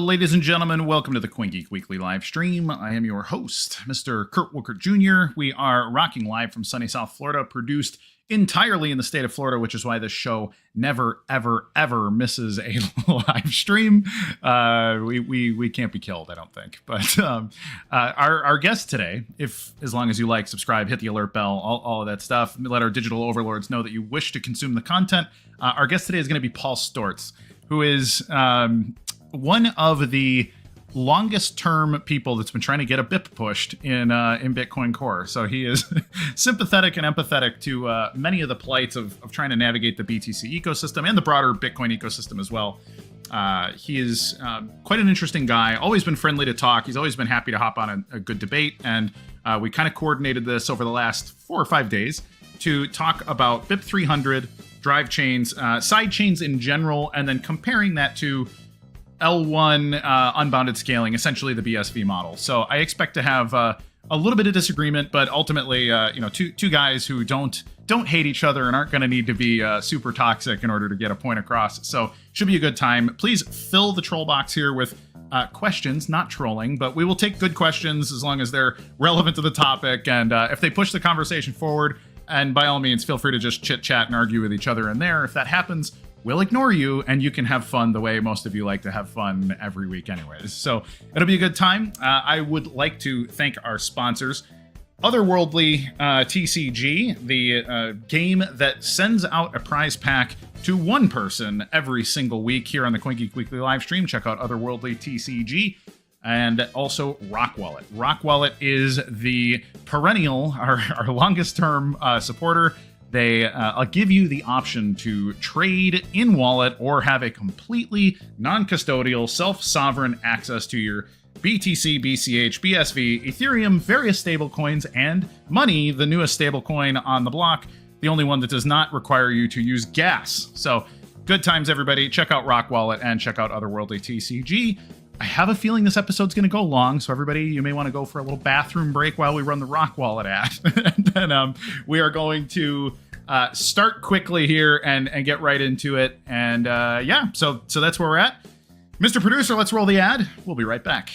ladies and gentlemen, welcome to the CoinGeek Weekly Livestream. I am your host, Mr. Kurt Wuckert Jr. We are rocking live from sunny South Florida, produced entirely in the state of Florida, which is why this show never, ever, ever misses a live stream. We can't be killed, I don't think. But our guest today, as long as you like, subscribe, hit the alert bell, all of that stuff, let our digital overlords know that you wish to consume the content. Our guest today is going to be Paul Sztorc, who is one of the longest term people that's been trying to get a BIP pushed in Bitcoin Core. So he is sympathetic and empathetic to many of the plights of trying to navigate the BTC ecosystem and the broader Bitcoin ecosystem as well. He is quite an interesting guy, always been friendly to talk. He's always been happy to hop on a good debate. And we kind of coordinated this over the last 4 or 5 days to talk about BIP 300, Drivechains, side chains in general, and then comparing that to L1 unbounded scaling, essentially the BSV model. So I expect to have a little bit of disagreement, but ultimately, two guys who don't hate each other and aren't going to need to be super toxic in order to get a point across. So should be a good time. Please fill the troll box here with questions, not trolling, but we will take good questions as long as they're relevant to the topic. And if they push the conversation forward, and by all means, feel free to just chit chat and argue with each other in there. If that happens, we'll ignore you, and you can have fun the way most of you like to have fun every week anyways. So it'll be a good time. I would like to thank our sponsors, Otherworldly TCG, the game that sends out a prize pack to one person every single week here on the CoinGeek Weekly Livestream. Check out Otherworldly TCG. And also Rock Wallet. Rock Wallet is the perennial, our longest term supporter. They give you the option to trade in wallet or have a completely non-custodial, self-sovereign access to your BTC, BCH, BSV, Ethereum, various stablecoins, and money, the newest stablecoin on the block, the only one that does not require you to use gas. So good times, everybody. Check out Rock Wallet and check out Otherworldly TCG. I have a feeling this episode's going to go long, so everybody, you may want to go for a little bathroom break while we run the Rock Wallet ad. And then we are going to start quickly here and get right into it. And so that's where we're at. Mr. Producer, let's roll the ad. We'll be right back.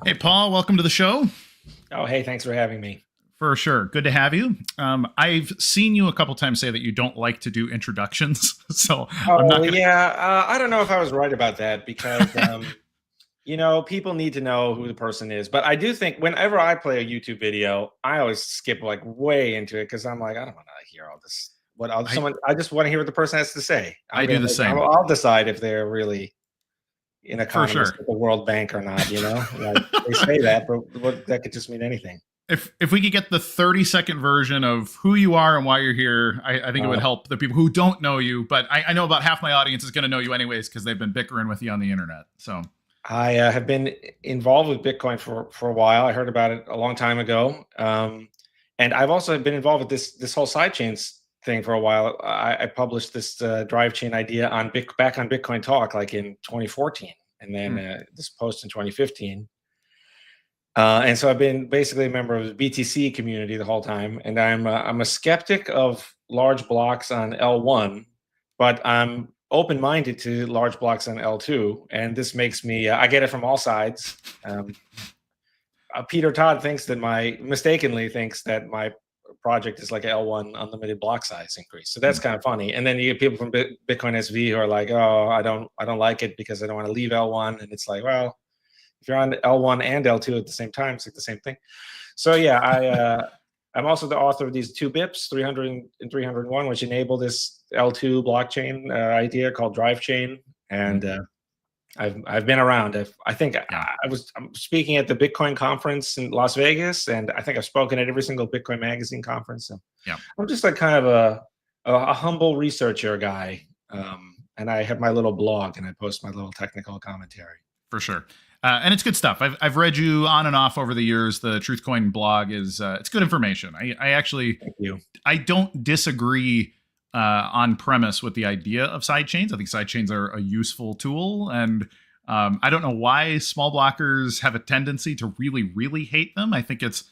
Hey, Paul, welcome to the show. Oh, hey, thanks for having me. For sure. Good to have you. I've seen you a couple times say that you don't like to do introductions. So I'm not gonna... I don't know if I was right about that because, people need to know who the person is. But I do think whenever I play a YouTube video, I always skip like way into it because I'm like, I don't want to hear all this. I just want to hear what the person has to say. I do the same. I'll decide if they're really an economist at the World Bank or not, like they say that, but that could just mean anything. If we could get the 30-second version of who you are and why you're here, I think it would help the people who don't know you. But I know about half my audience is going to know you anyways because they've been bickering with you on the internet. So I have been involved with Bitcoin for a while. I heard about it a long time ago, and I've also been involved with this whole sidechains thing for a while. I published this Drivechain idea back on Bitcoin Talk like in 2014, and then this post in 2015. And so I've been basically a member of the BTC community the whole time, and I'm a skeptic of large blocks on L1, but I'm open-minded to large blocks on L2, and this makes me I get it from all sides. Peter Todd mistakenly thinks that my project is like an L1 unlimited block size increase, so that's kind of funny. And then you get people from Bitcoin SV who are like, oh, I don't like it because I don't want to leave L1, and it's like, well, if you're on L1 and L2 at the same time, it's like the same thing. So yeah, I'm also the author of these 2 BIPs, 300 and 301, which enable this L2 blockchain idea called Drivechain. And I've been around. I'm speaking at the Bitcoin conference in Las Vegas, and I think I've spoken at every single Bitcoin magazine conference. So I'm just like kind of a humble researcher guy, and I have my little blog and I post my little technical commentary. For sure. And it's good stuff. I've read you on and off over the years. The TruthCoin blog is it's good information. I actually I don't disagree on premise with the idea of sidechains. I think sidechains are a useful tool, and I don't know why small blockers have a tendency to really hate them. I think it's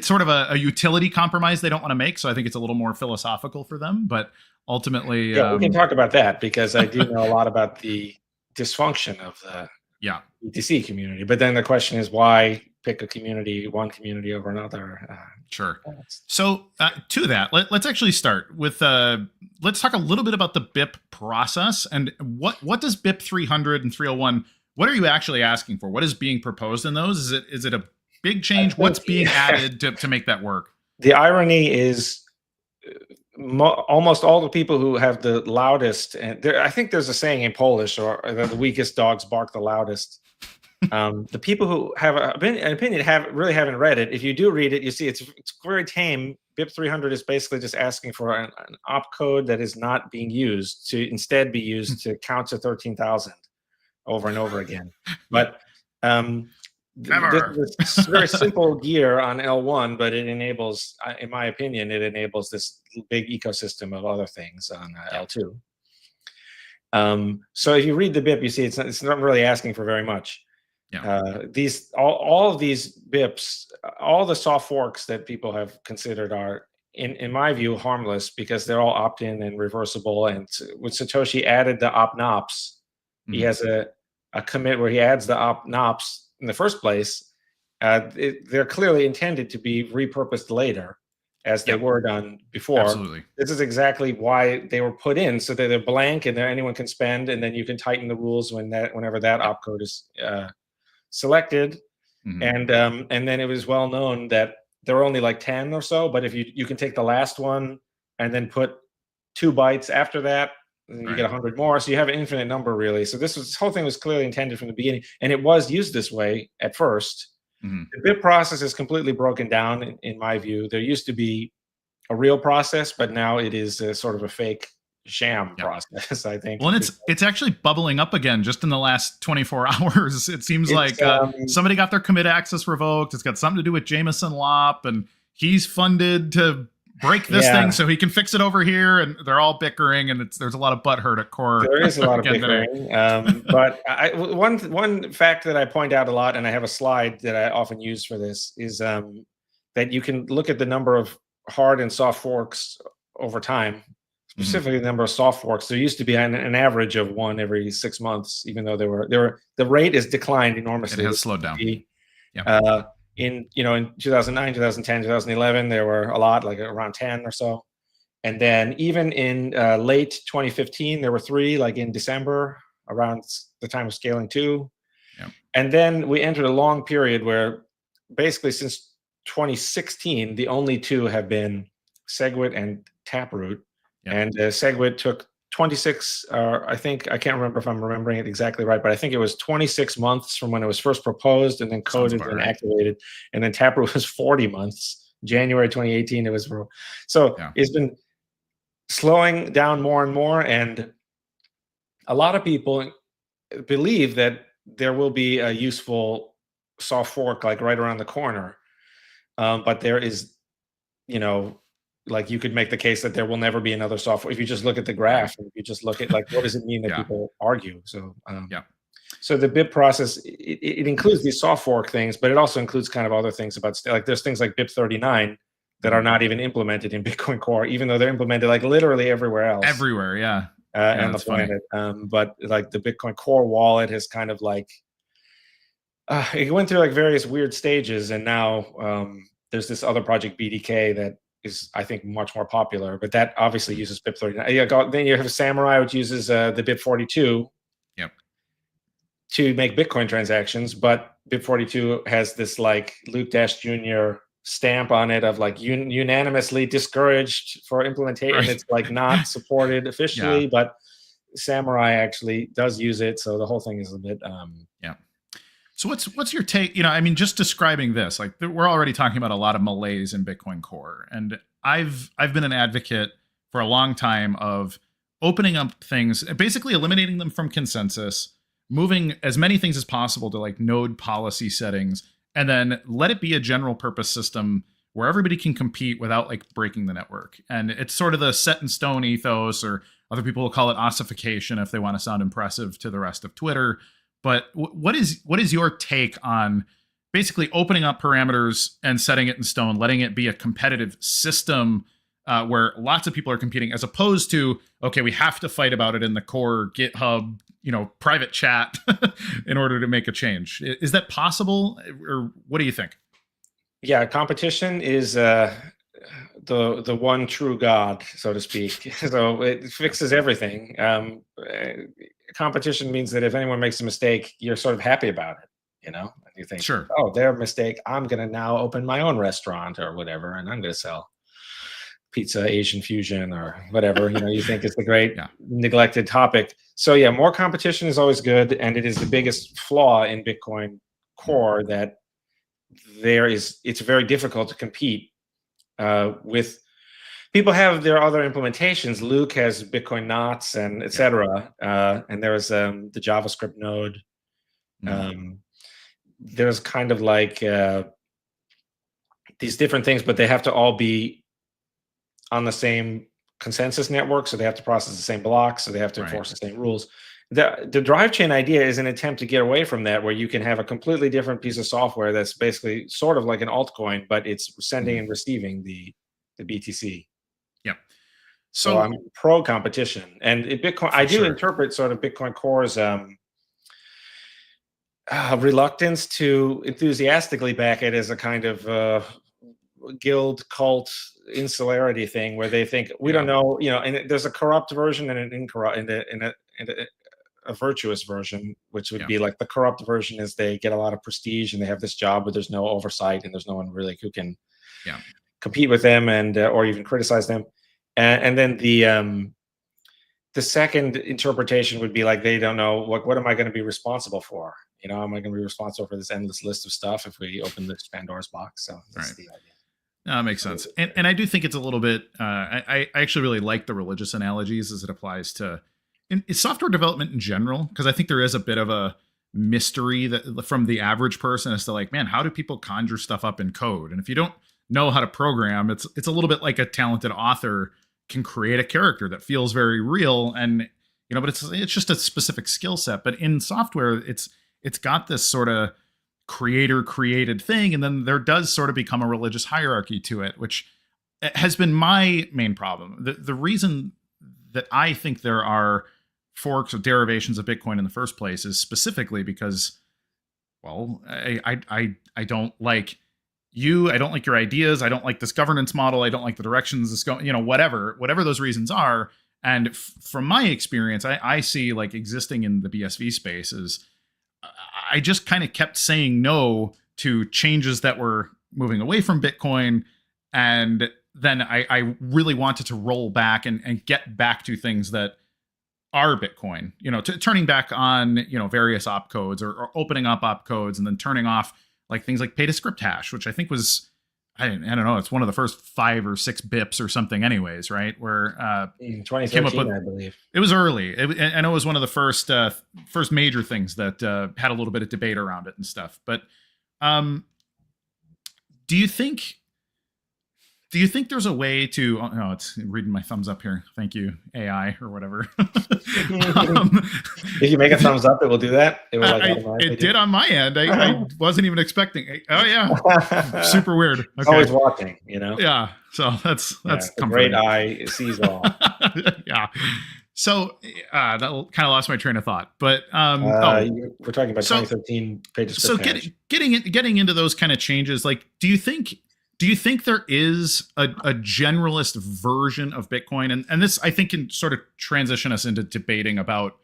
sort of a utility compromise they don't want to make. So I think it's a little more philosophical for them. But ultimately, we can talk about that because I do know a lot about the dysfunction of the BTC community. But then the question is, why pick one community over another? Sure. So to that, let's actually start with let's talk a little bit about the BIP process and what does BIP 300 and 301? What are you actually asking for? What is being proposed in those? Is it a big change? What's being added to make that work? The irony is almost all the people who have the loudest, and I think there's a saying in Polish, or the weakest dogs bark the loudest. The people who have an opinion haven't read it. If you do read it, you see it's very tame. BIP 300 is basically just asking for an opcode that is not being used to instead be used to count to 13,000 over and over again. But this is very simple gear on L1, but it enables, in my opinion, this big ecosystem of other things on L2. So if you read the BIP, you see it's not really asking for very much. All of these BIPs, all the soft forks that people have considered are, in my view, harmless because they're all opt-in and reversible. And when Satoshi added the op-nops, he has a commit where he adds the op-nops in the first place. They're clearly intended to be repurposed later, as they were done before. Absolutely. This is exactly why they were put in, so that they're blank and anyone can spend, and then you can tighten the rules whenever that opcode is selected. And then it was well known that there were only like 10 or so, but if you can take the last one and then put 2 bytes after that, and you get 100 more, so you have an infinite number really. So this whole thing was clearly intended from the beginning, and it was used this way at first. The BIP process is completely broken down in my view. There used to be a real process, but now it is sort of a fake sham process, I think. Well, and it's actually bubbling up again just in the last 24 hours. It seems like somebody got their commit access revoked. It's got something to do with Jameson Lopp, and he's funded to break this thing so he can fix it over here, and they're all bickering, and there's a lot of butthurt at Core. There is a lot of bickering. But one fact that I point out a lot, and I have a slide that I often use for this, is that you can look at the number of hard and soft forks over time, specifically the number of soft forks. There used to be an average of one every 6 months, even though the rate has declined enormously. It has slowed down. In 2009, 2010, 2011, there were a lot, like around 10 or so. And then even in late 2015, there were 3, like in December, around the time of scaling 2. And then we entered a long period where basically since 2016, the only 2 have been SegWit and Taproot. And SegWit took 26, I think, I can't remember if I'm remembering it exactly right, but I think it was 26 months from when it was first proposed and then coded and activated. And then Taproot was 40 months. January 2018, it was. So it's been slowing down more and more. And a lot of people believe that there will be a useful soft fork like right around the corner. But there is, like you could make the case that there will never be another software. If you just look at the graph, and if you just look at like, what does it mean that people argue? So, so the BIP process, it includes these soft fork things, but it also includes kind of other things about, like there's things like BIP 39 that are not even implemented in Bitcoin Core, even though they're implemented like literally everywhere else. Everywhere, on the planet. But like the Bitcoin Core wallet has kind of like, it went through like various weird stages, and now there's this other project BDK that is, I think, much more popular, but that obviously uses BIP 39. Then you have Samurai, which uses the BIP 42 to make Bitcoin transactions, but BIP 42 has this like Luke Dash Jr. stamp on it of like unanimously discouraged for implementation. It's like not supported officially, but Samurai actually does use it, so the whole thing is a bit. Yeah. So what's your take? I mean, just describing this, like we're already talking about a lot of malaise in Bitcoin Core, and I've been an advocate for a long time of opening up things, basically eliminating them from consensus, moving as many things as possible to like node policy settings, and then let it be a general purpose system where everybody can compete without like breaking the network. And it's sort of the set in stone ethos, or other people will call it ossification if they want to sound impressive to the rest of Twitter. But what is your take on basically opening up parameters and setting it in stone, letting it be a competitive system where lots of people are competing, as opposed to, okay, we have to fight about it in the core GitHub, private chat in order to make a change? Is that possible, or what do you think? Yeah, competition is the one true God, so to speak. So it fixes everything. Competition means that if anyone makes a mistake, you're sort of happy about it, and you think, sure, oh, their mistake, I'm going to now open my own restaurant or whatever, and I'm going to sell pizza, Asian fusion, or whatever, you think is the great neglected topic. So yeah, more competition is always good. And it is the biggest flaw in Bitcoin Core, that it's very difficult to compete with. People have their other implementations. Luke has Bitcoin knots and etc. And there's the JavaScript node. There's kind of like these different things, but they have to all be on the same consensus network. So they have to process the same blocks. So they have to enforce the same rules. The Drivechain idea is an attempt to get away from that, where you can have a completely different piece of software that's basically sort of like an altcoin, but it's sending and receiving the BTC. Yeah. So I'm pro competition, and Bitcoin. I do interpret sort of Bitcoin Core's reluctance to enthusiastically back it as a kind of guild cult insularity thing, where they think we don't know, and there's a corrupt version and an incorrupt, and a virtuous version, which would be like the corrupt version is they get a lot of prestige and they have this job where there's no oversight and there's no one really who can compete with them and or even criticize them. And then the second interpretation would be like, they don't know what am I going to be responsible for? Am I going to be responsible for this endless list of stuff if we open this Pandora's box? So that's the idea. No, that makes sense. And I do think it's a little bit, I actually really like the religious analogies as it applies to in software development in general, because I think there is a bit of a mystery that from the average person as to like, man, how do people conjure stuff up in code? And if you don't know how to program, it's a little bit like a talented author can create a character that feels very real, and but it's just a specific skill set. But in software, it's got this sort of creator created thing, and then there does sort of become a religious hierarchy to it, which has been my main problem. The reason that I think there are forks or derivations of Bitcoin in the first place is specifically because, well, I don't like you, I don't like your ideas, I don't like this governance model, I don't like the directions this going, whatever those reasons are. And from my experience, I see like existing in the BSV space is I just kind of kept saying no to changes that were moving away from Bitcoin. And then I really wanted to roll back and get back to things that are Bitcoin, turning back on, various opcodes or opening up opcodes and then turning off like things like pay to script hash, which I think was, I don't know, it's one of the first 5 or 6 bips or something anyways, right? Where 2013, came up with, I believe. It was early. I know it was one of the first major things that had a little bit of debate around it and stuff. But do you think there's a way to, it's reading my thumbs up here. Thank you, AI or whatever. If you make a thumbs up, it will do that. It will it did on my end. I wasn't even expecting. Oh yeah. Super weird. Okay. It's always watching, Yeah. So that's a great eye sees all. Yeah. So that kind of lost my train of thought, but we're talking about 2013 page description. So getting into those kind of changes, like, do you think there is a generalist version of Bitcoin? And this, I think, can sort of transition us into debating about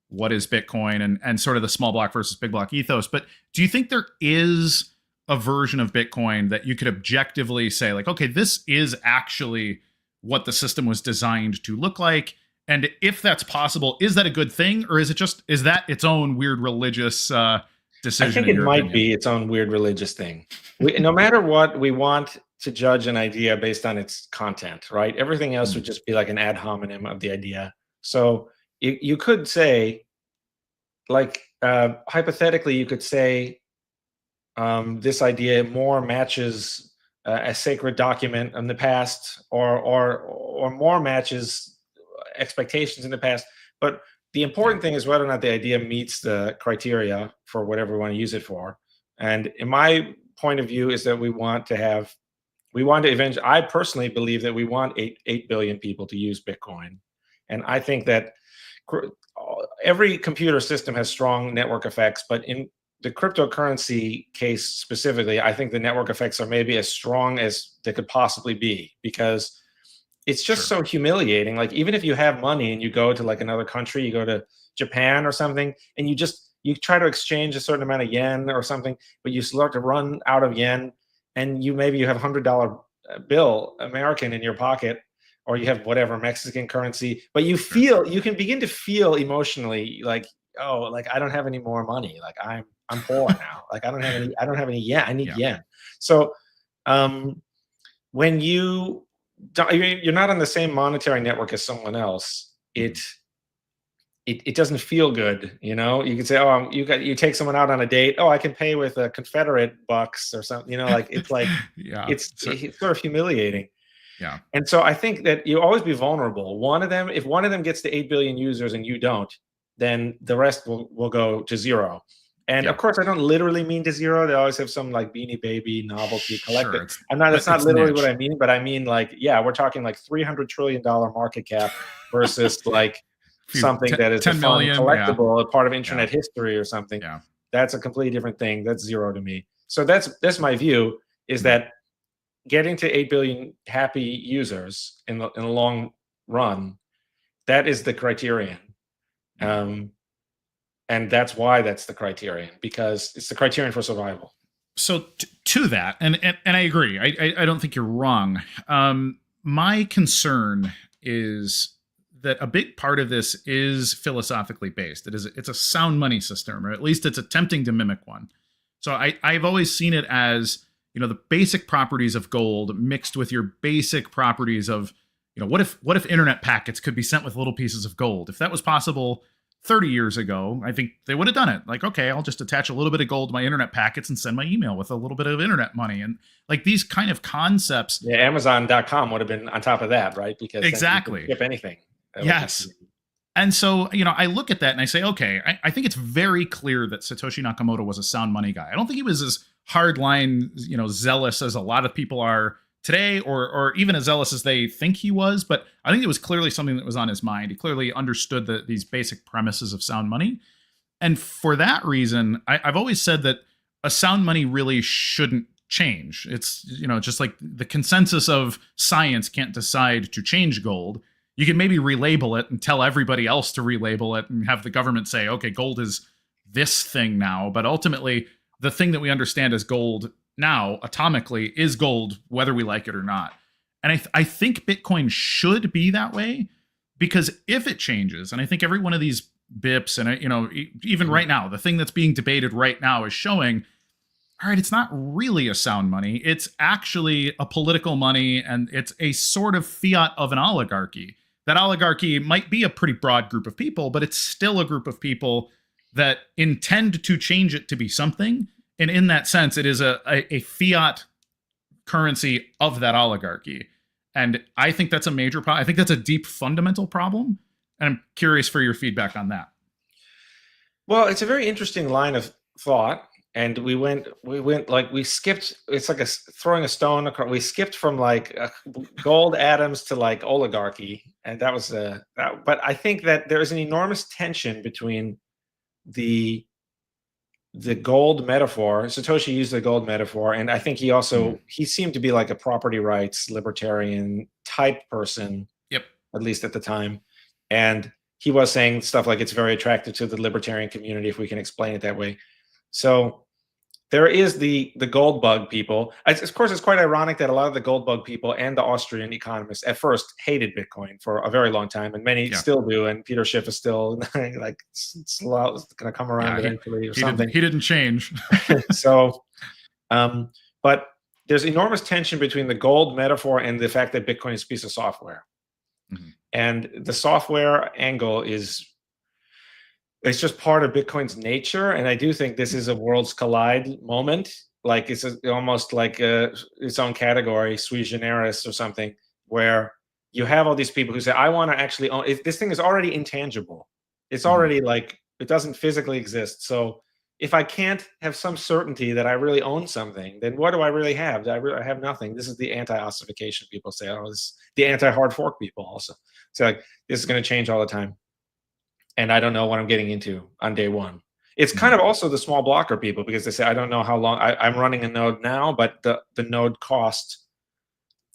what is Bitcoin and sort of the small block versus big block ethos. But do you think there is a version of Bitcoin that you could objectively say, like, okay, this is actually what the system was designed to look like, And if that's possible, is that a good thing, or is that its own weird religious decision? I think it might be its own weird religious thing. No matter what, we want to judge an idea based on its content, right? Everything else would just be like an ad hominem of the idea. So you could say, like, hypothetically, you could say this idea more matches a sacred document in the past, or more matches expectations in the past. But the important thing is whether or not the idea meets the criteria for whatever we want to use it for. And in my point of view is that we want to eventually, I personally believe that we want 8 billion people to use Bitcoin. And I think that every computer system has strong network effects, but in the cryptocurrency case specifically, I think the network effects are maybe as strong as they could possibly be, because it's just so humiliating. Like, even if you have money and you go to like another country, you go to Japan or something, and you try to exchange a certain amount of yen or something, but you start to run out of yen, and maybe you have $100 bill American in your pocket, or you have whatever Mexican currency, but you can begin to feel emotionally like, oh, like I don't have any more money. Like I'm poor now. Like I don't have any yen. I need yen. So when you're not on the same monetary network as someone else, it doesn't feel good. You know, you can say, oh, you take someone out on a date. Oh, I can pay with Confederate bucks or something. You know, like it's like it's sort of humiliating. Yeah. And so I think that you always be vulnerable. If one of them gets to 8 billion users and you don't, then the rest will go to zero. And of course, I don't literally mean to zero. They always have some like Beanie Baby novelty collector. That's not literally what I mean, but I mean like, we're talking like $300 trillion market cap versus like something that is 10 million, collectible, a part of internet history or something. Yeah. That's a completely different thing. That's zero to me. So that's my view, is that getting to 8 billion happy users in the long run, that is the criterion. And that's why that's the criterion, because it's the criterion for survival. So to that, and I agree. I don't think you're wrong. My concern is that a big part of this is philosophically based. It's a sound money system, or at least it's attempting to mimic one. So I've always seen it as, the basic properties of gold mixed with your basic properties of, what if internet packets could be sent with little pieces of gold? If that was possible 30 years ago, I think they would have done it. Like, okay, I'll just attach a little bit of gold to my internet packets and send my email with a little bit of internet money. And like these kind of concepts. Yeah, Amazon.com would have been on top of that, right? Because exactly, you can ship anything. Yes. And so, I look at that and I say, okay, I think it's very clear that Satoshi Nakamoto was a sound money guy. I don't think he was as hardline, zealous as a lot of people are today, or even as zealous as they think he was. But I think it was clearly something that was on his mind. He clearly understood these basic premises of sound money. And for that reason, I've always said that a sound money really shouldn't change. It's, just like the consensus of science can't decide to change gold. You can maybe relabel it and tell everybody else to relabel it and have the government say, okay, gold is this thing now. But ultimately, the thing that we understand as gold now, atomically, is gold, whether we like it or not. And I think Bitcoin should be that way, because if it changes, and I think every one of these BIPs, and even right now, the thing that's being debated right now is showing, all right, it's not really a sound money. It's actually a political money, and it's a sort of fiat of an oligarchy. That oligarchy might be a pretty broad group of people, but it's still a group of people that intend to change it to be something. And in that sense, it is a fiat currency of that oligarchy. And I think that's a major problem. I think that's a deep fundamental problem. And I'm curious for your feedback on that. Well, it's a very interesting line of thought. And we skipped, it's like throwing a stone across. We skipped from like gold atoms to like oligarchy. And that was, but I think that there is an enormous tension between the gold metaphor. Satoshi used the gold metaphor. And I think he seemed to be like a property rights libertarian type person. Yep. At least at the time. And he was saying stuff like, it's very attractive to the libertarian community if we can explain it that way. So there is the gold bug people. Of course, it's quite ironic that a lot of the gold bug people and the Austrian economists at first hated Bitcoin for a very long time, and many still do. And Peter Schiff is still like going to come around eventually or something. He didn't change. So, but there's enormous tension between the gold metaphor and the fact that Bitcoin is a piece of software. Mm-hmm. And the software angle it's just part of Bitcoin's nature. And I do think this is a worlds collide moment. Like it's almost like its own category, sui generis or something, where you have all these people who say, I want to actually own, this thing is already intangible. It's already like, it doesn't physically exist. So if I can't have some certainty that I really own something, then what do I really have? I have nothing. This is the anti-ossification people say. Oh, this is the anti-hard fork people also. So like, this is going to change all the time. And I don't know what I'm getting into on day one. It's kind of also the small blocker people, because they say, I don't know how long I'm running a node now, but the node cost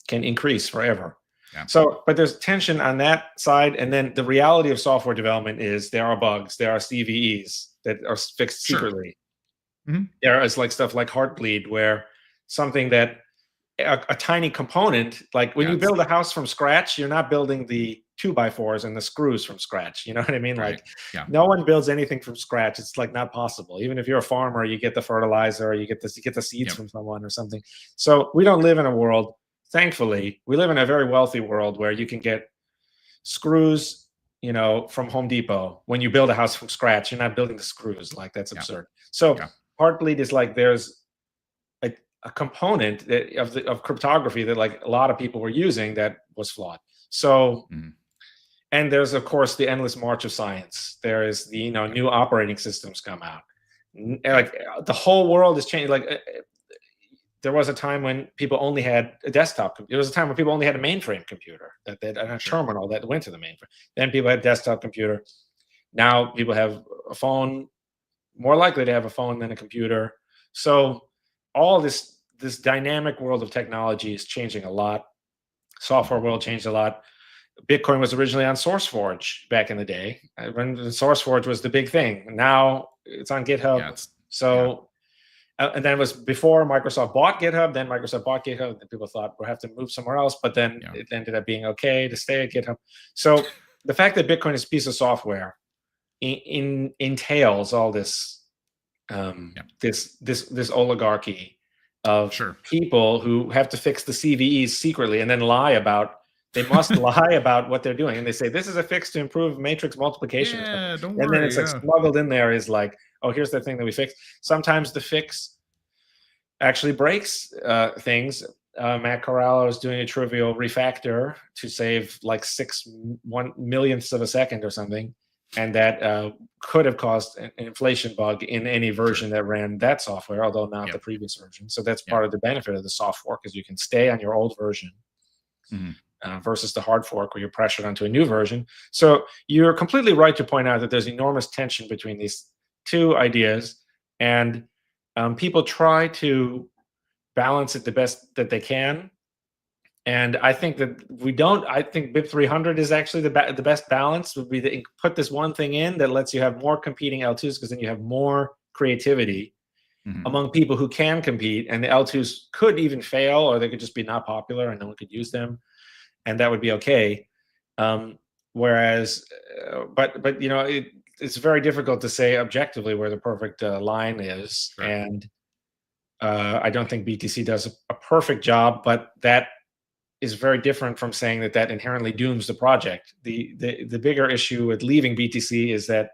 can increase forever. Yeah. So, but there's tension on that side. And then the reality of software development is there are bugs, there are CVEs that are fixed secretly. Mm-hmm. There is like stuff like Heartbleed, where something that a tiny component, like when you build a house from scratch, you're not building the 2x4s and the screws from scratch. You know what I mean? Right. Like no one builds anything from scratch. It's like not possible. Even if you're a farmer, you get the fertilizer, or you get the seeds from someone or something. So we don't live in a world, thankfully, we live in a very wealthy world where you can get screws, you know, from Home Depot. When you build a house from scratch, you're not building the screws. Like that's absurd. So Heartbleed is like, there's a component of cryptography that like a lot of people were using that was flawed. So, and there's of course the endless march of science. There is the new operating systems come out. Like the whole world is changing. Like there was a time when people only had a desktop. There was a time when people only had a mainframe computer and a terminal that went to the mainframe. Then people had a desktop computer. Now people have a phone. More likely to have a phone than a computer. So all this dynamic world of technology is changing a lot. Software world changed a lot. Bitcoin was originally on SourceForge back in the day, when SourceForge was the big thing. Now it's on GitHub. And then it was before Microsoft bought GitHub. Then Microsoft bought GitHub, and people thought we'll have to move somewhere else. But then it ended up being okay to stay at GitHub. So the fact that Bitcoin is a piece of software entails all this this oligarchy of people who have to fix the CVEs secretly and then they must lie about what they're doing. And they say, this is a fix to improve matrix multiplication. Yeah, don't worry. And then it's like smuggled in there is like, oh, here's the thing that we fixed. Sometimes the fix actually breaks things. Matt Corallo is doing a trivial refactor to save like 1/millionths of a second or something. And that could have caused an inflation bug in any version that ran that software, although not the previous version. So that's part of the benefit of the soft fork, is you can stay on your old version versus the hard fork where you're pressured onto a new version. So you're completely right to point out that there's enormous tension between these two ideas, and people try to balance it the best that they can. And I think that I think BIP 300 is actually the best balance, would be to put this one thing in that lets you have more competing L2s, because then you have more creativity among people who can compete. And the L2s could even fail, or they could just be not popular and no one could use them. And that would be okay. Whereas, but it's very difficult to say objectively where the perfect line is. Right. And I don't think BTC does a perfect job, but that is very different from saying that inherently dooms the project. The bigger issue with leaving BTC is that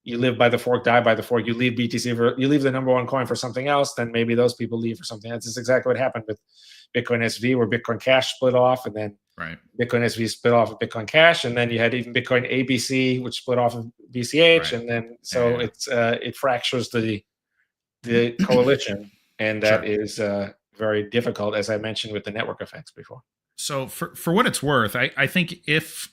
you live by the fork, die by the fork. You leave BTC you leave the number one coin for something else, then maybe those people leave for something else. That's exactly what happened with Bitcoin SV, where Bitcoin Cash split off, and then Bitcoin SV split off of Bitcoin Cash, and then you had even Bitcoin ABC, which split off of BCH, and then it fractures the coalition, and that is very difficult, as I mentioned with the network effects before. So for what it's worth, I think if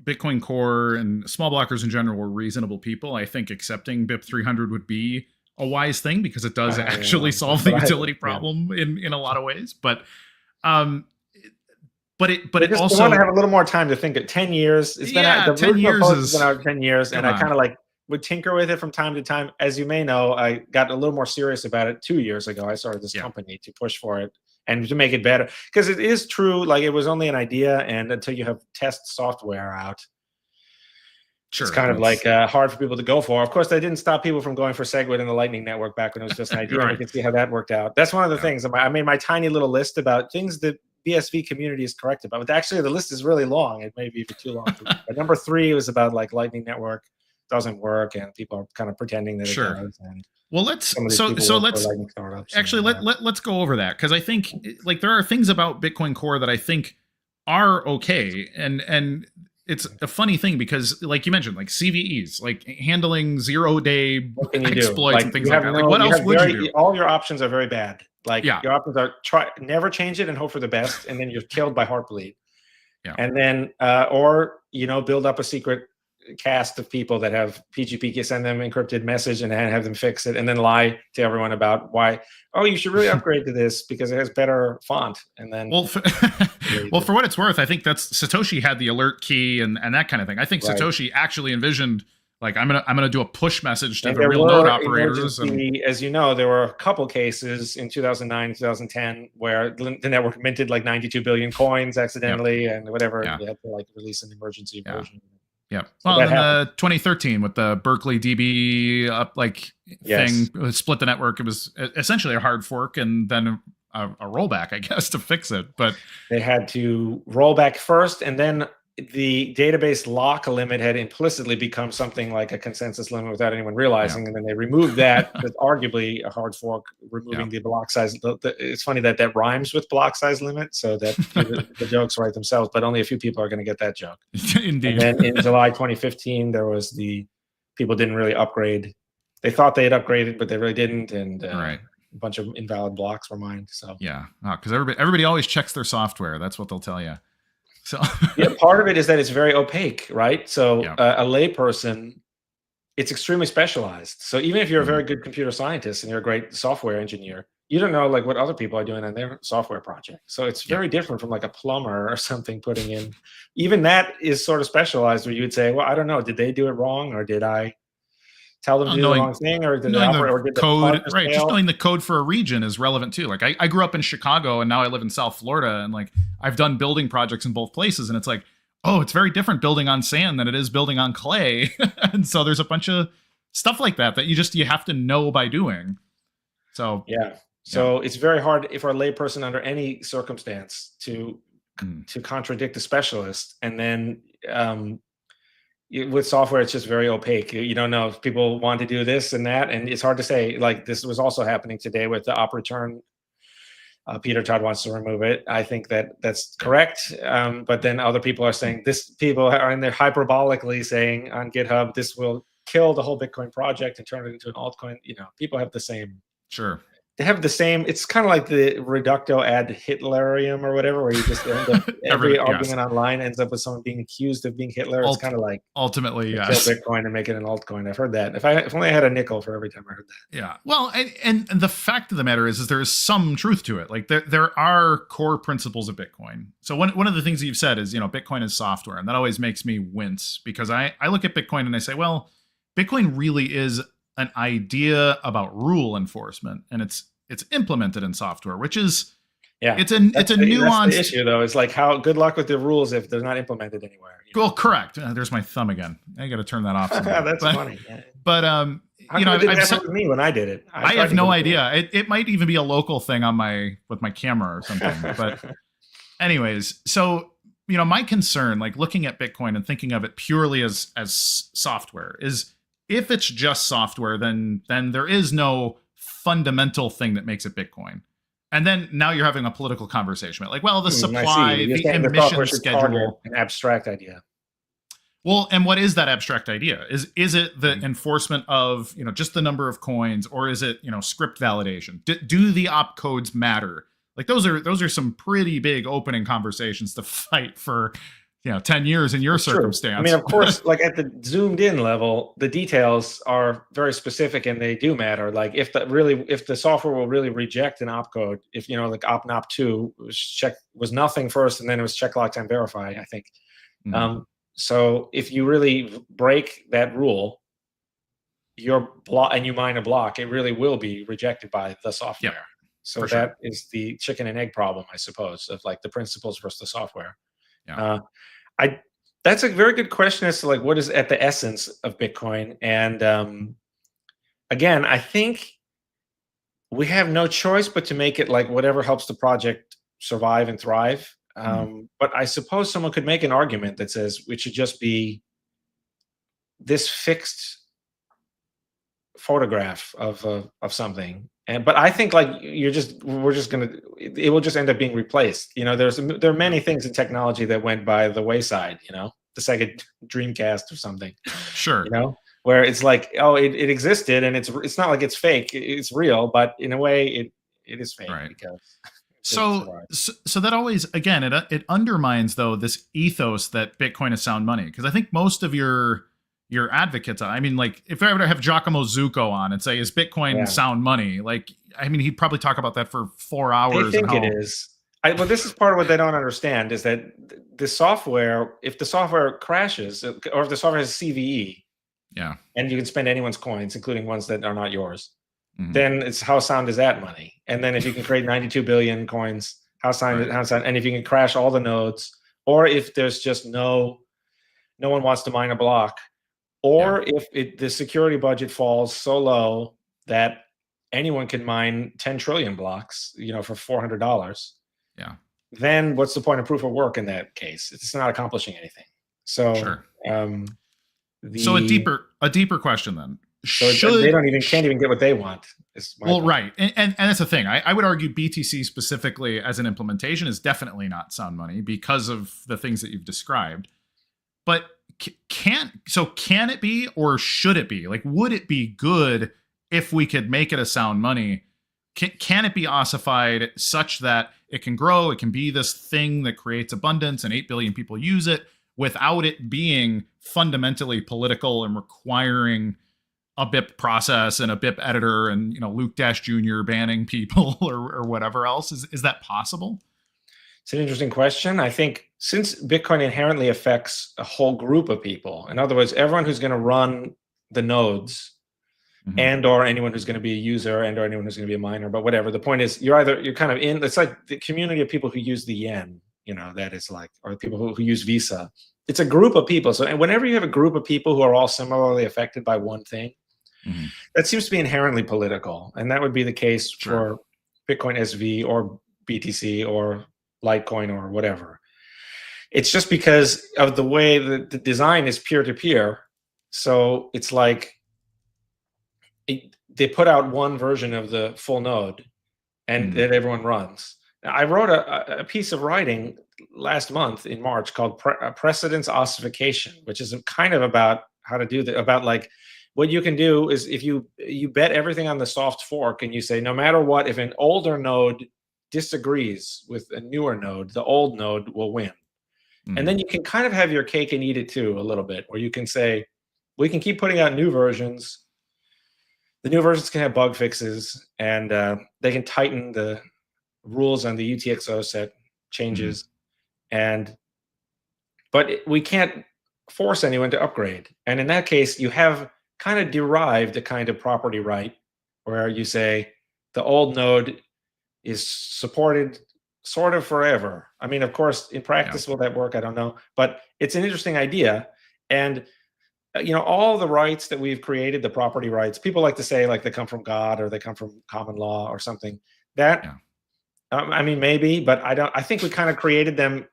Bitcoin Core and small blockers in general were reasonable people, I think accepting BIP 300 would be a wise thing, because it does actually solve the utility problem in a lot of ways. But it also, want to have a little more time to think. Of 10 years. It's been out, the 10 years has been out 10 years, and I kind of like would tinker with it from time to time. As you may know, I got a little more serious about it 2 years ago. I started this company to push for it and to make it better, because it is true. Like, it was only an idea, and until you have test software out, it's kind of like hard for people to go for. Of course, that didn't stop people from going for SegWit and the Lightning Network back when it was just an idea. Right. We can see how that worked out. That's one of the things. I made my tiny little list about things that BSV community is correct about. But actually, the list is really long. It may be even too long. But number 3 was about like Lightning Network doesn't work, and people are kind of pretending that it does. And well, let's let's go over that, because I think like there are things about Bitcoin Core that I think are okay, and it's a funny thing because, like you mentioned, like CVEs, like handling 0-day exploits and things like that. Like, what else would you do? All your options are very bad. Like, your options are never change it and hope for the best, and then you're killed by heartbleed. And then or build up a secret cast of people that have PGP, send them encrypted message and have them fix it, and then lie to everyone about why, you should really upgrade to this because it has better font. And then for what it's worth, I think that's Satoshi had the alert key and that kind of thing. I think Satoshi actually envisioned, like, I'm gonna do a push message to the real node operators. As you know, there were a couple cases in 2009, 2010 where the network minted like 92 billion coins accidentally and whatever. They had to like release an emergency version. Yeah. Well, so then 2013 with the Berkeley DB thing, split the network. It was essentially a hard fork and then a rollback, I guess, to fix it. But they had to roll back first, and then the database lock limit had implicitly become something like a consensus limit without anyone realizing, and then they removed that. That's arguably a hard fork, removing the block size. It's funny that rhymes with block size limit, so that the jokes write themselves, but only a few people are going to get that joke. Indeed. And then in July 2015, there was people didn't really upgrade. They thought they had upgraded, but they really didn't, and a bunch of invalid blocks were mined. So because everybody always checks their software. That's what they'll tell you. So part of it is that it's very opaque, right? So a layperson, it's extremely specialized. So even if you're a very good computer scientist and you're a great software engineer, you don't know like what other people are doing on their software project. So it's very different from like a plumber or something putting in. Even that is sort of specialized, where you would say, well, I don't know, did they do it wrong, or did I tell them to do the wrong thing, or did the code just knowing the code for a region is relevant too. Like I grew up in Chicago and now I live in South Florida, and like I've done building projects in both places, and it's like, it's very different building on sand than it is building on clay. And so there's a bunch of stuff like that you have to know by doing. So so it's very hard for a layperson under any circumstance to contradict a specialist. And then with software, it's just very opaque. You don't know if people want to do this and that, and it's hard to say. Like, this was also happening today with the op return. Peter Todd wants to remove it. I think that's correct, but then other people are saying people are in there hyperbolically saying on GitHub, this will kill the whole Bitcoin project and turn it into an altcoin. People have the same. They have the same. It's kind of like the reducto ad Hitlerium or whatever, where you just end up every argument online ends up with someone being accused of being Hitler. It's kind of like ultimately kill Bitcoin and make it an altcoin. I've heard that. If only I had a nickel for every time I heard that. Yeah. Well, and the fact of the matter is there is some truth to it. Like there are core principles of Bitcoin. So one of the things that you've said is, Bitcoin is software, and that always makes me wince, because I look at Bitcoin and I say, well, Bitcoin really is an idea about rule enforcement, and it's implemented in software, which is it's a nuanced issue, though. It's like, how good luck with the rules if they're not implemented anywhere. Well, correct. There's my thumb again. I got to turn that off. That's funny. But I've said with me when I did it. I have no idea. It might even be a local thing with my camera or something. But anyways, so my concern, like looking at Bitcoin and thinking of it purely as software, is if it's just software, then there is no fundamental thing that makes it Bitcoin. And then now you're having a political conversation about, like, well, the supply, the emission schedule, an abstract idea. Well, and what is that abstract idea? Is it the enforcement of, just the number of coins, or is it, script validation? Do the opcodes matter? Like, those are some pretty big opening conversations to fight for, 10 years in your circumstance. I mean, of course, like at the zoomed in level, the details are very specific and they do matter. Like if the software will really reject an opcode, if like opnop2 was nothing first and then it was check lock time verify, I think. So if you really break that rule, your block and you mine a block, it really will be rejected by the software. Yep, so that is the chicken and egg problem, I suppose, of like the principles versus the software. Yeah. That's a very good question as to like what is at the essence of Bitcoin. And again, I think we have no choice but to make it like whatever helps the project survive and thrive. But I suppose someone could make an argument that says it should just be this fixed photograph of something. But I think like it will just end up being replaced. There are many things in technology that went by the wayside. The Sega Dreamcast or something. Sure. Where it's like, oh, it existed and it's not like it's fake. It's real, but in a way it is fake, right? Because so that always, again, it undermines though this ethos that Bitcoin is sound money, because I think most of your advocates, I mean, like if I were to have Giacomo Zucco on and say, is Bitcoin sound money? Like, I mean, he'd probably talk about that for 4 hours. I think it is. Well, this is part of what they don't understand is that the software, if the software crashes or if the software has CVE, and you can spend anyone's coins, including ones that are not yours, then it's how sound is that money? And then if you can create 92 billion coins, how sound? And if you can crash all the nodes, or if there's just no one wants to mine a block, or if the security budget falls so low that anyone can mine 10 trillion blocks, for $400. Then what's the point of proof of work in that case? It's not accomplishing anything. So, so a deeper question then. So they can't even get what they want. Right. And that's the thing. I would argue BTC specifically as an implementation is definitely not sound money because of the things that you've described. But can it be, or should it be? Like, would it be good if we could make it a sound money? Can it be ossified such that it can grow? It can be this thing that creates abundance and 8 billion people use it without it being fundamentally political and requiring a BIP process and a BIP editor and, Luke Dash Jr. banning people or whatever else? Is that possible? It's an interesting question. I think since Bitcoin inherently affects a whole group of people, in other words, everyone who's going to run the nodes and or anyone who's going to be a user and or anyone who's going to be a miner, but whatever. The point is you're kind of in, it's like the community of people who use the yen, that is like, or people who use Visa. It's a group of people. So and whenever you have a group of people who are all similarly affected by one thing, that seems to be inherently political. And that would be the case for Bitcoin SV or BTC or Litecoin or whatever. It's just because of the way the design is peer-to-peer. So it's like they put out one version of the full node and that everyone runs. Now, I wrote a piece of writing last month in March called Precedence Ossification, which is kind of about how to do that, about like what you can do is if you bet everything on the soft fork and you say, no matter what, if an older node disagrees with a newer node, the old node will win. And then you can kind of have your cake and eat it too a little bit, where you can say, we can keep putting out new versions. The new versions can have bug fixes and they can tighten the rules on the UTXO set changes. But we can't force anyone to upgrade. And in that case, you have kind of derived a kind of property right where you say the old node is supported sort of forever. I mean, of course, in practice, will that work? I don't know. But it's an interesting idea. And, all the rights that we've created, the property rights, people like to say like they come from God or they come from common law or something. That, I mean, maybe, but I think we kind of created them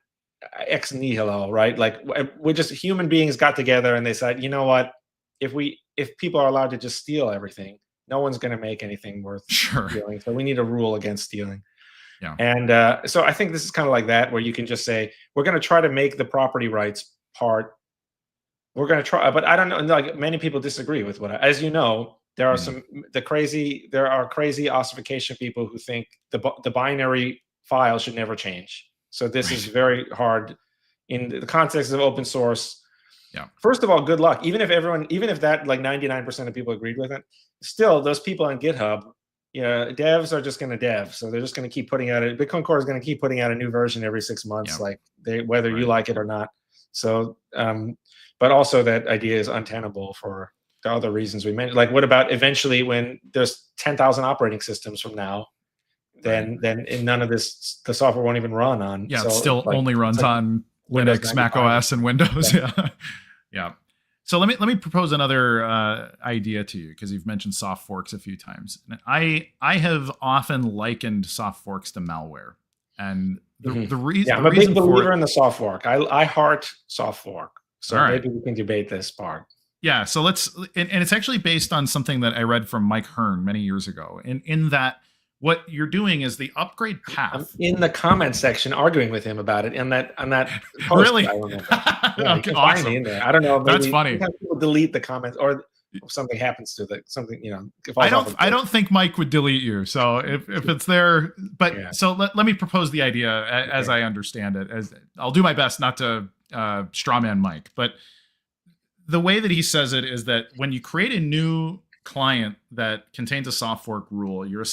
ex nihilo, right? Like we just human beings got together and they said, you know what? If people are allowed to just steal everything, no one's going to make anything worth stealing. So we need a rule against stealing. And so I think this is kind of like that, where you can just say, we're going to try to make the property rights part. We're going to try, but I don't know. Like many people disagree with as you know, there are there are crazy ossification people who think the binary file should never change. So this is very hard in the context of open source. First of all, good luck. Even if that like 99% of people agreed with it, still those people on GitHub, devs are just going to dev. So they're just going to keep putting out Bitcoin Core is going to keep putting out a new version every 6 months, like whether you like it or not. So, but also that idea is untenable for the other reasons we mentioned. Like, what about eventually when there's 10,000 operating systems from now, then in none of this, the software won't even run on. Yeah, so it still only runs on Linux, Mac OS, and Windows. Yeah. Yeah. So let me propose another idea to you, because you've mentioned soft forks a few times. I have often likened soft forks to malware, and the reason. Yeah, I'm a big believer in the soft fork. I heart soft fork. So maybe we can debate this part. Yeah. So and it's actually based on something that I read from Mike Hearn many years ago. In that, what you're doing is the upgrade path. I'm in the comment section arguing with him about it on that post. Really? I remember. Yeah, Okay, awesome. Find me in there. I don't know. Maybe that's funny. Sometimes people delete the comments, or something happens to something. I don't think Mike would delete you. So if it's there, but yeah. So let me propose the idea as I understand it. As I'll do my best not to strawman Mike, but the way that he says it is that when you create a new client that contains a soft fork rule, you're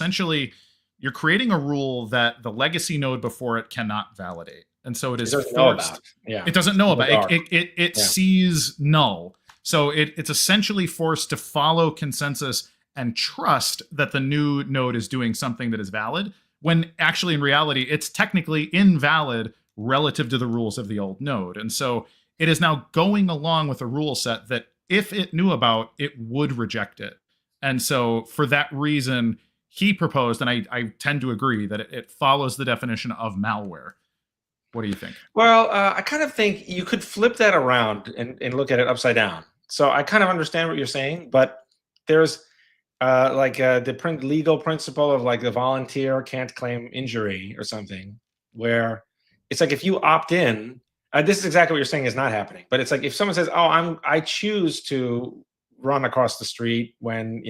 creating a rule that the legacy node before it cannot validate, and so it is forced. It doesn't know about it. It sees null, so it's essentially forced to follow consensus and trust that the new node is doing something that is valid, when actually in reality it's technically invalid relative to the rules of the old node. And so it is now going along with a rule set that if it knew about, it would reject it. And so for that reason, he proposed, and I tend to agree, that it follows the definition of malware. What do you think? Well, I kind of think you could flip that around and look at it upside down. So I kind of understand what you're saying, but there's the legal principle of like the volunteer can't claim injury or something, where it's like if you opt in, this is exactly what you're saying is not happening. But it's like if someone says, "Oh, I choose to run across the street when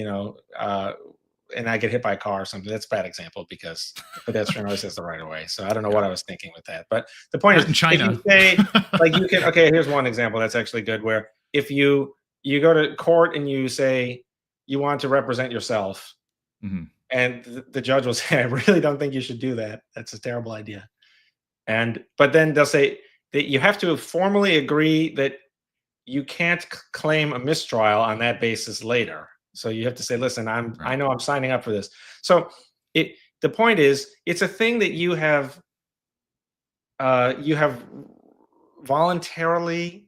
and I get hit by a car or something." That's a bad example because the pedestrian always has the right of way. So I don't know what I was thinking with that. But the point is, in China, if you say, like, you can. Okay, here's one example that's actually good. Where if you go to court and you say you want to represent yourself, and the judge will say, "I really don't think you should do that. That's a terrible idea." But then they'll say that you have to formally agree that you can't claim a mistrial on that basis later. So you have to say, "Listen, I know I'm signing up for this." So the point is, it's a thing that you have voluntarily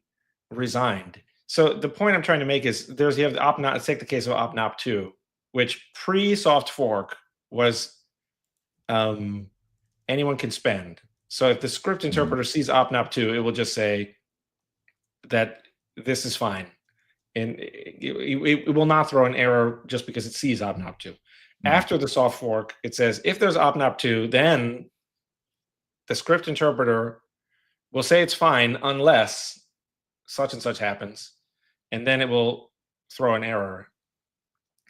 resigned. So the point I'm trying to make is you have the opt-not. Let's take the case of opt-not2, which pre-soft fork was anyone can spend. So if the script interpreter sees opt-not2, it will just say that this is fine. And it will not throw an error just because it sees opt-not2. After the soft fork, it says if there's opt-not2, then the script interpreter will say it's fine unless such and such happens. And then it will throw an error,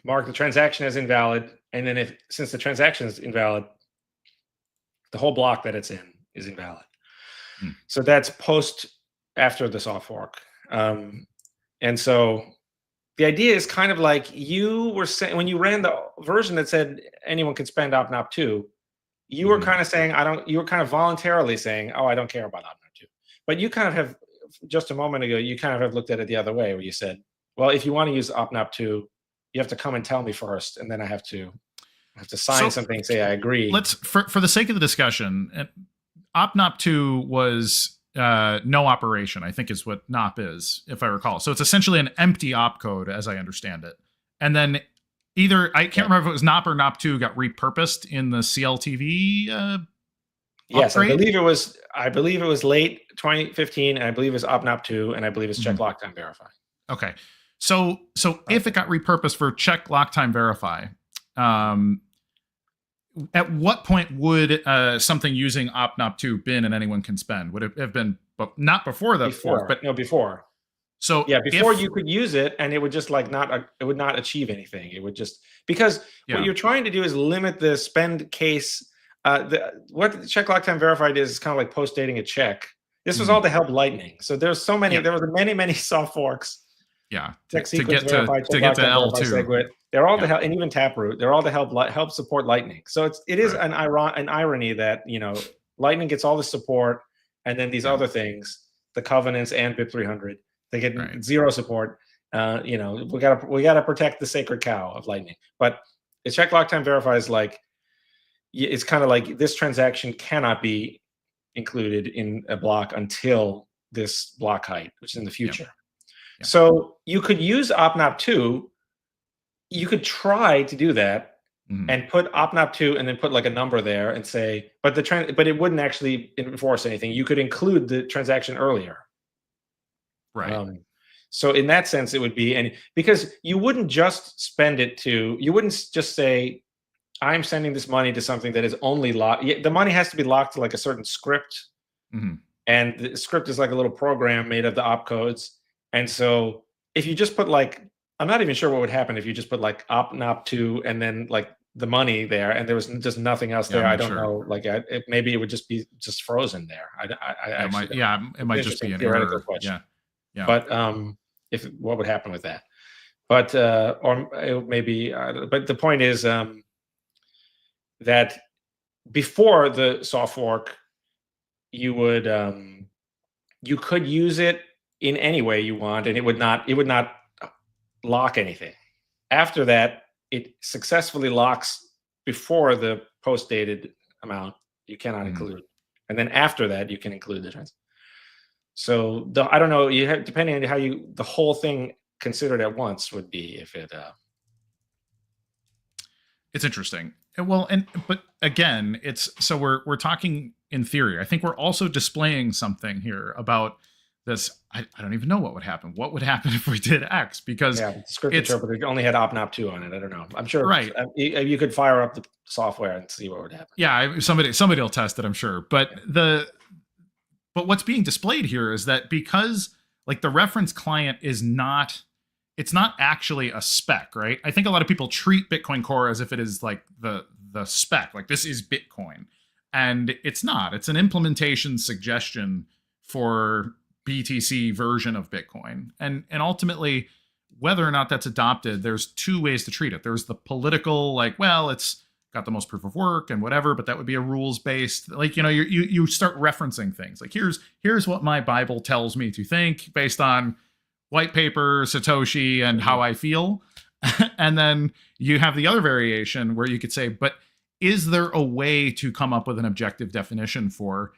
mark the transaction as invalid. And then since the transaction is invalid, the whole block that it's in is invalid. So that's after the soft fork. And so the idea is kind of like you were saying when you ran the version that said anyone can spend opt-not2, you were kind of saying, you were kind of voluntarily saying, "Oh, I don't care about opt-not2." But you kind of have, just a moment ago, you kind of have looked at it the other way, where you said, "Well, if you want to use opt-not2, you have to come and tell me first, and then I have to sign something and say I agree." Let's, for the sake of the discussion, opt-not2 was no operation, I think is what NOP is, if I recall. So it's essentially an empty opcode, as I understand it. And then I can't remember if it was NOP or NOP2 got repurposed in the CLTV. Yes, upgrade? I believe it was late 2015, and I believe it was opt-not2, and I believe it's check lock time verify. Okay, so if it got repurposed for check lock time verify, at what point would something using opt-not2 bin and anyone can spend? Would it have been, but not before the fork, but no, before. So yeah, before you could use it, and it would just like it would not achieve anything. It would just, because what you're trying to do is limit the spend case. What check lock time verified is kind of like post dating a check. This was all to help Lightning. So there's so many. There was many soft forks. Yeah, to get to L2. SegWit. They're all to help, and even Taproot. They're all to help support Lightning. So it is an irony that Lightning gets all the support, and then these other things, the covenants and BIP 300, they get zero support. We gotta protect the sacred cow of Lightning. But the check lock time verify is like, it's kind of like this transaction cannot be included in a block until this block height, which is in the future. Yep. So you could use opnop2. You could try to do that and put opnop2 and then put like a number there and say, but it wouldn't actually enforce anything. You could include the transaction earlier. Right. So in that sense, it would be, and because you wouldn't just you wouldn't just say, I'm sending this money to something that is only locked. The money has to be locked to like a certain script. And the script is like a little program made of the opcodes. And so if you just put like, I'm not even sure what would happen if you just put like opnop2 and then like the money there and there was just nothing else there. I don't know. Like maybe it would just be frozen there. It might just be an error. Question. Yeah. But what would happen with that? But or maybe. But the point is that before the soft fork, you could use it in any way you want, and it would not lock anything. After that, it successfully locks before the post-dated amount. You cannot include, and then after that, you can include the trans. So I don't know. Depending on how the whole thing considered at once would be if it. It's interesting. But again, so we're talking in theory. I think we're also displaying something here about this. I don't even know what would happen. What would happen if we did X? Because the script interpreter only had opnop2 on it. I don't know. I'm sure. Right. You could fire up the software and see what would happen. Yeah. Somebody will test it, I'm sure. But but what's being displayed here is that because like the reference client is not. It's not actually a spec, right? I think a lot of people treat Bitcoin Core as if it is like the spec, like this is Bitcoin. And it's not. It's an implementation suggestion for BTC version of Bitcoin. And ultimately, whether or not that's adopted, there's two ways to treat it. There's the political, like, well, it's got the most proof of work and whatever, but that would be a rules-based, like, you start referencing things. Like, here's what my Bible tells me to think based on white paper, Satoshi, and how I feel. And then you have the other variation where you could say, but is there a way to come up with an objective definition for,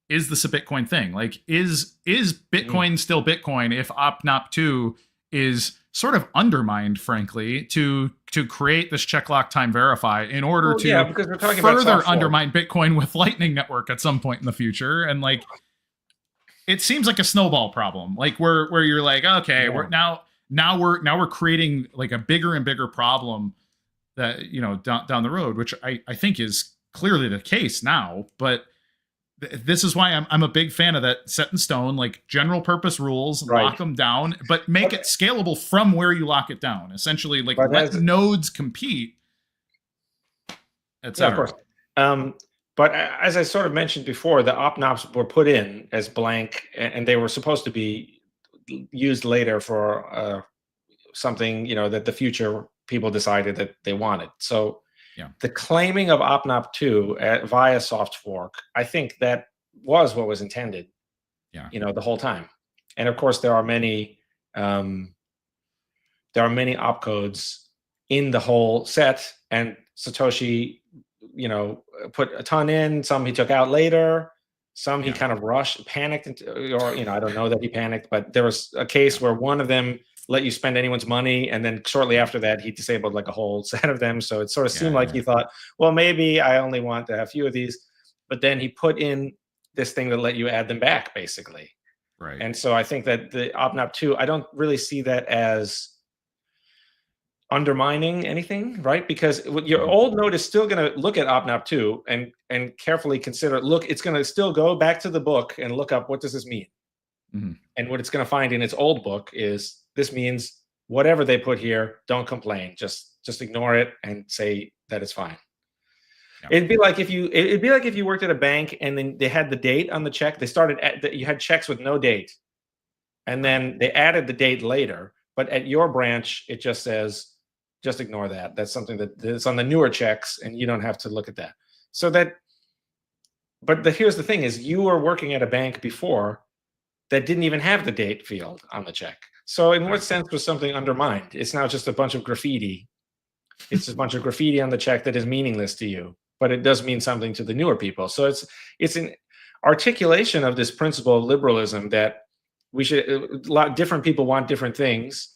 is this a Bitcoin thing? Like, is Bitcoin still Bitcoin if opnop2 is sort of undermined, frankly, to create this check lock time verify in order because we're talking further about undermine Bitcoin with Lightning Network at some point in the future. And like, it seems like a snowball problem, like where you're like, okay, we're now we're creating like a bigger and bigger problem that, down the road, which I think is clearly the case now. But this is why I'm a big fan of that set in stone, like general purpose rules, lock them down, but make it scalable from where you lock it down. Essentially, like let nodes compete, etc. Yeah, of course. But as I sort of mentioned before, the opnops were put in as blank, and they were supposed to be used later for something, that the future people decided that they wanted. So the claiming of opnop2 via soft fork, I think that was what was intended, the whole time. And of course, there are many opcodes in the whole set, and Satoshi put a ton in, some he took out later, some he kind of panicked, or I don't know that he panicked, but there was a case where one of them let you spend anyone's money, and then shortly after that, he disabled like a whole set of them. So it sort of seemed like he thought, well, maybe I only want to have a few of these, but then he put in this thing that let you add them back, basically. Right. And so I think that the opnop2, I don't really see that as undermining anything, right? Because your old node is still going to look at opnop2 and carefully consider, it's going to still go back to the book and look up, what does this mean? And what it's going to find in its old book is, this means whatever they put here, don't complain, just ignore it and say that it's fine. It'd be like if you worked at a bank and then they had the date on the check. They you had checks with no date, and then they added the date later, but at your branch it just says, just ignore that. That's something that's on the newer checks, and you don't have to look at that. So here's the thing: is you were working at a bank before that didn't even have the date field on the check. So in what sense was something undermined? It's now just a bunch of graffiti. It's a bunch of graffiti on the check that is meaningless to you, but it does mean something to the newer people. So it's an articulation of this principle of liberalism that we should, a lot different people want different things,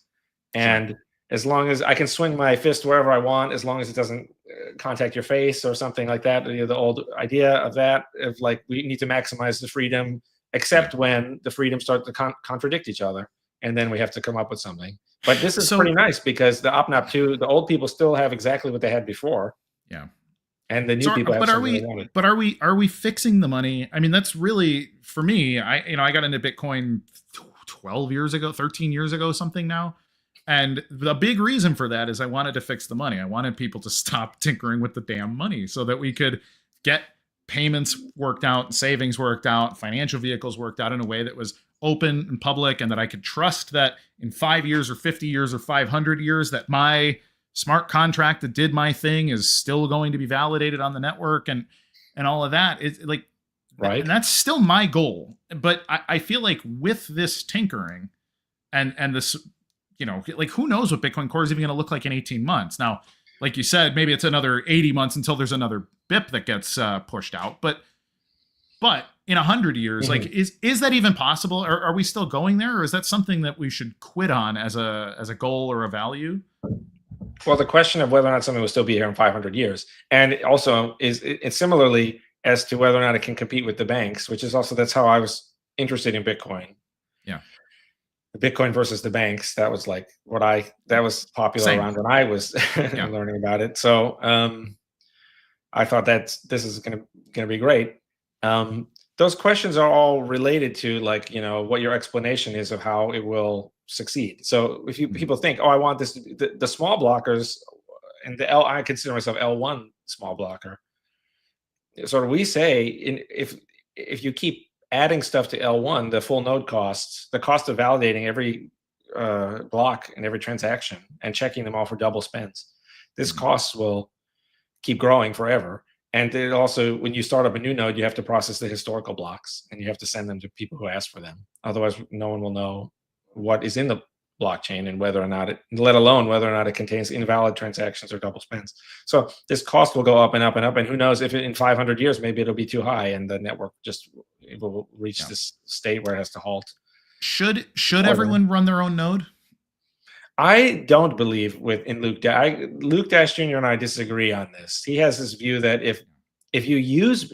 and as long as I can swing my fist wherever I want, as long as it doesn't contact your face or something like that, the old idea of that, of like we need to maximize the freedom, except when the freedoms start to contradict each other, and then we have to come up with something. But this is pretty nice because the OPNAP 2, the old people still have exactly what they had before. Yeah. And the new people have something they wanted. But are we fixing the money? I mean, that's really, for me, I got into Bitcoin 12 years ago, 13 years ago, something now. And the big reason for that is I wanted to fix the money. I wanted people to stop tinkering with the damn money so that we could get payments worked out, savings worked out, financial vehicles worked out in a way that was open and public, and that I could trust that in 5 years or 50 years or 500 years that my smart contract that did my thing is still going to be validated on the network and all of that. It's like, right. And that's still my goal. But I feel like with this tinkering and this, like who knows what Bitcoin Core is even going to look like in 18 months. Now, like you said, maybe it's another 80 months until there's another BIP that gets pushed out. But in 100 years, like is that even possible? Are we still going there, or is that something that we should quit on as a goal or a value? Well, the question of whether or not something will still be here in 500 years, and also it's similarly as to whether or not it can compete with the banks, which is also, that's how I was interested in Bitcoin. Yeah. Bitcoin versus the banks. That was like that was popular around when I was learning about it. So I thought that this is gonna be great. Those questions are all related to, like, what your explanation is of how it will succeed. So if people think, oh, I want this, the small blockers, and I consider myself L1 small blocker. Sort of, we say if you keep adding stuff to L1, the full node costs, the cost of validating every block and every transaction and checking them all for double spends, this cost will keep growing forever. And it also, when you start up a new node, you have to process the historical blocks and you have to send them to people who ask for them. Otherwise, no one will know what is in the blockchain and whether or not let alone whether or not it contains invalid transactions or double spends. So this cost will go up and up and up. And who knows if in 500 years, maybe it'll be too high and the network it will reach this state where it has to halt. Should everyone run their own node? I don't believe in Luke. Luke Dash Jr. and I disagree on this. He has this view that if you use,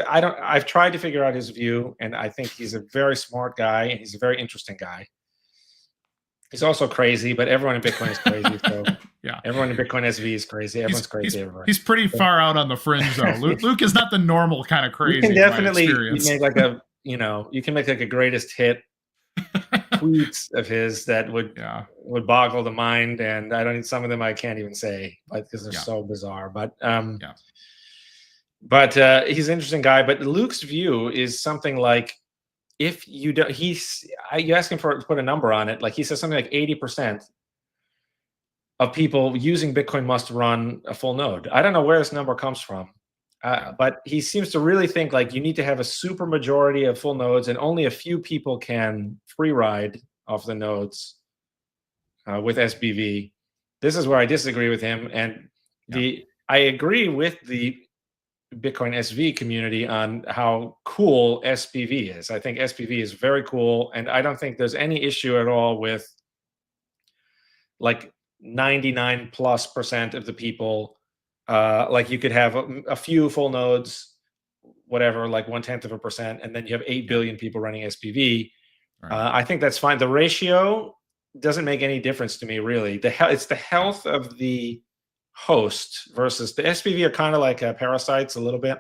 I've tried to figure out his view, and I think he's a very smart guy and he's a very interesting guy. He's also crazy, but everyone in Bitcoin is crazy. So yeah, everyone in Bitcoin SV is crazy. Everyone's crazy everywhere. He's pretty far out on the fringe, though. Luke is not the normal kind of crazy. You can definitely make you can make like a greatest hit tweets of his that would boggle the mind, and some of them I can't even say, because they're so bizarre. But he's an interesting guy. But Luke's view is something like, if you don't, you ask him to put a number on it. Like, he says something like 80% of people using Bitcoin must run a full node. I don't know where this number comes from, but he seems to really think like you need to have a super majority of full nodes, and only a few people can free ride off the nodes with SBV. This is where I disagree with him, and I agree with the Bitcoin SV community on how cool SPV is. I think SPV is very cool, and I don't think there's any issue at all with like 99+% of the people. Like, you could have a few full nodes, whatever, like 0.1%, and then you have 8 billion people running SPV. Right. I think that's fine. The ratio doesn't make any difference to me, really. It's the health of the host versus the SPV are kind of like parasites a little bit,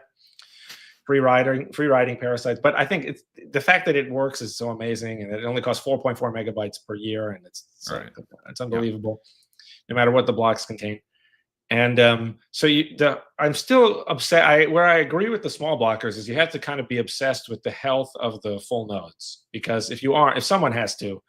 free riding parasites. But I think the fact that it works is so amazing, and it only costs 4.4 megabytes per year, and it's unbelievable, no matter what the blocks contain. And I'm still upset. Where I agree with the small blockers is you have to kind of be obsessed with the health of the full nodes, because if someone has to,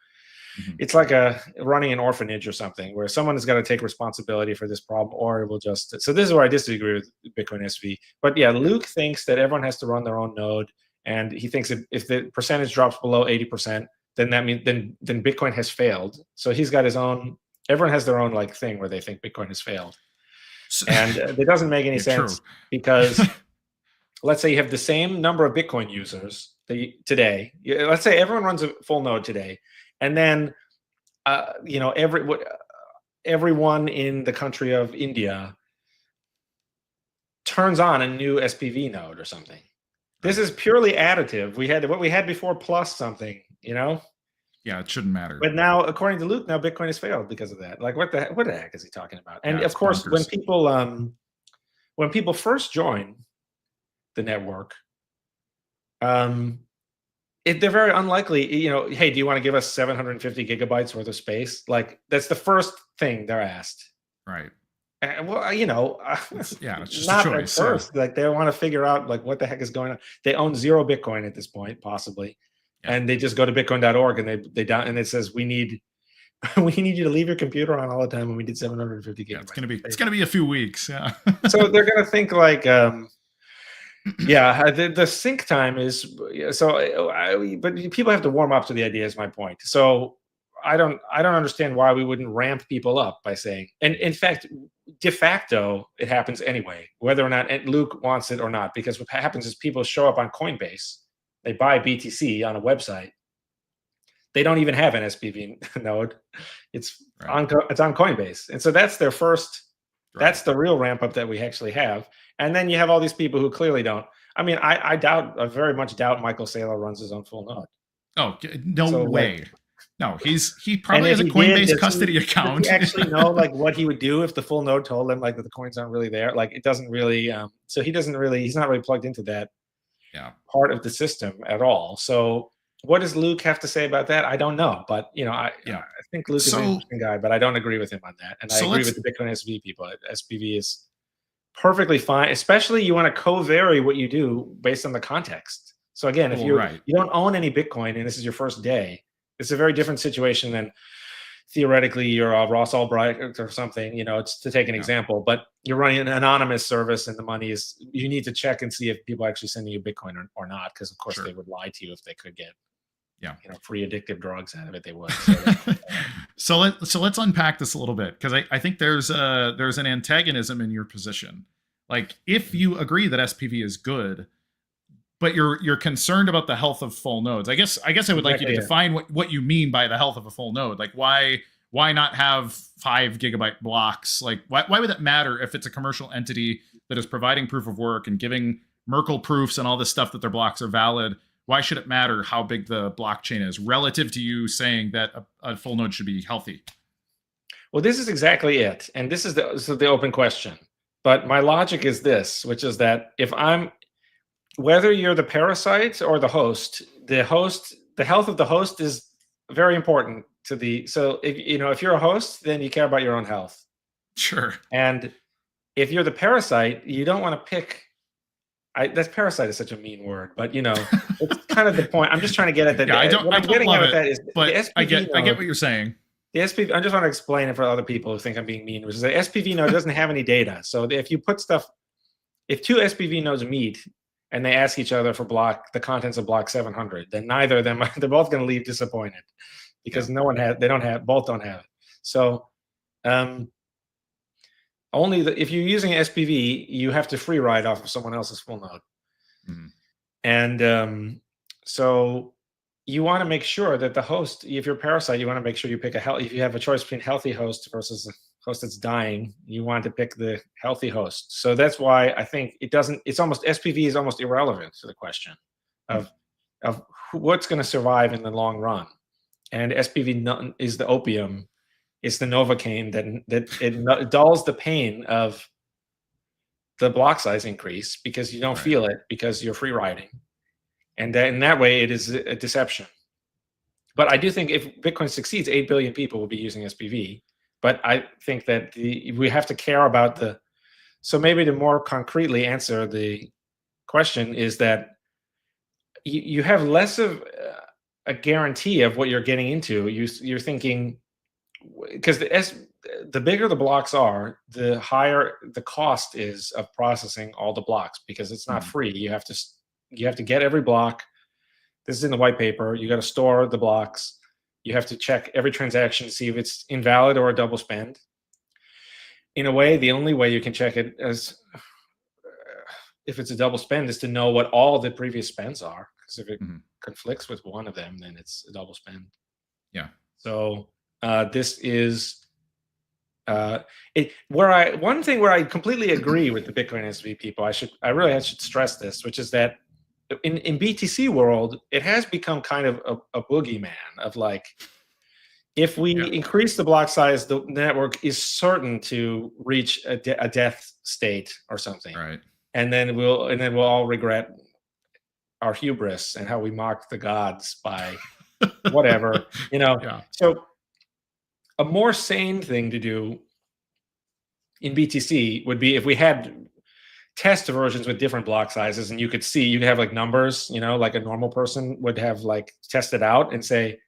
it's like running an orphanage or something, where someone has got to take responsibility for this problem, or it will just. So this is where I disagree with Bitcoin SV. But yeah, Luke thinks that everyone has to run their own node, and he thinks if the percentage drops below 80%, then that means then Bitcoin has failed. So he's got his own. Everyone has their own like thing where they think Bitcoin has failed, and it doesn't make any sense because let's say you have the same number of Bitcoin users today. Let's say everyone runs a full node today, and then everyone in the country of India turns on a new SPV node or something. This is purely additive. We had what we had before plus something, Yeah, it shouldn't matter. But now, according to Luke, now Bitcoin has failed because of that. Like, what the heck is he talking about? And of course, bonkers. when people first join the network, they're very unlikely. Hey, do you want to give us 750 gigabytes worth of space? Like, that's the first thing they're asked. Right. Well, it's just not a choice. At first. Like, they want to figure out like what the heck is going on. They own 0 Bitcoin at this point, possibly, and they just go to bitcoin.org and they down and it says we need you to leave your computer on all the time when we did 750 gigabytes. It's gonna be a few weeks. Yeah. So they're gonna think like, the sync time is but people have to warm up to the idea. Is my point. So I don't understand why we wouldn't ramp people up by saying, and in fact, de facto, it happens anyway, whether or not Luke wants it or not, because what happens is people show up on Coinbase, they buy BTC on a website, they don't even have an SPV node, it's on Coinbase, and so that's their first, that's the real ramp up that we actually have, and then you have all these people who clearly don't. I mean, I very much doubt Michael Saylor runs his own full node. Oh, no way. No, he probably has a Coinbase custody account. Does he actually know like what he would do if the full node told him like that the coins aren't really there? Like, it doesn't really. So he's not really plugged into that part of the system at all. So what does Luke have to say about that? I don't know, but I think Luke is an interesting guy, but I don't agree with him on that. And I agree with the Bitcoin SPV people. SPV is perfectly fine, especially you want to co-vary what you do based on the context. So again, if you don't own any Bitcoin and this is your first day, it's a very different situation than theoretically you're a Ross Ulbricht or something, it's to take an example, but you're running an anonymous service and the money is, you need to check and see if people are actually sending you Bitcoin or not. Because of course they would lie to you if they could get, free addictive drugs out of it, they would. So let's unpack this a little bit. Cause I think there's an antagonism in your position. Like, if you agree that SPV is good, but you're concerned about the health of full nodes. I guess I would like you to define what you mean by the health of a full node. Like, why not have 5 gigabyte blocks? Like, why would that matter if it's a commercial entity that is providing proof of work and giving Merkle proofs and all this stuff that their blocks are valid? Why should it matter how big the blockchain is relative to you saying that a full node should be healthy? Well, this is exactly it. And this is the open question. But my logic is this, which is that whether you're the parasite or the host, the health of the host is very important to so if you're a host, then you care about your own health. Sure. And if you're the parasite, you don't want to pick, that's parasite is such a mean word, but it's kind of the point. I'm just trying to get at that. Yeah, I don't love it, but I get what you're saying. The SPV, I just want to explain it for other people who think I'm being mean, which is the SPV node doesn't have any data. So if you put if 2 SPV nodes meet and they ask each other for the contents of block 700, then neither of them, they're both going to leave disappointed because both don't have it. So if you're using SPV, you have to free ride off of someone else's full node. Mm-hmm. And so you want to make sure that the host, if you're a parasite, you want to make sure you pick if you have a choice between healthy host versus a host that's dying, you want to pick the healthy host. So that's why I think SPV is almost irrelevant to the question of what's going to survive in the long run. And SPV is the opium. It's the Novocaine that it dulls the pain of the block size increase because you don't feel it because you're free riding. And in that way, it is a deception. But I do think if Bitcoin succeeds, 8 billion people will be using SPV. But I think that we have to care about so maybe to more concretely answer the question is that you have less of a guarantee of what you're getting into. You're thinking, because the bigger the blocks are, the higher the cost is of processing all the blocks because it's not free. You have to get every block, this is in the white paper. You got to store the blocks. You have to check every transaction to see if it's invalid or a double spend. In a way, the only way you can check it as if it's a double spend is to know what all the previous spends are. Because if it conflicts with one of them, then it's a double spend. Yeah. So this is one thing where I completely agree with the Bitcoin SV people. I should stress this, which is that in BTC world, it has become kind of a boogeyman of like, if we increase the block size, the network is certain to reach a death state or something. Right. And then we'll all regret our hubris and how we mocked the gods by whatever, Yeah. So a more sane thing to do in BTC would be if we had test versions with different block sizes, and you could have like numbers, like a normal person would have like tested out and say,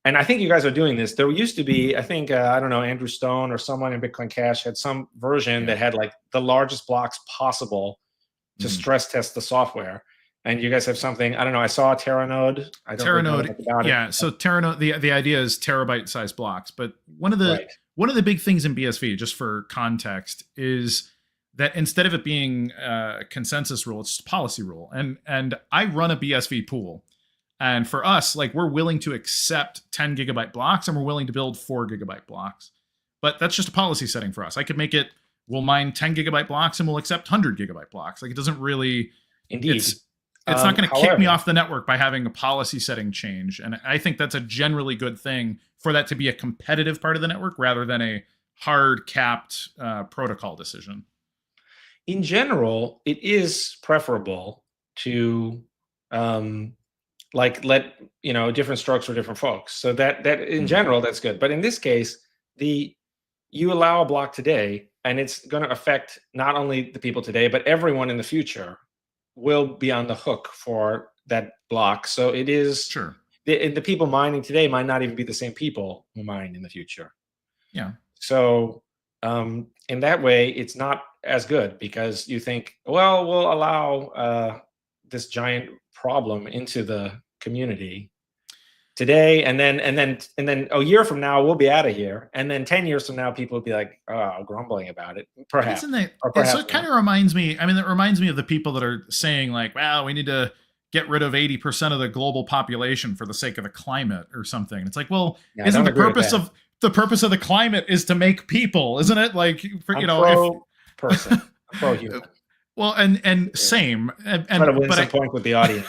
and I think you guys are doing this. There used to be, I think, I don't know, Andrew Stone or someone in Bitcoin Cash had some version that had like the largest blocks possible to stress test the software. And you guys have something, I don't know, I saw Teranode. Yeah. So Teranode, the idea is terabyte sized blocks. But one of the big things in BSV, just for context, is that instead of it being a consensus rule, it's just a policy rule. And I run a BSV pool. And for us, like, we're willing to accept 10 gigabyte blocks and we're willing to build 4 gigabyte blocks. But that's just a policy setting for us. I could make it, we'll mine 10 gigabyte blocks and we'll accept 100 gigabyte blocks. Like, it doesn't really, Indeed. It's not going to kick me off the network by having a policy setting change. And I think that's a generally good thing for that to be a competitive part of the network rather than a hard capped protocol decision. In general, it is preferable to let different strokes for different folks. So that in general, that's good. But in this case, you allow a block today, and it's going to affect not only the people today, but everyone in the future will be on the hook for that block. So it is the people mining today might not even be the same people who mine in the future. Yeah. So in that way, it's not as good because you think, well, we'll allow this giant problem into the community today, and then a year from now we'll be out of here, and then 10 years from now people will be like, grumbling about it, perhaps. So it kind of reminds me. I mean, it reminds me of the people that are saying like, "Well, we need to get rid of 80% of the global population for the sake of the climate or something." It's like, well, isn't the purpose of the climate is to make people, isn't it? Like, person, pro-human. Well, and same, and try to win some point with the audience.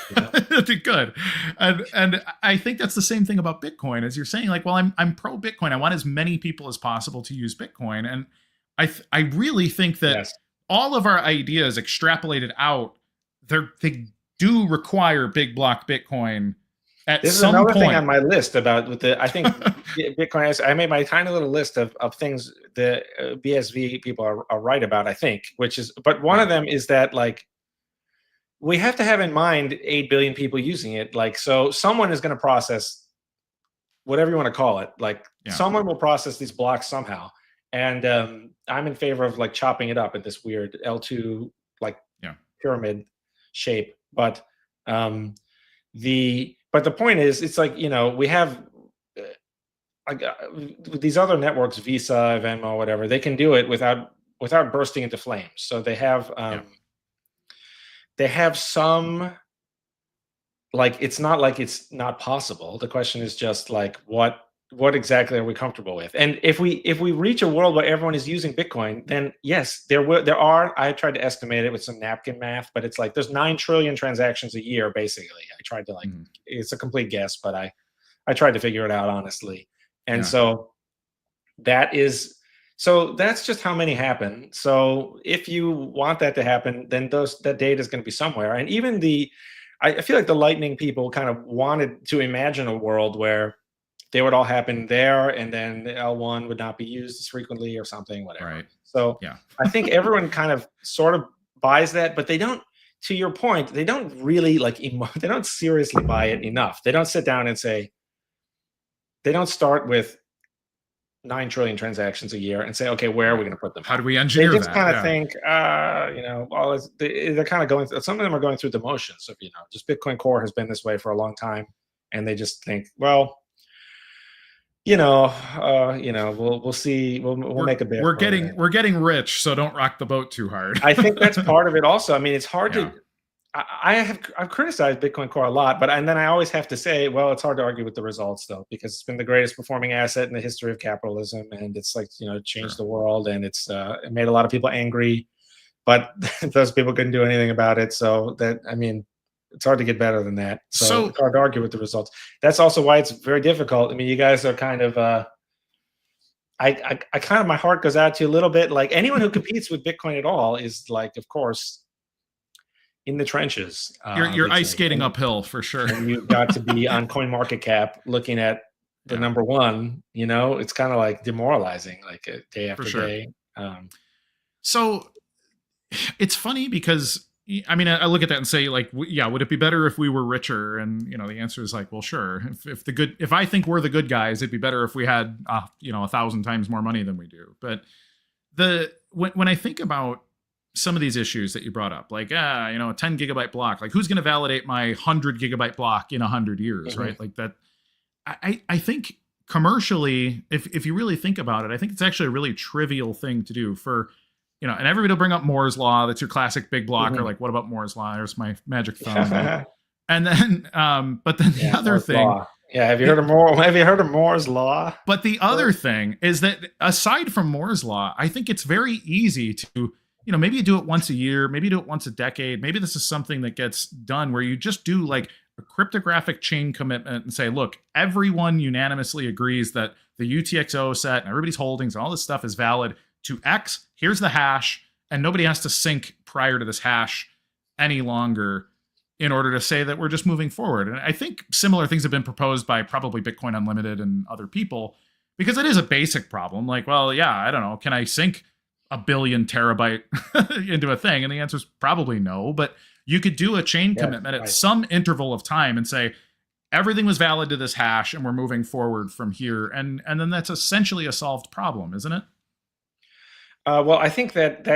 Good, and I think that's the same thing about Bitcoin, as you're saying, like, well, I'm pro Bitcoin. I want as many people as possible to use Bitcoin, and I really think that all of our ideas extrapolated out, they do require big block Bitcoin. This is another thing on my list about I think Bitcoin. I made my tiny little list of things the BSV people are right about, I think, but one of them is that, like, we have to have in mind 8 billion people using it. Like, so someone is going to process whatever you want to call it. Like, someone will process these blocks somehow. And I'm in favor of like chopping it up in this weird L2 like pyramid shape. But the point is, it's like, we have these other networks, Visa, Venmo, whatever, they can do it without bursting into flames. So they have some, like, it's not like it's not possible. The question is just like, what exactly are we comfortable with? And if we reach a world where everyone is using Bitcoin, then yes, there are. I tried to estimate it with some napkin math, but it's like there's 9 trillion transactions a year, basically. I tried to it's a complete guess, but I tried to figure it out honestly. And so that's just how many happen. So if you want that to happen, then that data is going to be somewhere. And even I feel like the Lightning people kind of wanted to imagine a world where they would all happen there, and then the L1 would not be used as frequently or something, whatever. Right. So I think everyone kind of sort of buys that, but they don't, to your point, they don't really they don't seriously buy it enough. They don't sit down and say, they don't start with, 9 trillion transactions a year and say, okay, where are we going to put them? How do we engineer that? They just that? kind of think, well, they're kind of going through, some of them are going through the motions of, just Bitcoin Core has been this way for a long time. And they just think, well, we'll see. We'll make a bit. We're getting rich, so don't rock the boat too hard. I think that's part of it also. I mean, it's hard to, I've criticized Bitcoin Core a lot, and then I always have to say, well, it's hard to argue with the results though, because it's been the greatest performing asset in the history of capitalism, and it's like changed the world, and it made a lot of people angry, but those people couldn't do anything about it. So it's hard to get better than that. So it's hard to argue with the results. That's also why it's very difficult. I mean, you guys are kind of, I kind of, my heart goes out to you a little bit. Like anyone who competes with Bitcoin at all is like, of course, in the trenches. You're ice skating uphill for sure. And you've got to be on CoinMarketCap looking at the number one. It's kind of like demoralizing, like day after day. So it's funny because I mean, I look at that and say, like, would it be better if we were richer? And the answer is like, well, sure. If I think we're the good guys, it'd be better if we had 1,000 times more money than we do. But when I think about some of these issues that you brought up, like, a 10 gigabyte block, like who's going to validate my 100 gigabyte block in 100 years, right? Like that. I think commercially, if you really think about it, I think it's actually a really trivial thing to do for. And everybody will bring up Moore's law. That's your classic big blocker. Like, what about Moore's law? There's my magic thumb. And then, but then the other Moore's thing. Law. Yeah, have you heard of Moore's law? But the other thing is that aside from Moore's law, I think it's very easy to, maybe you do it once a year, maybe you do it once a decade. Maybe this is something that gets done where you just do like a cryptographic chain commitment and say, look, everyone unanimously agrees that the UTXO set and everybody's holdings and all this stuff is valid to X. Here's the hash, and nobody has to sync prior to this hash any longer in order to say that we're just moving forward. And I think similar things have been proposed by probably Bitcoin Unlimited and other people, because it is a basic problem. Like, well, I don't know. Can I sync 1 billion terabyte into a thing? And the answer is probably no, but you could do a chain commitment at some interval of time and say, everything was valid to this hash and we're moving forward from here. And then that's essentially a solved problem, isn't it? Well, I think that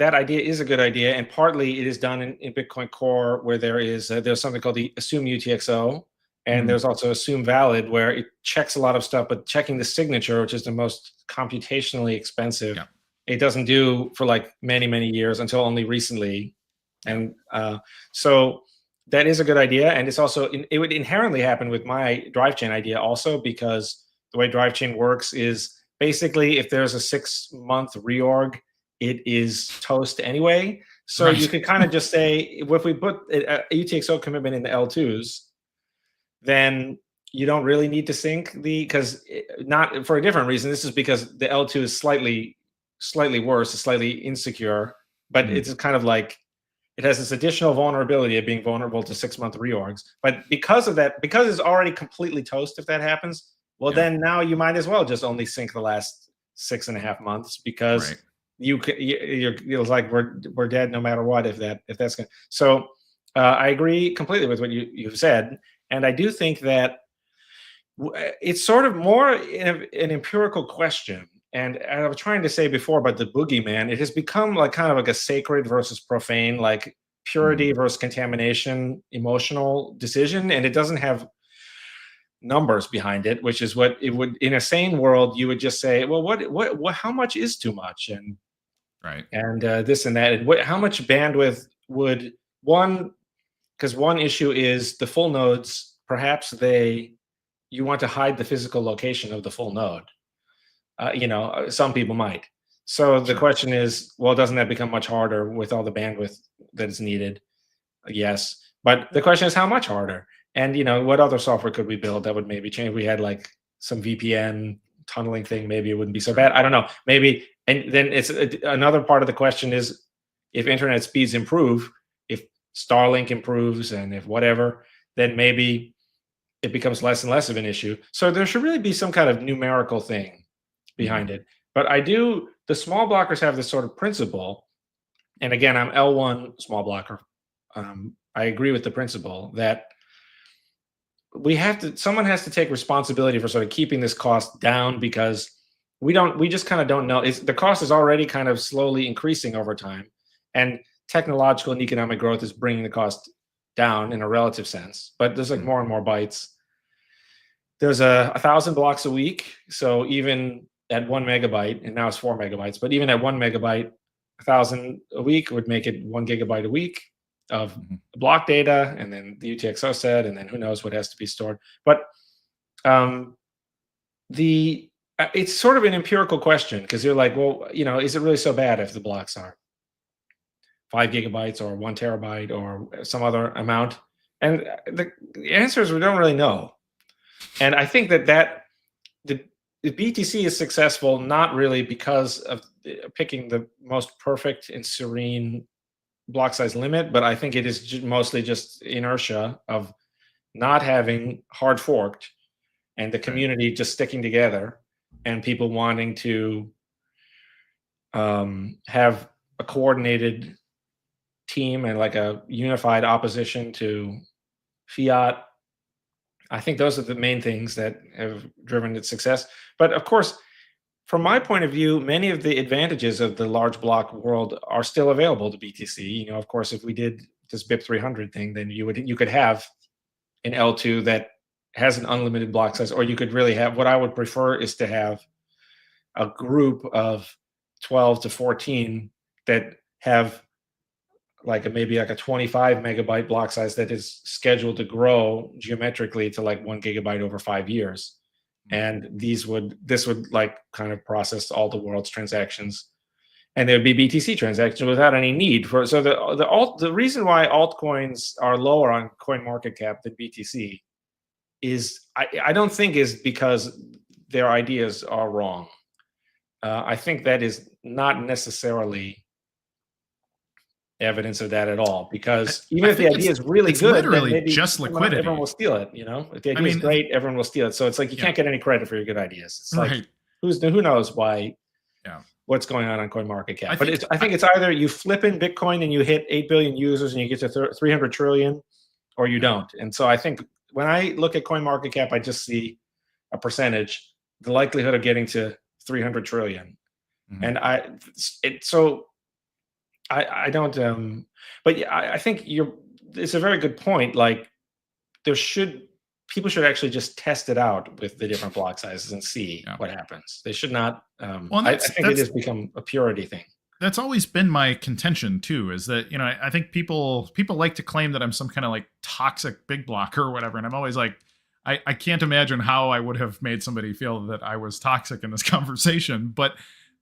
idea is a good idea, and partly it is done in Bitcoin Core, where there's something called the assume UTXO, and there's also assume valid, where it checks a lot of stuff, but checking the signature, which is the most computationally expensive, it doesn't do for like many, many years until only recently, and so that is a good idea, and it's also it would inherently happen with my Drivechain idea also, because the way Drivechain works is, basically, if there's a 6-month reorg, it is toast anyway. So you could kind of just say, if we put a UTXO commitment in the L2s, then you don't really need to sync because not for a different reason. This is because the L2 is slightly worse, slightly insecure, but it's kind of like it has this additional vulnerability of being vulnerable to 6-month reorgs. But because of that, because it's already completely toast if that happens, well, then now you might as well just only sync the last 6.5 months, because you're like we're dead no matter what if that's going. So I agree completely with what you've said, and I do think that it's sort of more an empirical question. And I was trying to say before about the boogeyman, it has become like kind of like a sacred versus profane, like purity versus contamination, emotional decision, and it doesn't have numbers behind it, which is what it would in a sane world you would just say, well, what how much is too much, and this and that, and how much bandwidth would because one issue is the full nodes, perhaps you want to hide the physical location of the full node, some people might. So the question is, well, doesn't that become much harder with all the bandwidth that is needed? Yes, but the question is how much harder. And what other software could we build that would maybe change? We had like some VPN tunneling thing. Maybe it wouldn't be so bad. I don't know. Maybe. And then it's another part of the question is, if internet speeds improve, if Starlink improves, and if whatever, then maybe it becomes less and less of an issue. So there should really be some kind of numerical thing behind it. But the small blockers have this sort of principle. And again, I'm L1 small blocker. I agree with the principle that someone has to take responsibility for sort of keeping this cost down, because we just kind of don't know. The cost is already kind of slowly increasing over time, and technological and economic growth is bringing the cost down in a relative sense. But there's like more and more bytes. There's 1,000 blocks a week, so even at 1 megabyte, and now it's 4 megabytes, but even at 1 megabyte, 1,000 a week would make it 1 gigabyte a week of block data, and then the UTXO set, and then who knows what has to be stored. But it's sort of an empirical question, because you're like, well, is it really so bad if the blocks are 5 gigabytes or 1 terabyte or some other amount? And the answer is we don't really know. And I think that the BTC is successful not really because of picking the most perfect and serene block size limit, but I think it is mostly just inertia of not having hard forked and the community just sticking together and people wanting to have a coordinated team and like a unified opposition to fiat. I think those are the main things that have driven its success. But of course, from my point of view, many of the advantages of the large block world are still available to BTC. Of course, if we did this BIP 300 thing, then you could have an L2 that has an unlimited block size, or you could really have, what I would prefer is to have a group of 12 to 14 that have maybe a 25 megabyte block size that is scheduled to grow geometrically to like 1 gigabyte over 5 years. And this would like kind of process all the world's transactions, and there would be BTC transactions without any need for. So the reason why altcoins are lower on CoinMarketCap than BTC is I don't think is because their ideas are wrong. I think that is not necessarily evidence of that at all, because even if the idea is really good, literally then maybe just liquidity. Everyone will steal it. If the idea is great, everyone will steal it. So it's like you can't get any credit for your good ideas. It's like who knows why? What's going on CoinMarketCap? I think it's either you flip in Bitcoin and you hit 8 billion users and you get to 300 trillion, or you don't. And so I think when I look at CoinMarketCap, I just see a percentage, the likelihood of getting to 300 trillion, and I don't, but yeah, I think it's a very good point. Like people should actually just test it out with the different block sizes and see what happens. They should not, I think it has become a purity thing. That's always been my contention too, is that, I think people like to claim that I'm some kind of like toxic big blocker or whatever. And I'm always like, I can't imagine how I would have made somebody feel that I was toxic in this conversation. But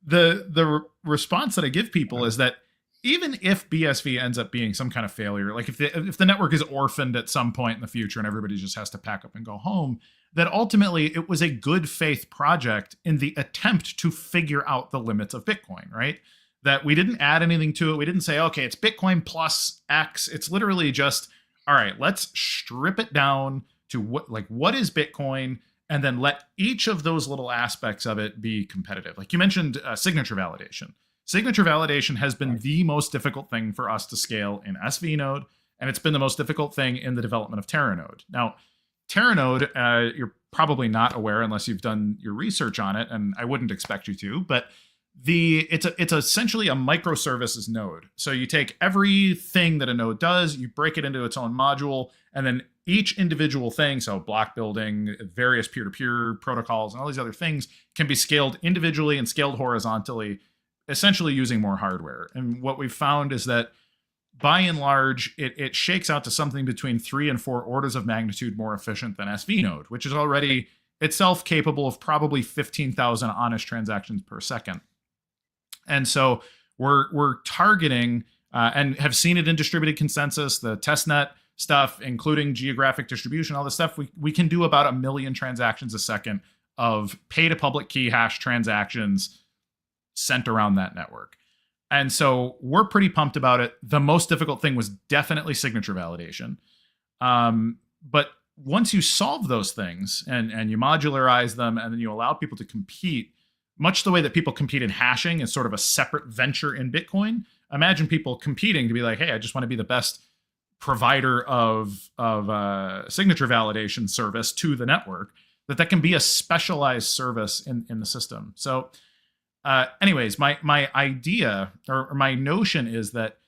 the response that I give people is that even if BSV ends up being some kind of failure, like if the network is orphaned at some point in the future and everybody just has to pack up and go home, that ultimately it was a good faith project in the attempt to figure out the limits of Bitcoin, right? That we didn't add anything to it. We didn't say, okay, it's Bitcoin plus X. It's literally just, all right, let's strip it down to what is Bitcoin, and then let each of those little aspects of it be competitive. Like you mentioned, signature validation. Signature validation has been the most difficult thing for us to scale in SV node, and it's been the most difficult thing in the development of Teranode. Now, Teranode, you're probably not aware unless you've done your research on it, and I wouldn't expect you to, but it's essentially a microservices node. So you take everything that a node does, you break it into its own module, and then each individual thing, so block building, various peer-to-peer protocols, and all these other things can be scaled individually and scaled horizontally, essentially using more hardware. And what we've found is that by and large, it shakes out to something between 3 and 4 orders of magnitude more efficient than SV node, which is already itself capable of probably 15,000 honest transactions per second. And so we're targeting and have seen it in distributed consensus, the testnet stuff, including geographic distribution, all this stuff. We can do about 1 million transactions a second of pay to public key hash transactions sent around that network. And so we're pretty pumped about it. The most difficult thing was definitely signature validation. But once you solve those things and you modularize them, and then you allow people to compete, much the way that people compete in hashing is sort of a separate venture in Bitcoin. Imagine people competing to be like, hey, I just want to be the best provider of signature validation service to the network. that can be a specialized service in the system. So anyways, my idea or my notion is that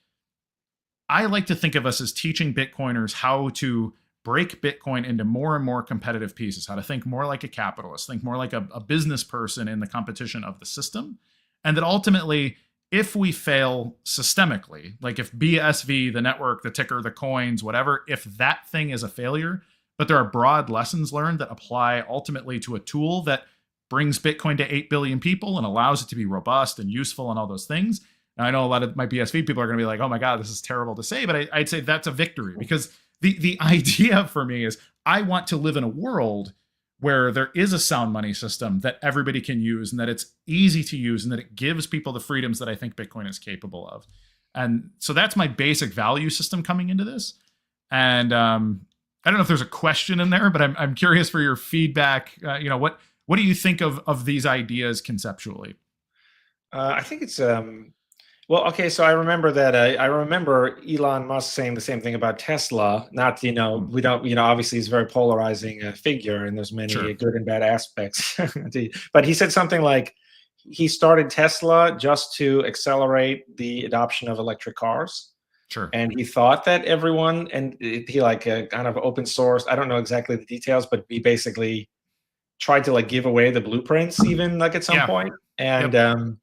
I like to think of us as teaching Bitcoiners how to break Bitcoin into more and more competitive pieces, how to think more like a capitalist, think more like a business person in the competition of the system. And that ultimately, if we fail systemically, like if BSV, the network, the ticker, the coins, whatever, if that thing is a failure, but there are broad lessons learned that apply ultimately to a tool that brings Bitcoin to 8 billion people and allows it to be robust and useful and all those things. Now, I know a lot of my BSV people are going to be like, oh my God, this is terrible to say, but I'd say that's a victory, because the idea for me is I want to live in a world where there is a sound money system that everybody can use and that it's easy to use and that it gives people the freedoms that I think Bitcoin is capable of. And so that's my basic value system coming into this. And I don't know if there's a question in there, but I'm curious for your feedback. What do you think of these ideas conceptually? I think it's well, okay. So I remember that I remember Elon Musk saying the same thing about Tesla. Not, we don't, obviously he's a very polarizing figure, and there's many good and bad aspects. But he said something like he started Tesla just to accelerate the adoption of electric cars. Sure. And he thought that everyone, and he like kind of open source. I don't know exactly the details, but he basically tried to like give away the blueprints even like at some point. And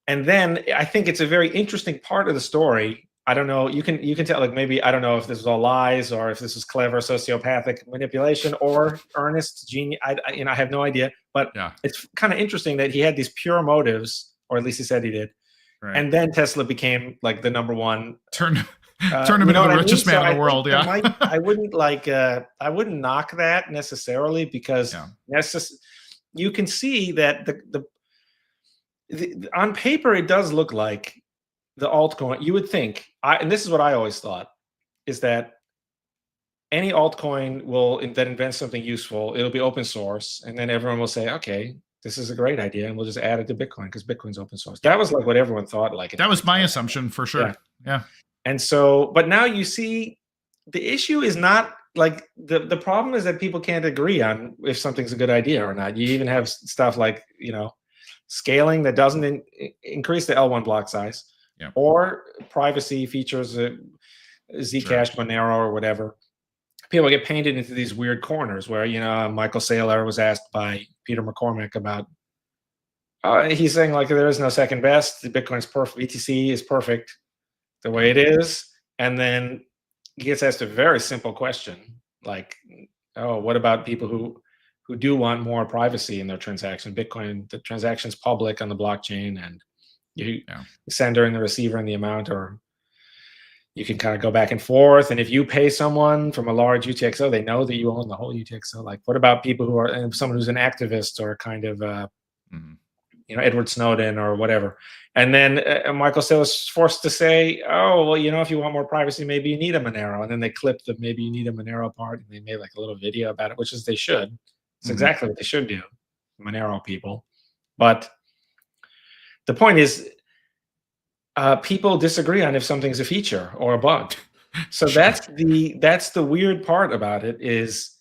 and then I think it's a very interesting part of the story. I don't know. You can tell, like, maybe, I don't know if this was all lies or if this was clever sociopathic manipulation or earnest genius. I have no idea. But it's kind of interesting that he had these pure motives, or at least he said he did. Right. And then Tesla became like the number one. Turn him into the richest man in the world. Yeah. I wouldn't I wouldn't knock that necessarily, because you can see that the on paper, it does look like the altcoin. You would think, and this is what I always thought, is that any altcoin that invents something useful, it'll be open source, and then everyone will say, okay, this is a great idea, and we'll just add it to Bitcoin because Bitcoin's open source. That was like what everyone thought. Like that was my assumption for sure. Yeah. And so, but now you see, the issue is not like the problem is that people can't agree on if something's a good idea or not. You even have stuff like scaling that doesn't increase the L1 block size, or privacy features, Zcash, Monero, or whatever. People get painted into these weird corners where, Michael Saylor was asked by Peter McCormack about, he's saying like there is no second best. The Bitcoin's perfect. BTC is perfect the way it is. And then he gets asked a very simple question like, oh, what about people who do want more privacy in their transaction? Bitcoin, the transaction's public on the blockchain, and the sender and the receiver and the amount, or you can kind of go back and forth. And if you pay someone from a large UTXO, they know that you own the whole UTXO. Like, what about people who are, someone who's an activist or kind of, Edward Snowden or whatever? And then Michael Saylor was forced to say, oh, well, if you want more privacy, maybe you need a Monero. And then they clipped the maybe you need a Monero part, and they made like a little video about it, which is they should. It's exactly what they should do, Monero people. But the point is, people disagree on if something's a feature or a bug. So that's the weird part about it, is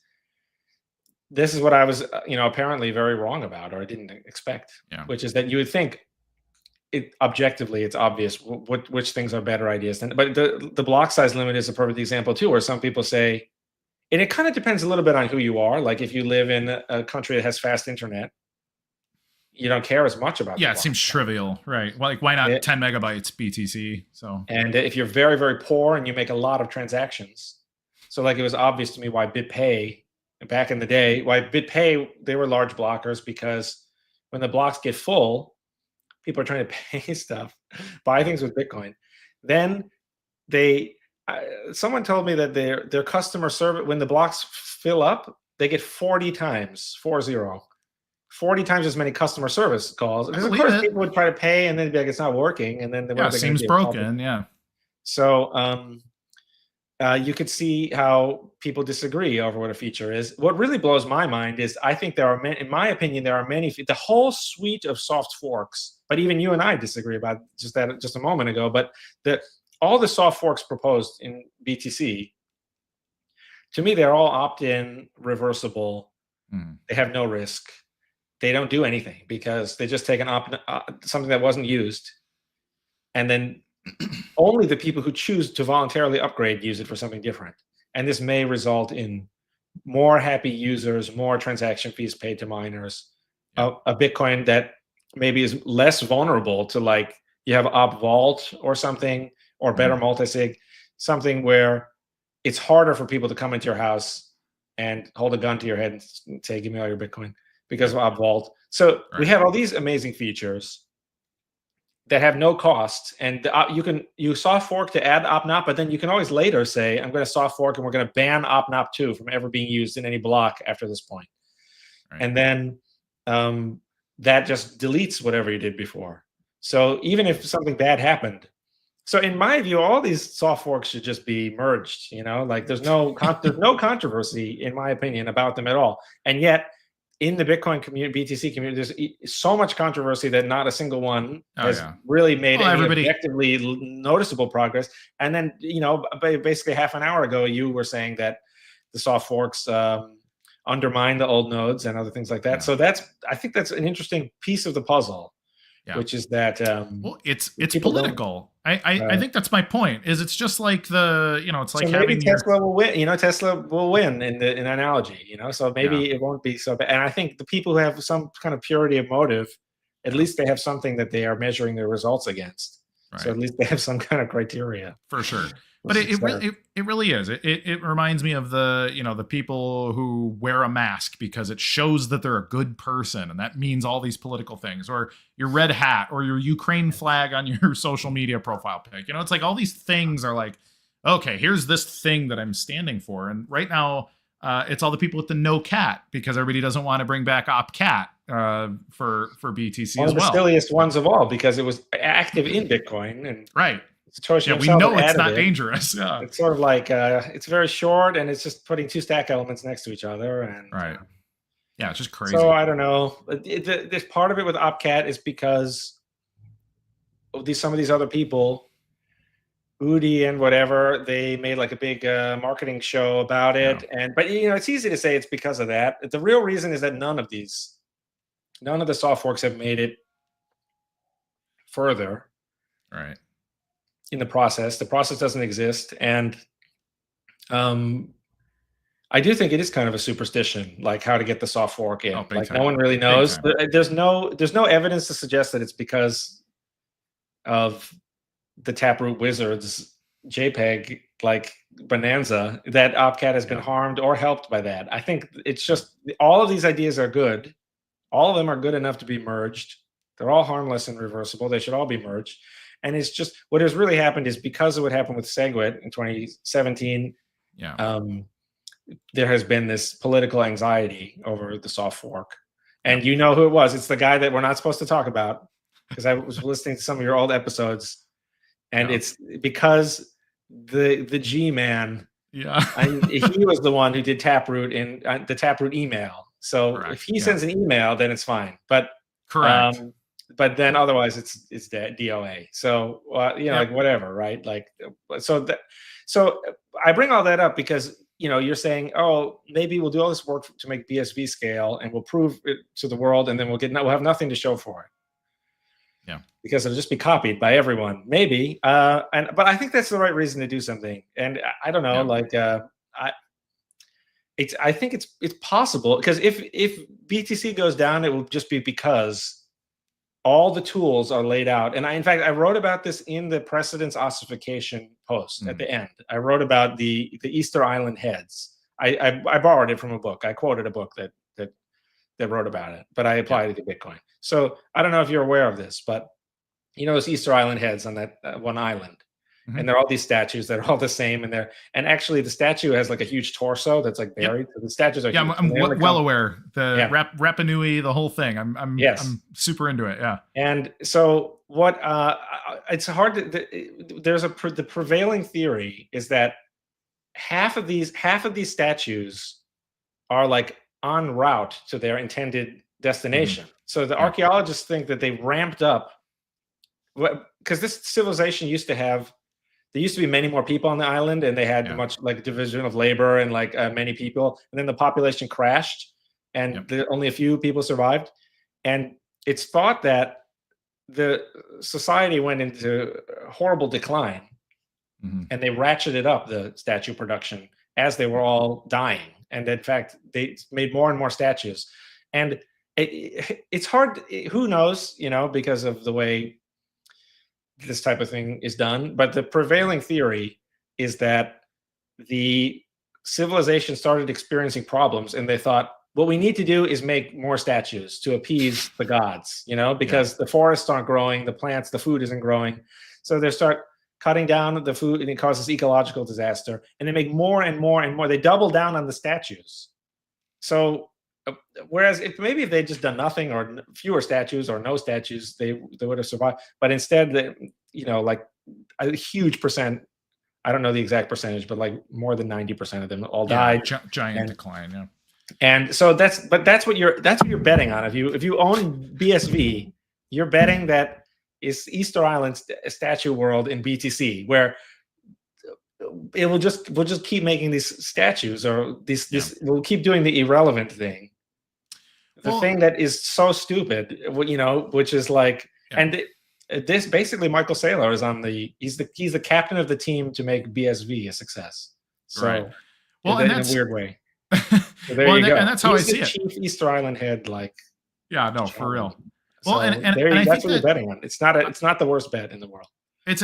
this is what I was, apparently very wrong about, or I didn't expect, which is that you would think objectively it's obvious which things are better ideas than, but the block size limit is a perfect example too, where some people say, and it kind of depends a little bit on who you are. Like if you live in a country that has fast internet, you don't care as much about. Yeah, it seems trivial, right? Well, like why not 10 megabytes BTC? So, and if you're very, very poor and you make a lot of transactions, so like it was obvious to me why BitPay back in the day, they were large blockers, because when the blocks get full, people are trying to pay stuff, buy things with Bitcoin. Then someone told me that their customer service, when the blocks fill up, they get 40 times as many customer service calls. Because of course people would try to pay and then be like, it's not working. And then it seems broken. Yeah. So you could see how people disagree over what a feature is. What really blows my mind is I think there are many, in my opinion, the whole suite of soft forks, but even you and I disagree about just a moment ago, but all the soft forks proposed in BTC, to me, they're all opt-in, reversible, They have no risk. They don't do anything because they just take something that wasn't used, and then only the people who choose to voluntarily upgrade use it for something different. And this may result in more happy users, more transaction fees paid to miners, a Bitcoin that maybe is less vulnerable to, like, you have op vault or something, or better multisig, something where it's harder for people to come into your house and hold a gun to your head and say, give me all your Bitcoin, because of op vault. So we have all these amazing features that have no cost, and you soft fork to add opnop, but then you can always later say, I'm going to soft fork and we're going to ban opnop 2 from ever being used in any block after this point. And then that just deletes whatever you did before. So even if something bad happened, so in my view, all these soft forks should just be merged. Like there's no controversy, in my opinion, about them at all. And yet, in the Bitcoin community, BTC community, there's so much controversy that not a single one has really made any objectively noticeable progress. And then, basically half an hour ago, you were saying that the soft forks undermine the old nodes and other things like that. So I think that's an interesting piece of the puzzle, which is that well, it's political. I think that's my point. Is it's just like it's like so maybe Tesla will win. Tesla will win in the analogy. So maybe it won't be so bad. And I think the people who have some kind of purity of motive, at least they have something that they are measuring their results against. So at least they have some kind of criteria. For sure. But it really is. It reminds me of the people who wear a mask because it shows that they're a good person, and that means all these political things, or your red hat, or your Ukraine flag on your social media profile pic. It's like all these things are like, okay, here's this thing that I'm standing for. And right now, it's all the people with the no cat, because everybody doesn't want to bring back op cat for BTC as well. One of the silliest ones of all, because it was active in Bitcoin and we know it's not dangerous. It's sort of like it's very short, and it's just putting 2 stack elements next to each other, and it's just crazy. So I don't know. This part of it with opcat is because of some of these other people, Udi and whatever, they made like a big marketing show about it, but it's easy to say it's because of that. The real reason is that none of the soft forks have made it further. In the process doesn't exist, and I do think it is kind of a superstition, like how to get the soft fork in. Like no one really knows. There's no evidence to suggest that it's because of the Taproot Wizards JPEG like bonanza that opcat has been harmed or helped by that. I think it's just all of these ideas are good. All of them are good enough to be merged. They're all harmless and reversible. They should all be merged. And it's just what has really happened is because of what happened with SegWit in 2017, there has been this political anxiety over the soft fork. And you know who it was. It's the guy that we're not supposed to talk about, because I was listening to some of your old episodes, and it's because the G-man, he was the one who did Taproot in the Taproot email. So if he sends an email, then it's fine. But but then otherwise it's DOA. So like whatever, right? Like so I bring all that up because you're saying, oh, maybe we'll do all this work to make BSV scale, and we'll prove it to the world, and then we'll have nothing to show for it. Because it'll just be copied by everyone, maybe. But I think that's the right reason to do something. And I don't know, I think it's possible, because if BTC goes down, it will just be because all the tools are laid out. And in fact, I wrote about this in the precedence ossification post at the end. I wrote about the Easter Island heads. I borrowed it from a book. I quoted a book that wrote about it, but I applied it to Bitcoin. So I don't know if you're aware of this, but those Easter Island heads on that one island. And there are all these statues that are all the same, and actually the statue has like a huge torso that's like buried. So the statues are huge. I'm well aware. The Rapa Nui, the whole thing. I'm super into it. And so what? It's hard to. There's the prevailing theory is that half of these statues are like en route to their intended destination. So the archaeologists think that they ramped up, because this civilization used to be many more people on the island, and they had much like division of labor and like many people, and then the population crashed, and only a few people survived. And it's thought that the society went into horrible decline, and they ratcheted up the statue production as they were all dying. And in fact, they made more and more statues. And it's hard. Who knows? Because of the way this type of thing is done. But the prevailing theory is that the civilization started experiencing problems, and they thought, what we need to do is make more statues to appease the gods, because the forests aren't growing, the plants, the food isn't growing. So they start cutting down the food, and it causes ecological disaster. And they make more and more and more. They double down on the statues. So whereas if they'd just done nothing, or fewer statues, or no statues, they would have survived. But instead, like a huge percent, I don't know the exact percentage, but like more than 90% of them all died. Giant decline. Yeah. And so that's what you're betting on. If you own BSV, you're betting that is Easter Island statue world in BTC, where we'll just keep making these statues, or we'll keep doing the irrelevant thing. The thing that is so stupid, which is like, and this basically Michael Saylor is he's the captain of the team to make BSV a success. So, right. in a weird way. So there you go. And that's how he's I see it. Chief Easter Island head, for real. So well, and that's what you're betting on. It's not the worst bet in the world. It's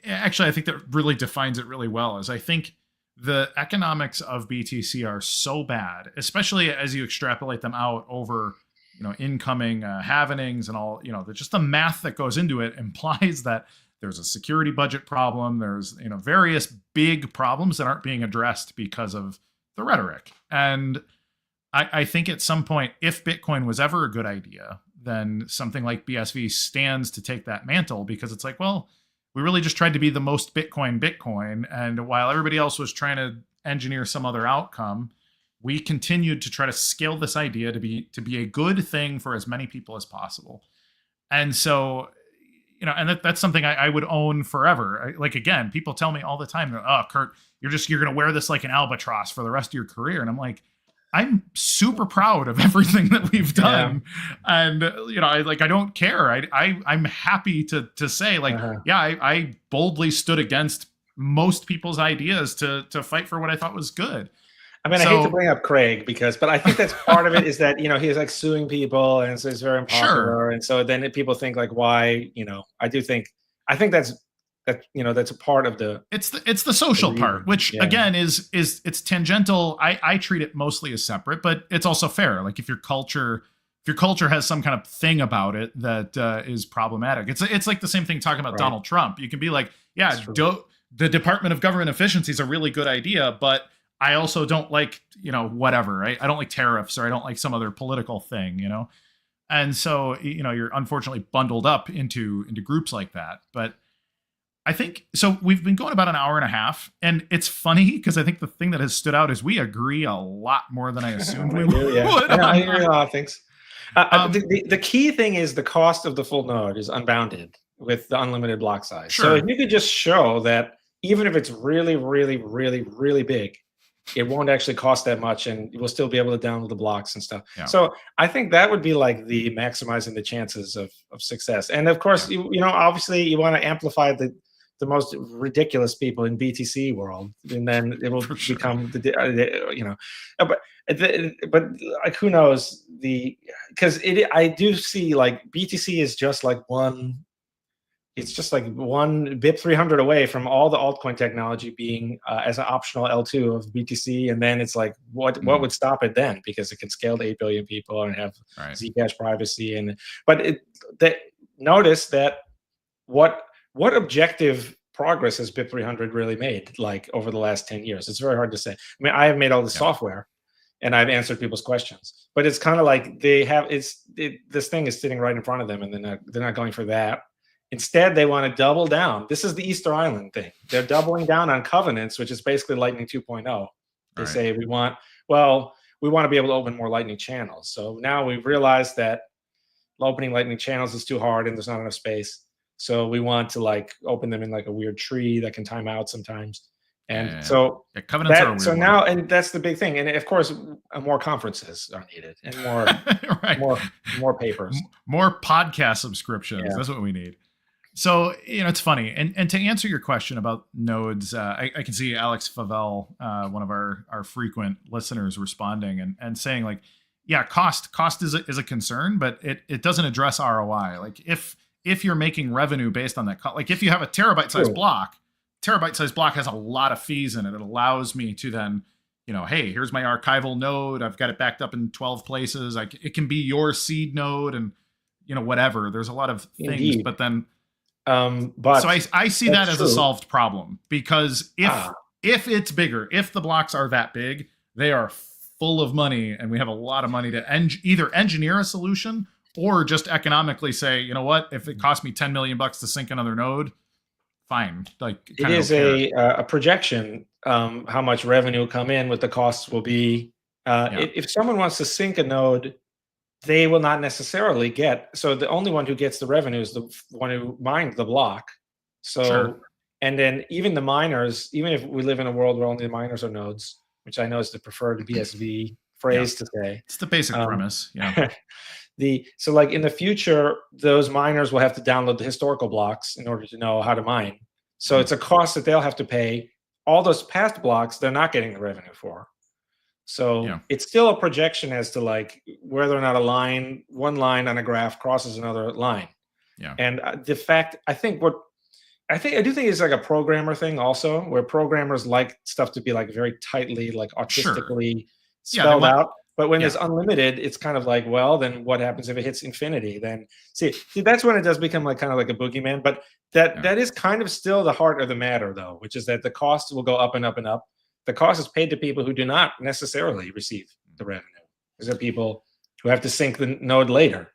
actually, I think that really defines it really well. Is I think the economics of BTC are so bad, especially as you extrapolate them out over, incoming halvenings and all, just the math that goes into it implies that there's a security budget problem. There's, various big problems that aren't being addressed because of the rhetoric. And I think at some point, if Bitcoin was ever a good idea, then something like BSV stands to take that mantle, because it's like, well, we really just tried to be the most Bitcoin. And while everybody else was trying to engineer some other outcome, we continued to try to scale this idea to be a good thing for as many people as possible. And so, and that's something I would own forever. Again, people tell me all the time, oh, Kurt, you're going to wear this like an albatross for the rest of your career. And I'm like, I'm super proud of everything that we've done. Yeah. And, I don't care. I'm happy to say I boldly stood against most people's ideas to fight for what I thought was good. I mean, I hate to bring up Craig but I think that's part of it is that, he's like suing people, and so it's very unpopular. Sure. And so then people think like, why, I think that's a part of the, it's the social part, which again is it's tangential. I treat it mostly as separate, but it's also fair. Like if your culture has some kind of thing about it that is problematic, it's like the same thing talking about Donald Trump. You can be like, the Department of Government Efficiency is a really good idea, but I also don't like, whatever, right? I don't like tariffs, or I don't like some other political thing, And so, you're unfortunately bundled up into groups like that. But I think, so we've been going about an hour and a half, and it's funny because I think the thing that has stood out is we agree a lot more than I assumed we would. I agree a lot of things. The key thing is the cost of the full node is unbounded with the unlimited block size. Sure. So if you could just show that even if it's really, really, really, really big, it won't actually cost that much, and you will still be able to download the blocks and stuff. Yeah. So I think that would be like the maximizing the chances of success. And of course, obviously you want to amplify the most ridiculous people in BTC world, and then it will become but like, who knows, because I do see like BTC is just like one. It's just like one BIP 300 away from all the altcoin technology being as an optional L2 of BTC. And then it's like, what would stop it then? Because it can scale to 8 billion people and have Zcash privacy. But notice that what objective progress has BIP 300 really made, like over the last 10 years? It's very hard to say. I mean, I have made all the software, and I've answered people's questions, but it's kind of like this thing is sitting right in front of them, and they're not going for that. Instead, they want to double down. This is the Easter Island thing. They're doubling down on covenants, which is basically Lightning 2.0. They say we want to be able to open more Lightning channels. So now we've realized that opening Lightning channels is too hard and there's not enough space. So we want to like open them in like a weird tree that can time out sometimes. And so covenants are a weird so one. now, and that's the big thing. And of course, more conferences are needed and more right. more papers, more podcast subscriptions. That's what we need. So, it's funny. And to answer your question about nodes, I can see Alex Favel, one of our frequent listeners, responding and saying, like, yeah, cost is a concern, but it doesn't address ROI. Like if you're making revenue based on that, like if you have a terabyte size block has a lot of fees in it. It allows me to then, hey, here's my archival node. I've got it backed up in 12 places. It can be your seed node and, whatever. There's a lot of things, Indeed. but then, but so I see that as a solved problem, because if it's bigger, if the blocks are that big, they are full of money, and we have a lot of money to either engineer a solution or just economically say, you know what, if it costs me $10 million to sync another node, fine. Like, it is a projection how much revenue will come in, what the costs will be. If someone wants to sync a node, they will not necessarily get. So the only one who gets the revenue is the one who mined the block. So, and then even the miners, even if we live in a world where only the miners are nodes, which I know is the preferred BSV phrase to say. It's the basic premise. Yeah. So like in the future, those miners will have to download the historical blocks in order to know how to mine. So it's a cost that they'll have to pay. All those past blocks, they're not getting the revenue for. So it's still a projection as to like whether or not one line on a graph crosses another line. Yeah. And the fact, I do think it's like a programmer thing also, where programmers like stuff to be like very tightly, like artistically spelled out. But when it's unlimited, it's kind of like, well, then what happens if it hits infinity? Then see, that's when it does become like kind of like a boogeyman. But that is kind of still the heart of the matter, though, which is that the cost will go up and up and up. The cost is paid to people who do not necessarily receive the revenue. These are people who have to sync the node later.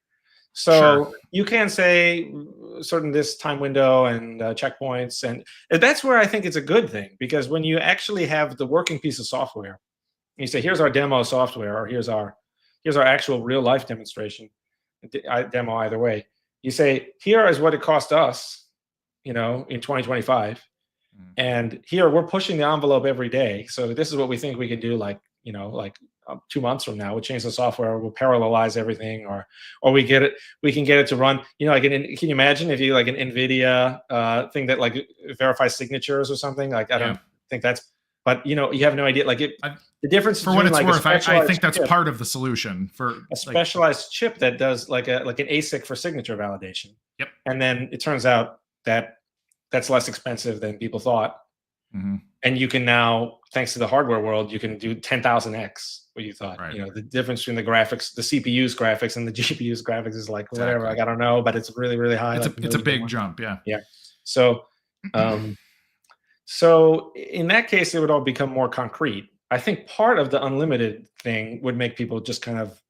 So you can say certain this time window and checkpoints, and that's where I think it's a good thing, because when you actually have the working piece of software, you say, here's our demo software, or here's our actual real life demonstration demo, either way. You say, here is what it cost us, in 2025. And here we're pushing the envelope every day. So this is what we think we can do, like 2 months from now. We'll change the software, we'll parallelize everything, or we can get it to run, like can you imagine if you like an NVIDIA thing that like verifies signatures or something? Like I don't think that's, but you have no idea. Like the difference for what it's worth, I think that's part of the solution for a specialized chip that does like an ASIC for signature validation. Yep. And then it turns out that that's less expensive than people thought. Mm-hmm. And you can now, thanks to the hardware world, you can do 10,000x what you thought. Right. The difference between the graphics, the CPU's graphics and the GPU's graphics is like whatever. Like, I don't know, but it's really, really high. It's a big jump. Yeah. Yeah. So, so in that case, it would all become more concrete. I think part of the unlimited thing would make people just kind of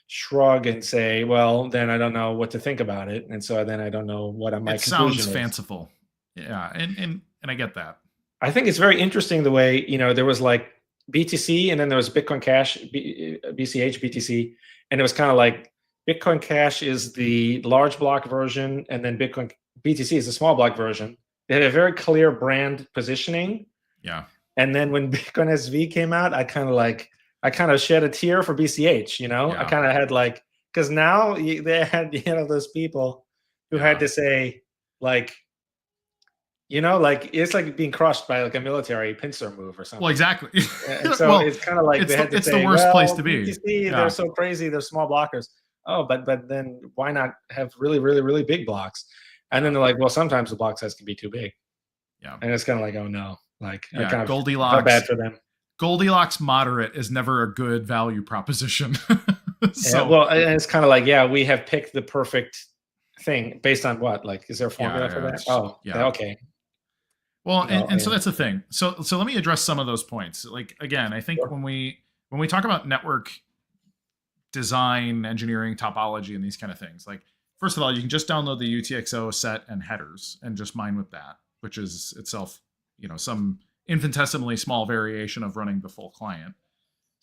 shrug and say, well, then I don't know what to think about it. And so then I don't know what my conclusion is. It sounds fanciful. Yeah. And I get that. I think it's very interesting the way, there was like BTC and then there was Bitcoin Cash, BCH, BTC. And it was kind of like Bitcoin Cash is the large block version, and then BTC is the small block version. They had a very clear brand positioning. Yeah. And then when Bitcoin SV came out, I kind of shed a tear for BCH, I kind of had like, because now they had, those people who had to say like, like it's like being crushed by like a military pincer move or something. Well, exactly. And so it's kind of like it's the worst place to be. BTC, they're so crazy, they're small blockers. Oh, but then why not have really, really, really big blocks? And then they're like, well, sometimes the block size can be too big. Yeah. And it's kind of like, oh no, like I kind of Goldilocks. felt bad for them. Goldilocks moderate is never a good value proposition. So, well, and it's kind of like, we have picked the perfect thing based on what? Like, is there a formula for that? Oh, okay. Well, and so that's the thing. So let me address some of those points. Like, again, I think when we talk about network design, engineering, topology, and these kind of things, like, first of all, you can just download the UTXO set and headers and just mine with that, which is itself, some infinitesimally small variation of running the full client.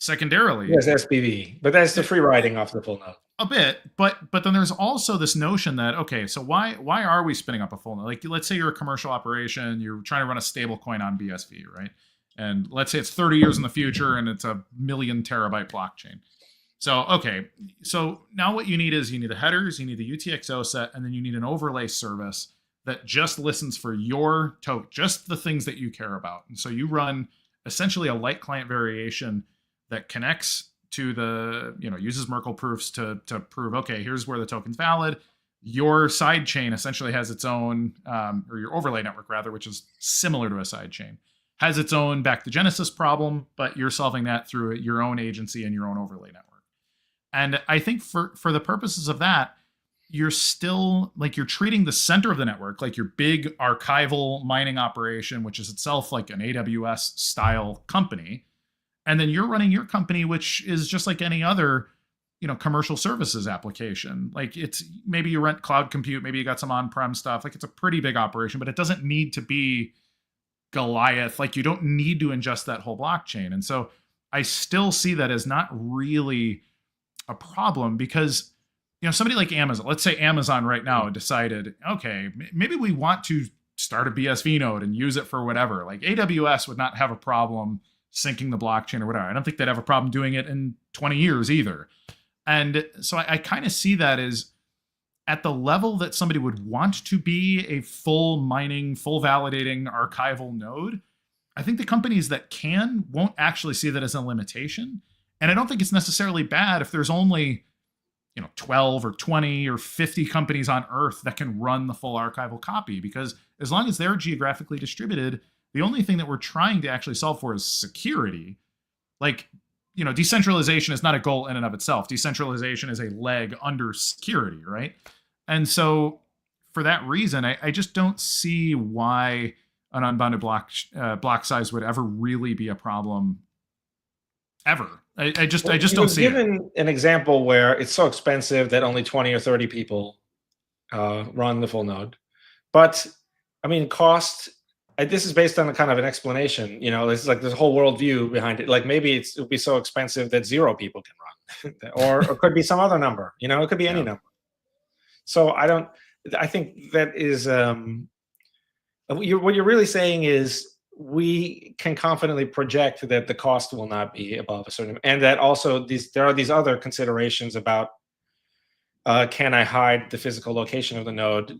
Secondarily, Yes, SPV, but that's the free riding off the full node. a bit, but then there's also this notion that, okay, so why are we spinning up a full node? Like, let's say you're a commercial operation, you're trying to run a stable coin on BSV, right? And let's say it's 30 years in the future and it's a million terabyte blockchain. So, okay, so now what you need is you need the headers, you need the UTXO set, and then you need an overlay service that just listens for your token, just the things that you care about. And so you run essentially a light client variation that connects to the, uses Merkle proofs to prove, okay, here's where the token's valid. Your side chain essentially has its own, or your overlay network rather, which is similar to a side chain, has its own back to Genesis problem, but you're solving that through your own agency and your own overlay network. And I think for the purposes of that, you're still like, you're treating the center of the network like your big archival mining operation, which is itself like an AWS style company. And then you're running your company, which is just like any other, commercial services application. Like, it's maybe you rent cloud compute, maybe you got some on-prem stuff. Like, it's a pretty big operation, but it doesn't need to be Goliath. Like, you don't need to ingest that whole blockchain. And so I still see that as not really a problem, because somebody like Amazon, let's say Amazon right now decided, okay, maybe we want to start a BSV node and use it for whatever. Like, AWS would not have a problem syncing the blockchain or whatever. I don't think they'd have a problem doing it in 20 years either. And so I kind of see that as at the level that somebody would want to be a full mining, full validating archival node. I think the companies that won't actually see that as a limitation. And I don't think it's necessarily bad if there's only 12 or 20 or 50 companies on Earth that can run the full archival copy, because as long as they're geographically distributed, the only thing that we're trying to actually solve for is security. Like, decentralization is not a goal in and of itself. Decentralization is a leg under security, right? And so for that reason, I just don't see why an unbounded block size would ever really be a problem ever. I just don't see it. Given an example where it's so expensive that only 20 or 30 people run the full node. But I mean, cost, this is based on a kind of an explanation, this is like this whole worldview behind it. Like, maybe it would be so expensive that 0 people can run, or it could be some other number, it could be any number. So I think that is, what you're really saying is, we can confidently project that the cost will not be above a certain, and that also there are these other considerations about, can I hide the physical location of the node,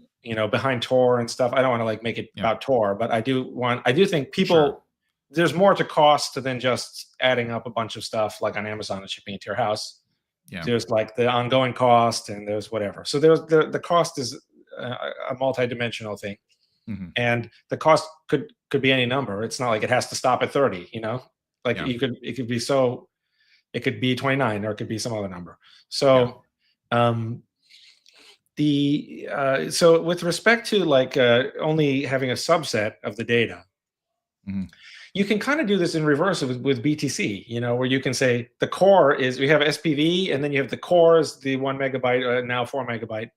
behind Tor and stuff. I don't want to like make it about Tor, but I do think people, sure, there's more to cost than just adding up a bunch of stuff like on Amazon and shipping it to your house. Yeah. There's like the ongoing cost, and there's whatever. So there's the cost is a multi-dimensional thing. Mm-hmm. And the cost could be any number. It's not like it has to stop at 30, like it could be 29, or it could be some other number. So, so with respect to like only having a subset of the data, mm-hmm, you can kind of do this in reverse with BTC, where you can say the core is, we have SPV, and then you have the core is the 1 megabyte, now 4 megabyte.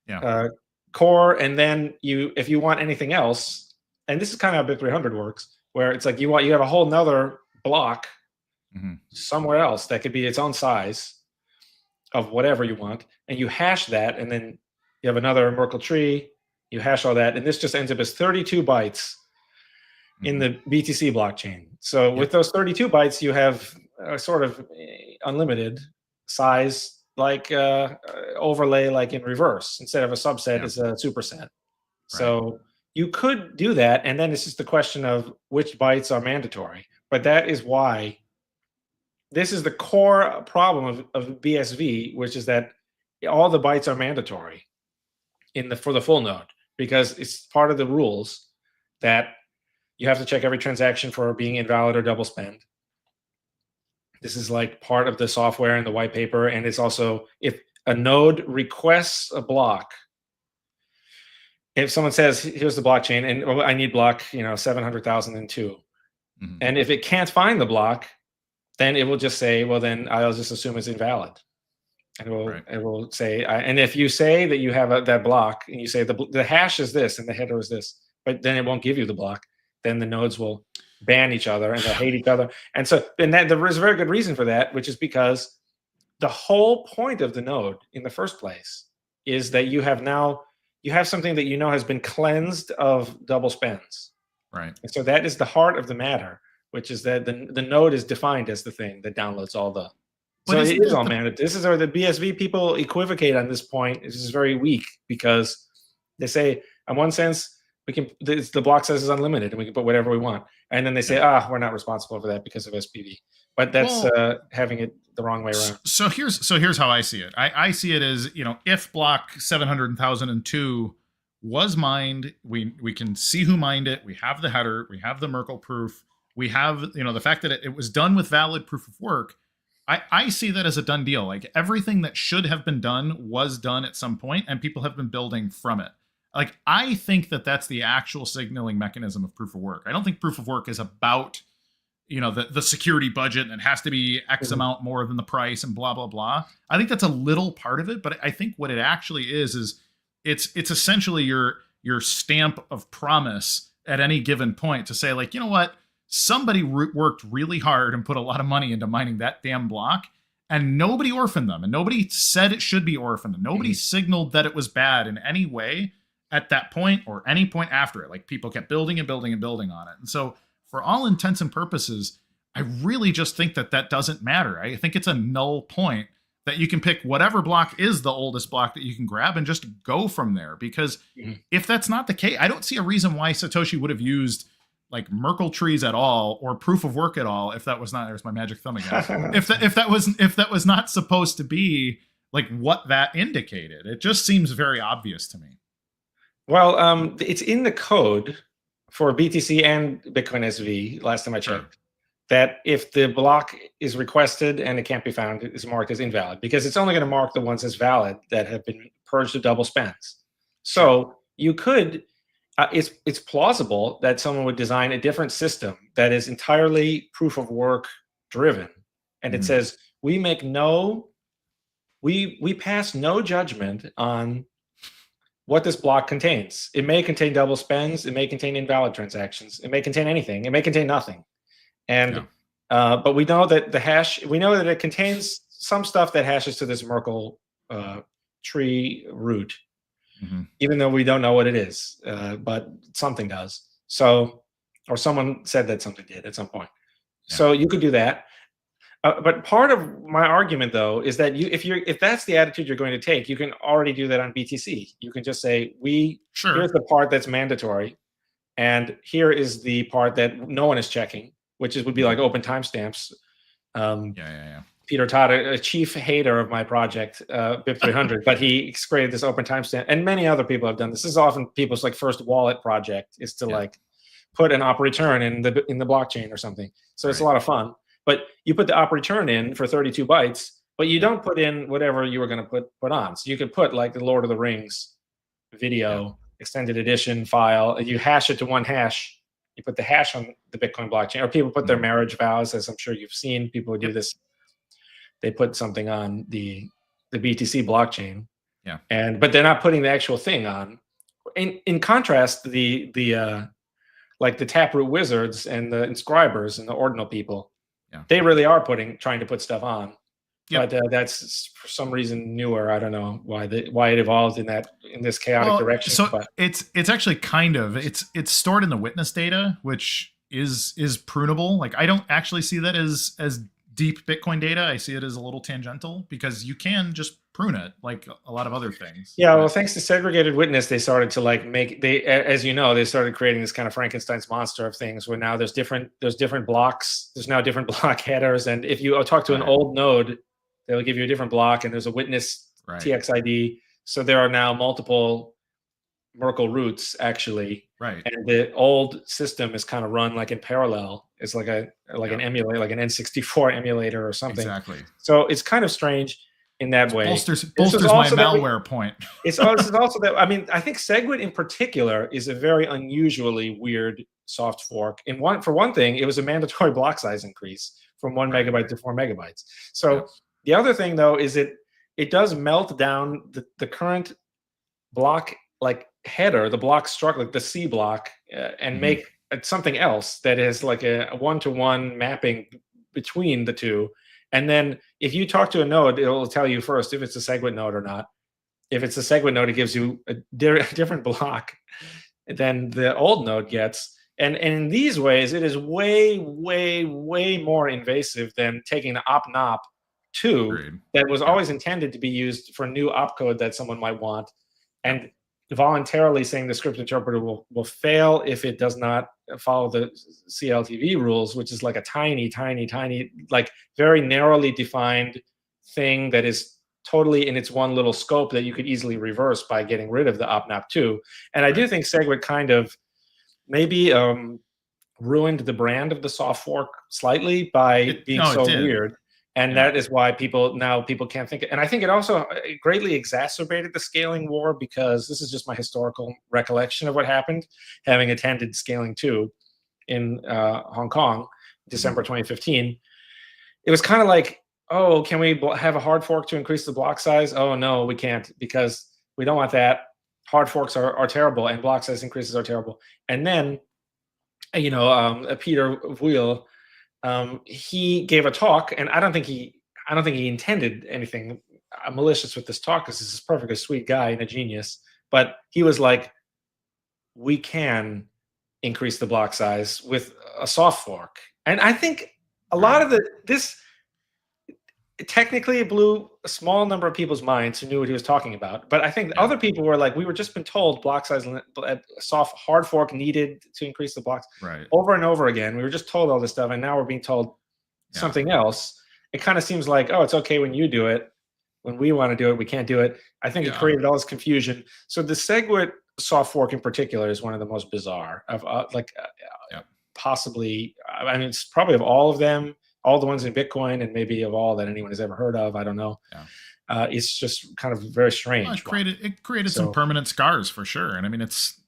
Yeah. Core, and then if you want anything else, and this is kind of how BIP300 works, where it's like you have a whole nother block, mm-hmm, somewhere else that could be its own size of whatever you want, and you hash that, and then you have another Merkle tree, you hash all that, and this just ends up as 32 bytes, mm-hmm, in the BTC blockchain. So with those 32 bytes, you have a sort of unlimited size, like overlay, like in reverse, instead of a subset is a superset. Right. So you could do that, and then it's just the question of which bytes are mandatory. But that is why this is the core problem of BSV, which is that all the bytes are mandatory for the full node, because it's part of the rules that you have to check every transaction for being invalid or double spend. This is like part of the software in the white paper. And it's also, if a node requests a block, if someone says, here's the blockchain, and I need block, 700,002. Mm-hmm. And if it can't find the block, then it will just say, well, then I'll just assume it's invalid. And it will say, and if you say that you have that block, and you say the hash is this and the header is this, but then it won't give you the block, then the nodes will ban each other and they'll hate each other. And so, and that there is a very good reason for that, which is because the whole point of the node in the first place is that you have something that has been cleansed of double spends. Right. And so that is the heart of the matter, which is that the node is defined as the thing that downloads all the. So it is all managed. This is where the BSV people equivocate on this point. This is very weak because they say, in one sense, the block size is unlimited and we can put whatever we want. And then they say, we're not responsible for that because of SPV. But that's having it the wrong way around. So here's how I see it. I see it as, if block 700,002 was mined, we can see who mined it. We have the header, we have the Merkle proof, we have, the fact that it was done with valid proof of work. I see that as a done deal. Like everything that should have been done was done at some point and people have been building from it. Like, I think that that's the actual signaling mechanism of proof of work. I don't think proof of work is about, the security budget and it has to be X amount more than the price and blah, blah, blah. I think that's a little part of it. But I think what it actually is it's essentially your stamp of promise at any given point to say, like, you know what? Somebody worked really hard and put a lot of money into mining that damn block. And nobody orphaned them. And nobody said it should be orphaned. And nobody signaled that it was bad in any way at that point or any point after it. Like, people kept building and building and building on it. And so for all intents and purposes, I really just think that doesn't matter. I think it's a null point that you can pick whatever block is the oldest block that you can grab and just go from there. Because if that's not the case, I don't see a reason why Satoshi would have used like Merkle trees at all or proof of work at all if that was not, there's my magic thumb again. if that was not supposed to be like what that indicated. It just seems very obvious to me. Well, it's in the code for BTC and Bitcoin SV, last time I checked, that if the block is requested and it can't be found, it is marked as invalid, because it's only going to mark the ones as valid that have been purged of double spends. So you could, it's plausible that someone would design a different system that is entirely proof of work driven. And it says, we pass no judgment on what this block contains. It may contain double spends. It may contain invalid transactions. It may contain anything. It may contain nothing. And but we know that the hash, we know that it contains some stuff that hashes to this Merkle tree root, even though we don't know what it is, but something does. So, or someone said that something did at some point. So you could do that. But part of my argument, though, is that if that's the attitude you're going to take, you can already do that on BTC. You can just say, here's the part that's mandatory, and here is the part that no one is checking, which would be like open timestamps. Peter Todd, a chief hater of my project, BIP 300, but he created this open timestamp, and many other people have done this. This is often people's like first wallet project is to like put an op return in the blockchain or something. So it's a lot of fun. But you put the op return in for 32 bytes, but you don't put in whatever you were going to put on. So you could put like the Lord of the Rings video extended edition file, and you hash it to one hash. You put the hash on the Bitcoin blockchain, or people put their marriage vows, as I'm sure you've seen people who do this. They put something on the BTC blockchain, but they're not putting the actual thing on. In contrast, the like the Taproot wizards and the inscribers and the ordinal people, they really are trying to put stuff on. But that's for some reason newer. I don't know why it evolved in this chaotic direction. So it's actually it's stored in the witness data, which is prunable. Like, I don't actually see that as deep Bitcoin data. I see it as a little tangential, because you can just prune it like a lot of other things. Well, thanks to segregated witness, they started to like as you know, they started creating this kind of Frankenstein's monster of things where now there's different blocks. There's now different block headers. And if you talk to an old node, they'll give you a different block, and there's a witness TXID. So there are now multiple Merkle roots actually. And the old system is kind of run like in parallel. It's like an emulator, like an N64 emulator or something. Exactly. So it's kind of strange in that way. Bolsters my malware point. This is also that, I mean, I think SegWit in particular is a very unusually weird soft fork. For one thing, it was a mandatory block size increase from 1 megabyte to 4 megabytes. So the other thing, though, is it does melt down the current block like header, the block structure, like the C block, and make something else that is like a one-to-one mapping between the two. And then if you talk to a node, it'll tell you first if it's a SegWit node or not. If it's a SegWit node, it gives you a different block than the old node gets. And in these ways, it is way, way, way more invasive than taking the op-nop 2 that was always intended to be used for new opcode that someone might want, and voluntarily saying the script interpreter will fail if it does not follow the CLTV rules, which is like a tiny, tiny, tiny, like very narrowly defined thing that is totally in its one little scope that you could easily reverse by getting rid of the op-nop 2. And I do think SegWit kind of maybe ruined the brand of the soft fork slightly by being so weird. And that is why people can't think it. And I think it also greatly exacerbated the scaling war, because this is just my historical recollection of what happened, having attended Scaling 2 in Hong Kong, December 2015. It was kind of like, oh, can we have a hard fork to increase the block size? Oh, no, we can't, because we don't want that. Hard forks are terrible, and block size increases are terrible. And then, Peter Wuil, he gave a talk, and I don't think he intended anything malicious with this talk, because this is a perfectly sweet guy and a genius. But he was like, we can increase the block size with a soft fork. And I think a lot of this technically it blew a small number of people's minds who knew what he was talking about. But I think other people were like, we were just been told block size, soft hard fork needed to increase the blocks over and over again. We were just told all this stuff, and now we're being told something else. It kind of seems like, oh, it's okay when you do it. When we want to do it, we can't do it. I think it created all this confusion. So the SegWit soft fork in particular is one of the most bizarre of possibly. I mean, it's probably of all of them, all the ones in Bitcoin, and maybe of all that anyone has ever heard of. I don't know. It's just kind of very strange. Well, it created some permanent scars for sure. And I mean, it's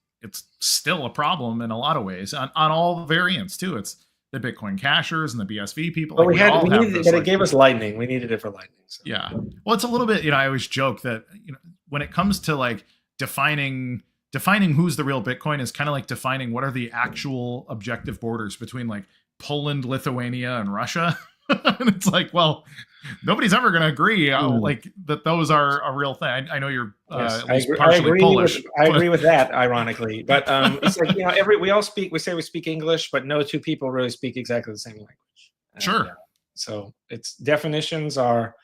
still a problem in a lot of ways on all variants too. It's the Bitcoin cashers and the BSV people. But it gave us Lightning. We needed it for Lightning. So. Yeah. Well, it's a little bit, I always joke that, when it comes to like defining who's the real Bitcoin is kind of like defining what are the actual objective borders between like Poland, Lithuania, and Russia. And it's like, well, nobody's ever going to agree like that those are a real thing. I know you're partially Polish. I agree with that, ironically. But it's like, we say we speak English, but no two people really speak exactly the same language. Sure. So its definitions are,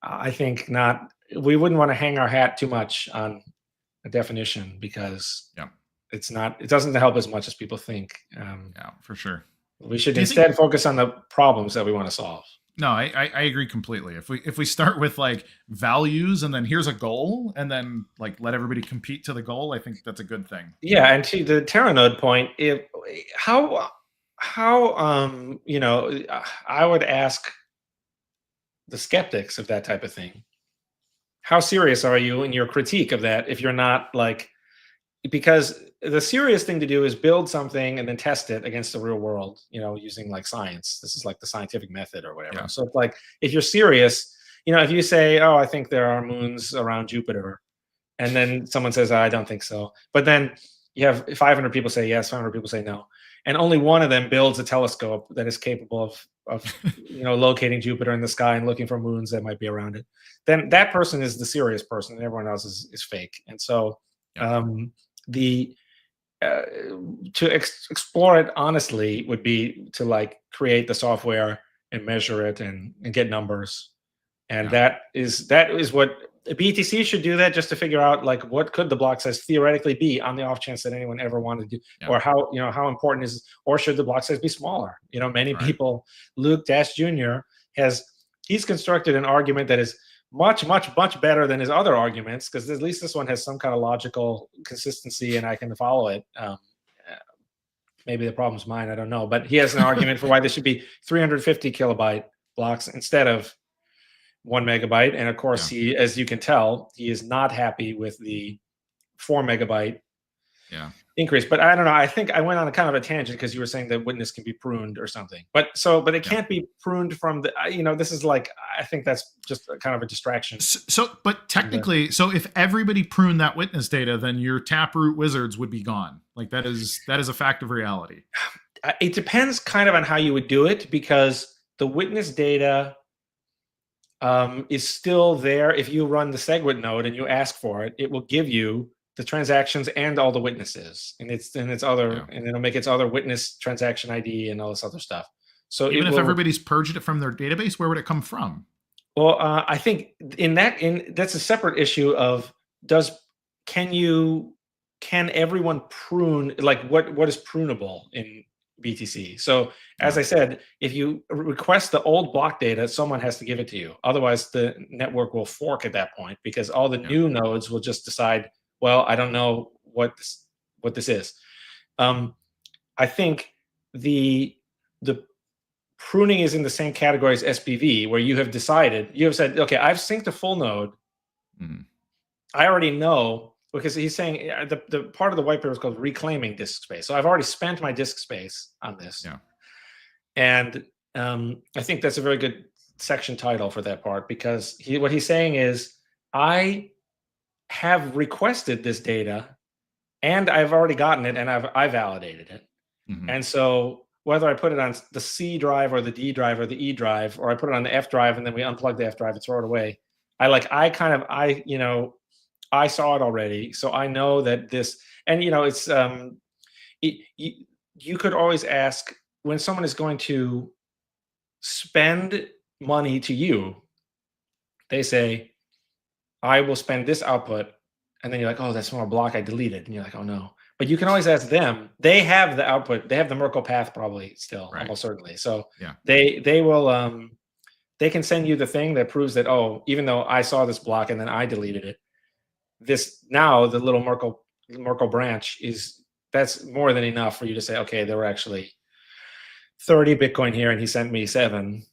I think, not. We wouldn't want to hang our hat too much on a definition, because it's not. It doesn't help as much as people think. For sure. We should instead focus on the problems that we want to solve. No, I agree completely. If we start with like values, and then here's a goal, and then like let everybody compete to the goal, I think that's a good thing. Yeah, and to the Teranode point, how I would ask the skeptics of that type of thing, how serious are you in your critique of that? If you're not like, because the serious thing to do is build something and then test it against the real world, using like science. This is like the scientific method or whatever. So it's like, if you're serious, if you say, oh, I think there are moons around Jupiter, and then someone says, I don't think so. But then you have 500 people say yes, 500 people say no. And only one of them builds a telescope that is capable of locating Jupiter in the sky and looking for moons that might be around it. Then that person is the serious person, and everyone else is fake. And so to explore it honestly would be to like create the software and measure it and get numbers. And that is what BTC should do, that just to figure out like what could the block size theoretically be on the off chance that anyone ever wanted to do, or how important is, or should the block size be smaller? Many people, Luke Dash Jr. he's constructed an argument that is much better than his other arguments, because at least this one has some kind of logical consistency and I can follow it. Maybe the problem's mine, I don't know, but he has an argument for why there should be 350 kilobyte blocks instead of 1 megabyte. And of course, he, as you can tell, he is not happy with the 4 megabyte increase. But I don't know. I think I went on a kind of a tangent because you were saying that witness can be pruned or something. But it can't be pruned from the. This is like, I think that's just kind of a distraction. But technically, so if everybody pruned that witness data, then your Taproot wizards would be gone. Like that is a fact of reality. It depends kind of on how you would do it, because the witness data is still there. If you run the SegWit node and you ask for it, it will give you the transactions and all the witnesses, and and it'll make its other witness transaction ID and all this other stuff. So even if everybody's purged it from their database, where would it come from? Well, I think that's a separate issue of can everyone prune, like what is prunable in BTC? So as I said, if you request the old block data, someone has to give it to you. Otherwise, the network will fork at that point, because all the new nodes will just decide, well, I don't know what this is. I think the pruning is in the same category as SPV, where you have said, okay, I've synced a full node. I already know, because he's saying the part of the white paper is called reclaiming disk space. So I've already spent my disk space on this. And I think that's a very good section title for that part, because what he's saying is, I have requested this data and I've already gotten it, and I validated it. And so whether I put it on the C drive or the D drive or the E drive, or I put it on the F drive and then we unplug the F drive and throw it away, I saw it already, so I know that this, and it's you could always ask, when someone is going to spend money to you, they say, I will spend this output, and then you're like, oh, that's from a block I deleted, and you're like, oh no. But you can always ask them. They have the output. They have the Merkle path probably still, almost certainly. So they will they can send you the thing that proves that, oh, even though I saw this block and then I deleted it, the little Merkle branch that's more than enough for you to say, okay, there were actually 30 Bitcoin here, and he sent me 7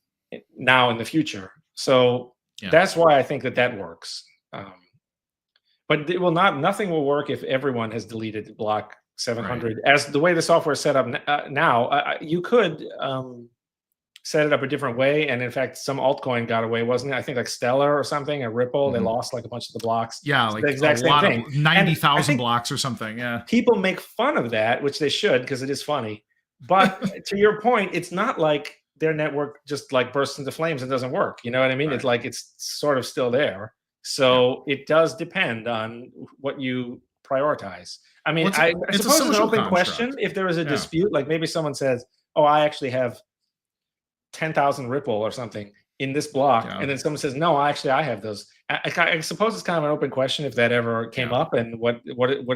now in the future. So that's why I think that works. But nothing will work if everyone has deleted block 700. As the way the software is set up now, you could set it up a different way. And in fact, some altcoin got away, wasn't it? I think like Stellar or something, or Ripple, they lost like a bunch of the blocks. Yeah, like the exact same thing. 90,000 blocks or something. Yeah. People make fun of that, which they should, because it is funny. But to your point, it's not like their network just like bursts into flames and doesn't work. You know what I mean? It's like it's sort of still there. So it does depend on what you prioritize. I mean, I suppose it's an open question. If there is a dispute, like maybe someone says, oh, I actually have 10,000 Ripple or something in this block. And then someone says, no, actually, I have those. I suppose it's kind of an open question if that ever came up, and what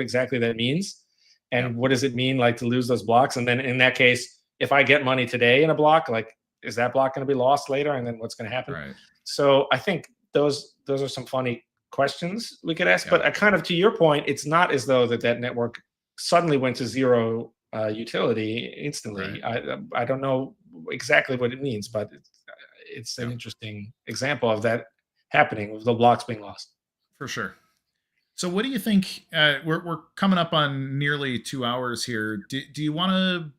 exactly that means. And what does it mean, like, to lose those blocks? And then in that case, if I get money today in a block, like, is that block going to be lost later? And then what's going to happen? So I think those are some funny questions we could ask. But kind of to your point, it's not as though that network suddenly went to zero utility instantly. I don't know exactly what it means, but it's an interesting example of that happening, with the blocks being lost. For sure. So what do you think? We're coming up on nearly 2 hours here. Do you want to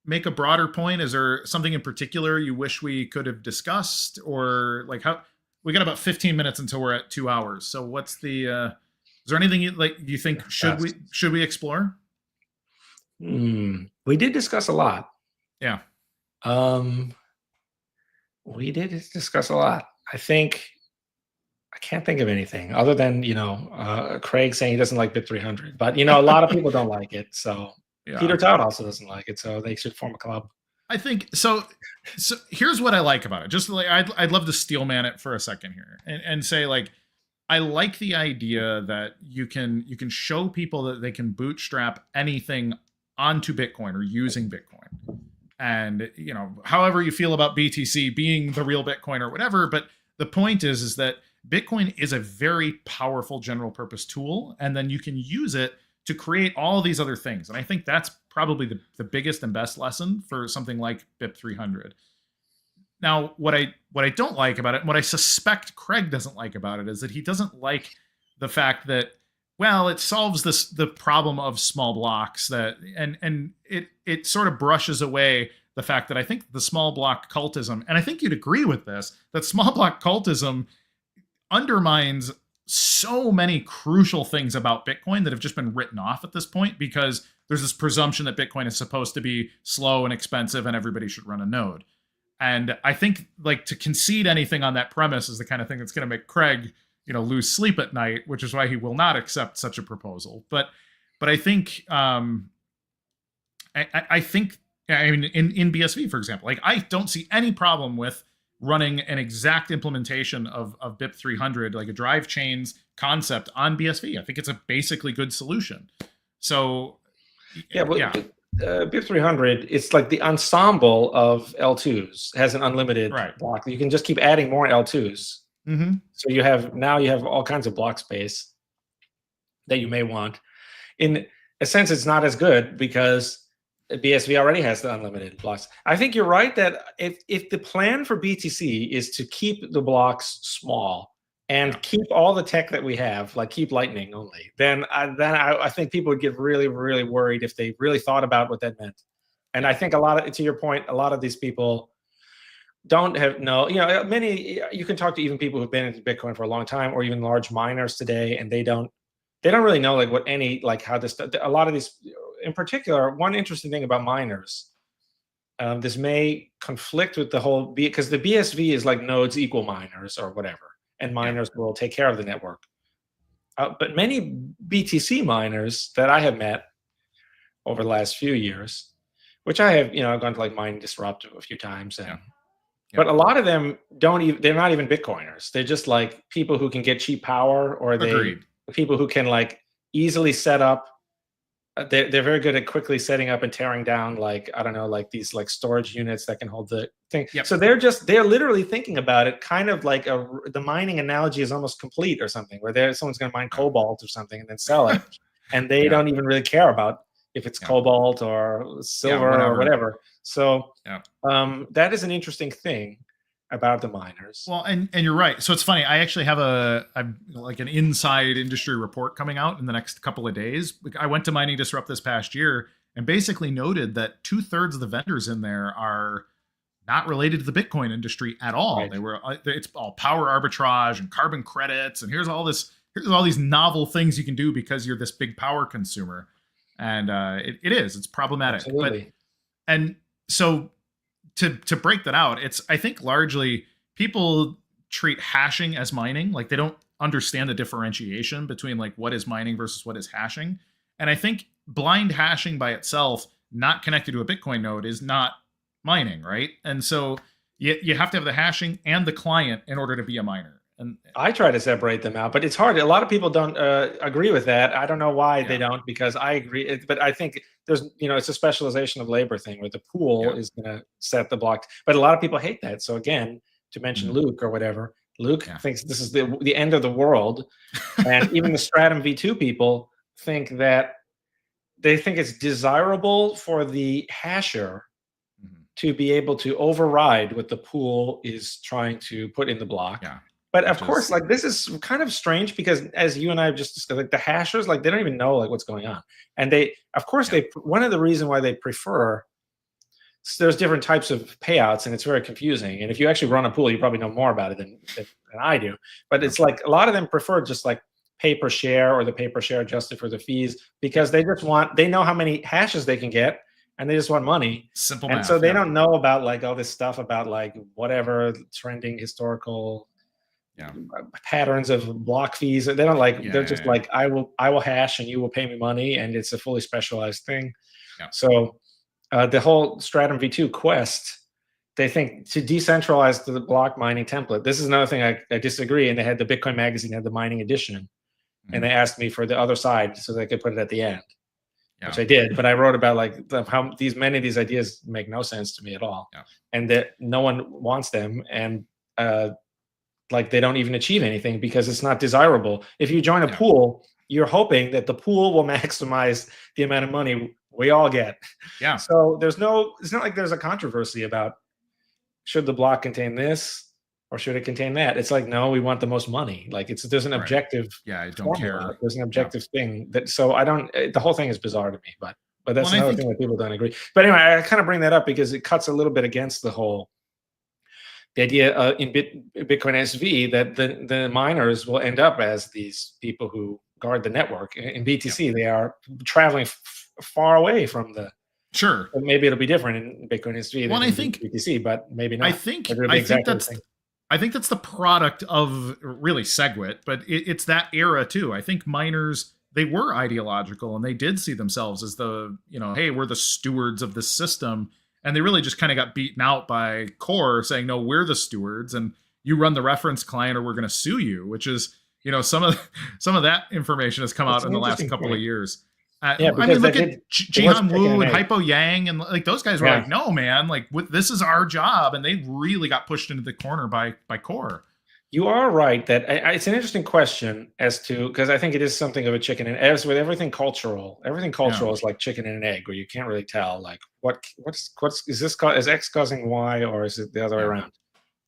make a broader point? Is there something in particular you wish we could have discussed, or like how? We got about 15 minutes until we're at 2 hours. So what's the? Is there anything you think should we explore? We did discuss a lot. Yeah. We did discuss a lot. I think I can't think of anything other than Craig saying he doesn't like BIP 300, but a lot of people don't like it. So Peter Todd also doesn't like it. So they should form a club. I think so. So here's what I like about it. Just like I'd love to steelman it for a second here and say, like, I like the idea that you can show people that they can bootstrap anything onto Bitcoin or using Bitcoin. And however you feel about BTC being the real Bitcoin or whatever, but the point is that Bitcoin is a very powerful general purpose tool, and then you can use it to create all these other things. And I think that's probably the biggest and best lesson for something like BIP 300. Now, what I don't like about it, and what I suspect Craig doesn't like about it, is that he doesn't like the fact that Well, it solves the problem of small blocks that, and it sort of brushes away the fact that I think the small block cultism, and I think you'd agree with this, that small block cultism undermines so many crucial things about Bitcoin that have just been written off at this point, because there's this presumption that Bitcoin is supposed to be slow and expensive and everybody should run a node. And I think, like, to concede anything on that premise is the kind of thing that's going to make Craig, lose sleep at night, which is why he will not accept such a proposal. But I think, I think, I mean, in BSV, for example, like, I don't see any problem with running an exact implementation of BIP 300, like a Drivechain's concept on BSV. I think it's a basically good solution. So, BIP 300, it's like the ensemble of L2s has an unlimited block. You can just keep adding more L2s. So you have all kinds of block space that you may want. In a sense, it's not as good because BSV already has the unlimited blocks. I think you're right that if the plan for BTC is to keep the blocks small and keep all the tech that we have, like keep Lightning only, then I think people would get really, really worried if they really thought about what that meant. And I think to your point, a lot of these people don't many, you can talk to even people who've been into Bitcoin for a long time, or even large miners today, and they don't really know how this, a lot of these, in particular, one interesting thing about miners, this may conflict with the whole, because the BSV is like nodes equal miners or whatever, and miners will take care of the network. But many BTC miners that I have met over the last few years, which I have, I've gone to like Mine Disrupt a few times, and but a lot of them they're not even Bitcoiners. They're just like people who can get cheap power, or people who can like easily set up. They're very good at quickly setting up and tearing down, like, I don't know, like these like storage units that can hold the thing. So they're literally thinking about it kind of like the mining analogy is almost complete or something, where someone's going to mine cobalt or something and then sell it. And they don't even really care about if it's cobalt or silver or whatever. So that is an interesting thing about the miners. Well, and you're right. So it's funny. I actually have like an inside industry report coming out in the next couple of days. I went to Mining Disrupt this past year and basically noted that 2/3 of the vendors in there are not related to the Bitcoin industry at all. It's all power arbitrage and carbon credits, and here's all these novel things you can do because you're this big power consumer. And it's problematic. Absolutely. And so to break that out, I think largely people treat hashing as mining. Like, they don't understand the differentiation between like what is mining versus what is hashing. And I think blind hashing by itself, not connected to a Bitcoin node, is not mining, right? And so you have to have the hashing and the client in order to be a miner. And I try to separate them out, but it's hard. A lot of people don't agree with that. I don't know why they don't, because I agree. But I think there's, it's a specialization of labor thing where the pool is going to set the block. But a lot of people hate that. So again, to mention Luke or whatever, Luke thinks this is the end of the world. And even the Stratum V2 people think that it's desirable for the hasher to be able to override what the pool is trying to put in the block. But of course, like, this is kind of strange because, as you and I have just discussed, like, the hashers, like, they don't even know like what's going on. And one of the reasons why they prefer, there's different types of payouts and it's very confusing. And if you actually run a pool, you probably know more about it than I do. But it's like a lot of them prefer just like pay per share, or the pay per share adjusted for the fees, because they know how many hashes they can get, and they just want money. Simple math. And so they don't know about like all this stuff about like whatever trending historical patterns of block fees. They don't like. They're just like, I will hash and you will pay me money, and it's a fully specialized thing. So the whole Stratum V2 quest, they think to decentralize the block mining template. This is another thing I disagree. And they had the Bitcoin magazine had the mining edition, and they asked me for the other side so they could put it at the end, which I did. But I wrote about like how many of these ideas make no sense to me at all, and that no one wants them, and like they don't even achieve anything because it's not desirable. If you join a pool, you're hoping that the pool will maximize the amount of money we all get. So it's not like there's a controversy about should the block contain this or should it contain that? It's like, no, we want the most money. Like there's an objective Yeah, I don't formula. care. There's an objective thing that, so I don't, the whole thing is bizarre to me, but that's Well, another thing that people don't agree. But anyway, I kind of bring that up because it cuts a little bit against the idea in Bitcoin SV that the miners will end up as these people who guard the network. In BTC, they are traveling far away from the. Sure. But maybe it'll be different in Bitcoin SV than in BTC, but maybe not. I think that's the product of really SegWit, but it's that era too. I think miners, they were ideological and they did see themselves as the, hey, we're the stewards of the system. And they really just kind of got beaten out by Core saying, no, we're the stewards and you run the reference client or we're going to sue you, which is, some of that information has come out in the last couple of years. Yeah, I mean, look at Jihan Wu and Hypo Yang, and like those guys were like, no, man, like this is our job. And they really got pushed into the corner by Core. You are right that it's an interesting question as to, because I think it is something of a chicken and as with everything cultural is like chicken and an egg, where you can't really tell like what's is this is X causing Y or is it the other way around?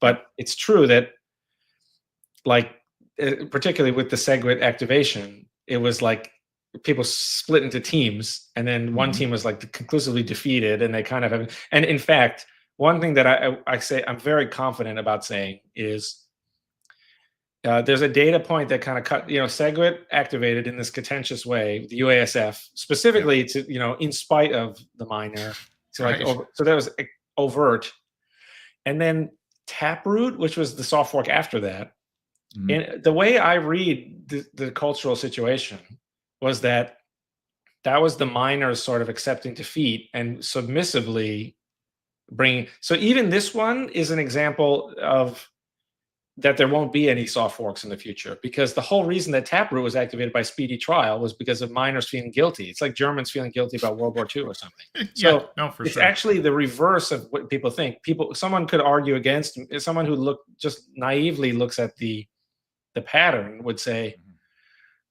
But it's true that like particularly with the SegWit activation, it was like people split into teams, and then one team was like conclusively defeated, and they kind of have. And in fact, one thing that I say I'm very confident about saying is. There's a data point that kind of cut, SegWit activated in this contentious way, the UASF, specifically to, in spite of the miner. So so that was overt. And then Taproot, which was the soft fork after that. And the way I read the cultural situation was that was the miners sort of accepting defeat and submissively bringing. So even this one is an example of that there won't be any soft forks in the future, because the whole reason that Taproot was activated by speedy trial was because of miners feeling guilty. It's like Germans feeling guilty about World War II or something. So it's actually the reverse of what people think. Someone could argue against, someone who just naively looks at the pattern would say,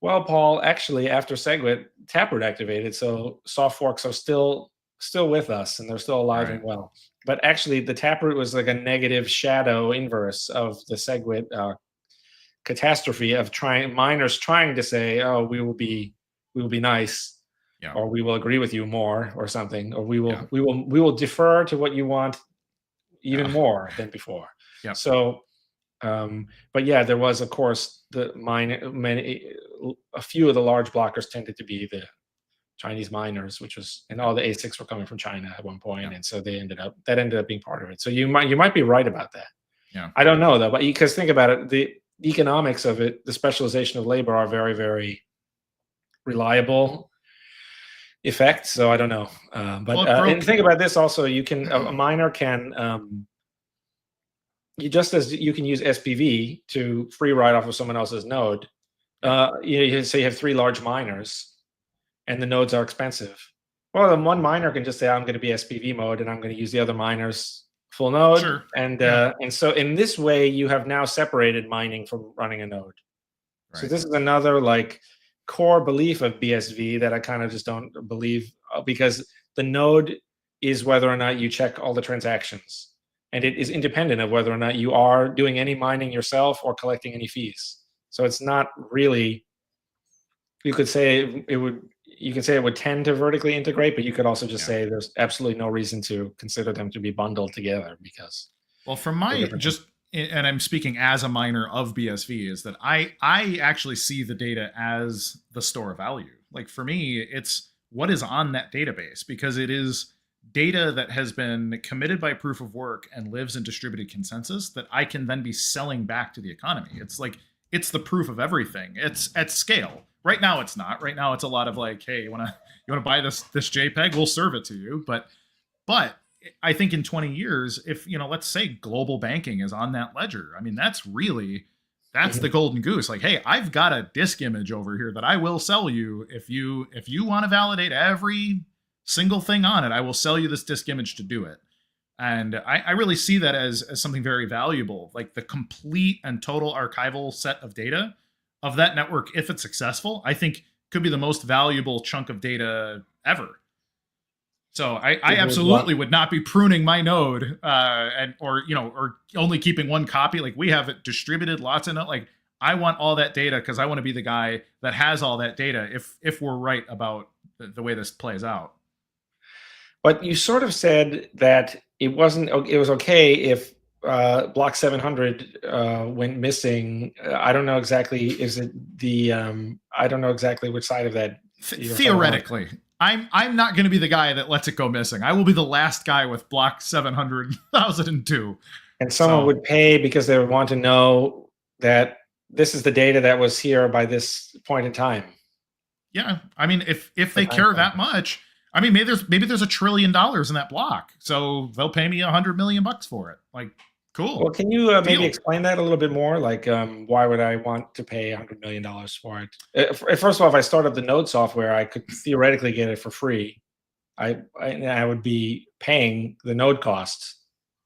well, Paul, actually after SegWit, Taproot activated, so soft forks are still with us and they're still alive and well. But actually, the Taproot was like a negative shadow inverse of the SegWit catastrophe of miners trying to say, "Oh, we will be nice, or we will agree with you more, or something, or we will defer to what you want even more than before." So, but yeah, there was, of course, a few of the large blockers tended to be the Chinese miners, and all the ASICs were coming from China at one point, and so that ended up being part of it. So you might be right about that. Yeah, I don't know though, but because think about it, the economics of it, the specialization of labor are very, very reliable effects. So I don't know, and think about this also. You can a miner can just as you can use SPV to free ride off of someone else's node. You say you have 3 large miners. And the nodes are expensive. Well, then one miner can just say, I'm going to be SPV mode and I'm going to use the other miner's full node. Sure. And so in this way, you have now separated mining from running a node. Right. So this is another like core belief of BSV that I kind of just don't believe, because the node is whether or not you check all the transactions. And it is independent of whether or not you are doing any mining yourself or collecting any fees. So it's not really, you could say it would tend to vertically integrate, but you could also just say there's absolutely no reason to consider them to be bundled together because. Well, from my and I'm speaking as a miner of BSV, is that I actually see the data as the store of value. Like for me, it's what is on that database, because it is data that has been committed by proof of work and lives in distributed consensus that I can then be selling back to the economy. It's like, it's the proof of everything. It's at scale. Right now, it's not. Right now, it's a lot of like, hey, you want to buy this JPEG? We'll serve it to you. But I think in 20 years, if let's say global banking is on that ledger, I mean, that's the golden goose. Like, hey, I've got a disk image over here that I will sell you if you want to validate every single thing on it. I will sell you this disk image to do it. And I really see that as something very valuable, like the complete and total archival set of data of that network. If it's successful, I think could be the most valuable chunk of data ever. So I absolutely would not be pruning my node or only keeping one copy. Like, we have it distributed, lots of like, I want all that data because I want to be the guy that has all that data if we're right about the way this plays out. But you sort of said that it was okay if block 700 went missing. I don't know exactly. Is it the I don't know exactly which side of that. Theoretically, I'm not going to be the guy that lets it go missing. I will be the last guy with block 700,002. And someone would pay because they would want to know that this is the data that was here by this point in time. Yeah, I mean, if they care that much, I mean, maybe there's $1 trillion in that block, so they'll pay me $100 million for it. Like, cool. Well, can you maybe explain that a little bit more? Like, why would I want to pay $100 million for it? First of all, if I start up the Node software, I could theoretically get it for free. I would be paying the node costs.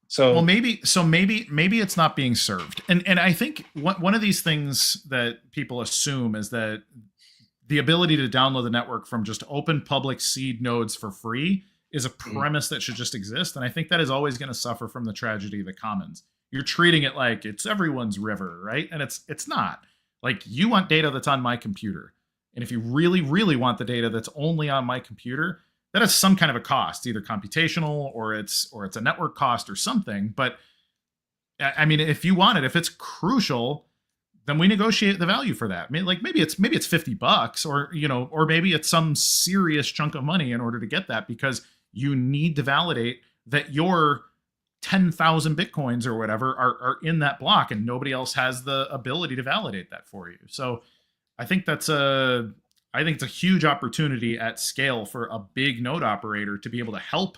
So well, maybe it's not being served, and I think one of these things that people assume is that the ability to download the network from just open public seed nodes for free is a premise that should just exist. And I think that is always going to suffer from the tragedy of the commons. You're treating it like it's everyone's river, right? And it's not. Like, you want data that's on my computer. And if you really, really want the data that's only on my computer, that has some kind of a cost, either computational or it's a network cost or something. But I mean, if you want it, if it's crucial, then we negotiate the value for that. I mean, like, maybe it's $50 or maybe it's some serious chunk of money in order to get that, because you need to validate that your 10,000 Bitcoins or whatever are in that block, and nobody else has the ability to validate that for you. So I think it's a huge opportunity at scale for a big node operator to be able to help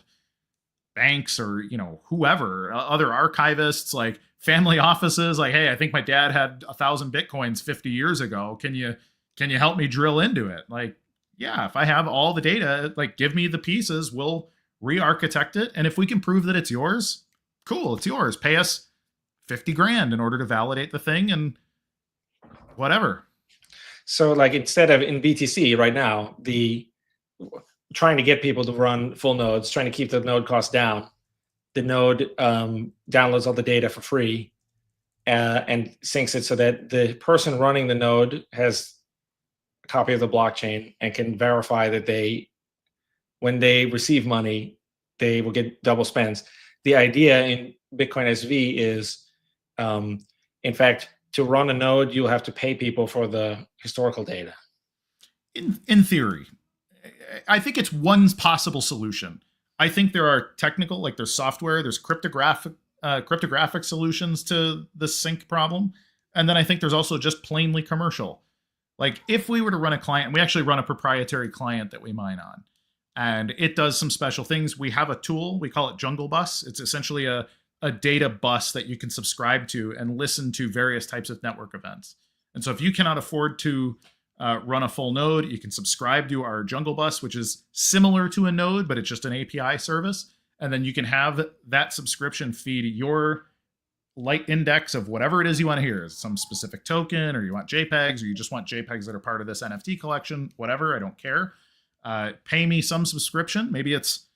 banks or, whoever, other archivists, like family offices, like, hey, I think my dad had 1,000 Bitcoins 50 years ago. Can you help me drill into it? Like, yeah, if I have all the data, like, give me the pieces, we'll re-architect it. And if we can prove that it's yours, cool, it's yours. Pay us 50 grand in order to validate the thing and whatever. So, like, instead of in BTC right now, trying to get people to run full nodes, trying to keep the node cost down, the node downloads all the data for free and syncs it so that the person running the node has a copy of the blockchain and can verify that when they receive money, they will get double spends. The idea in Bitcoin SV is, in fact, to run a node, you'll have to pay people for the historical data. In theory, I think it's one possible solution. I think there are technical, like, there's software, there's cryptographic solutions to the sync problem. And then I think there's also just plainly commercial. Like, if we were to run a client, we actually run a proprietary client that we mine on, and it does some special things. We have a tool, we call it Jungle Bus. It's essentially a data bus that you can subscribe to and listen to various types of network events. And so if you cannot afford to run a full node, you can subscribe to our Jungle Bus, which is similar to a node, but it's just an API service. And then you can have that subscription feed your light index of whatever it is you want to hear, some specific token, or you want JPEGs, or you just want JPEGs that are part of this NFT collection, whatever, I don't care. Pay me some subscription. Maybe it's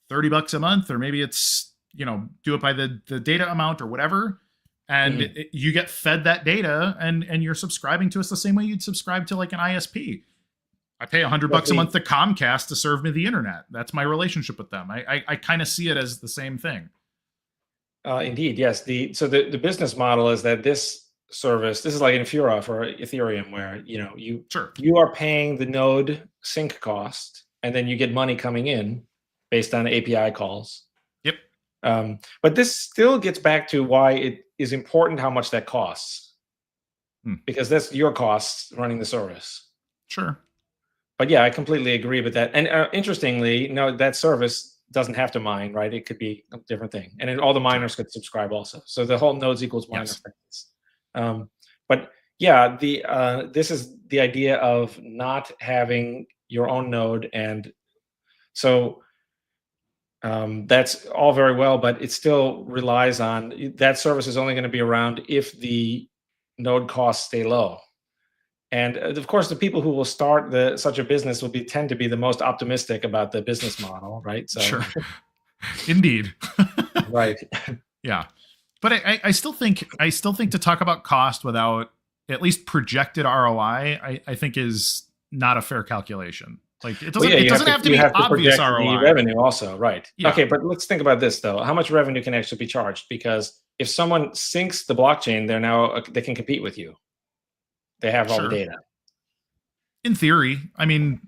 $30 a month, or maybe it's, do it by the data amount or whatever. And you get fed that data, and you're subscribing to us the same way you'd subscribe to, like, an ISP. I pay $100 a month to Comcast to serve me the internet. That's my relationship with them. I kind of see it as the same thing. Indeed, yes. So the business model is that this service, this is like Infura for Ethereum, where you are paying the node sync cost, and then you get money coming in based on API calls. Yep. But this still gets back to why it is important how much that costs, because that's your costs running the service. Sure. But yeah, I completely agree with that. And interestingly, that service doesn't have to mine, right? It could be a different thing, and all the miners could subscribe also. So the whole nodes equals miner. Yes. But yeah, this is the idea of not having your own node, and so that's all very well, but it still relies on that service is only going to be around if the node costs stay low. And of course, the people who will start such a business will tend to be the most optimistic about the business model, right? So, sure, indeed, right. Yeah, but I still think to talk about cost without at least projected ROI, I think is not a fair calculation. Like it doesn't have to be obvious ROI. The revenue also, right? Yeah. Okay, but let's think about this though. How much revenue can actually be charged? Because if someone syncs the blockchain, they can compete with you. They have all the data. In theory, I mean,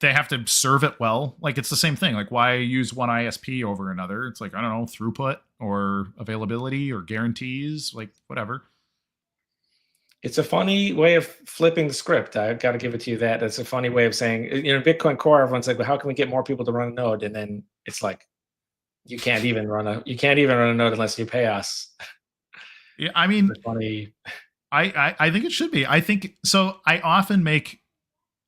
they have to serve it well. Like it's the same thing. Like why use one ISP over another? It's like, I don't know, throughput or availability or guarantees, like whatever. It's a funny way of flipping the script. I've got to give it to you that. It's a funny way of saying, Bitcoin Core, everyone's like, well, how can we get more people to run a node? And then it's like, you can't even run a node unless you pay us. Yeah, I mean, funny. I think it should be. I think so. I often make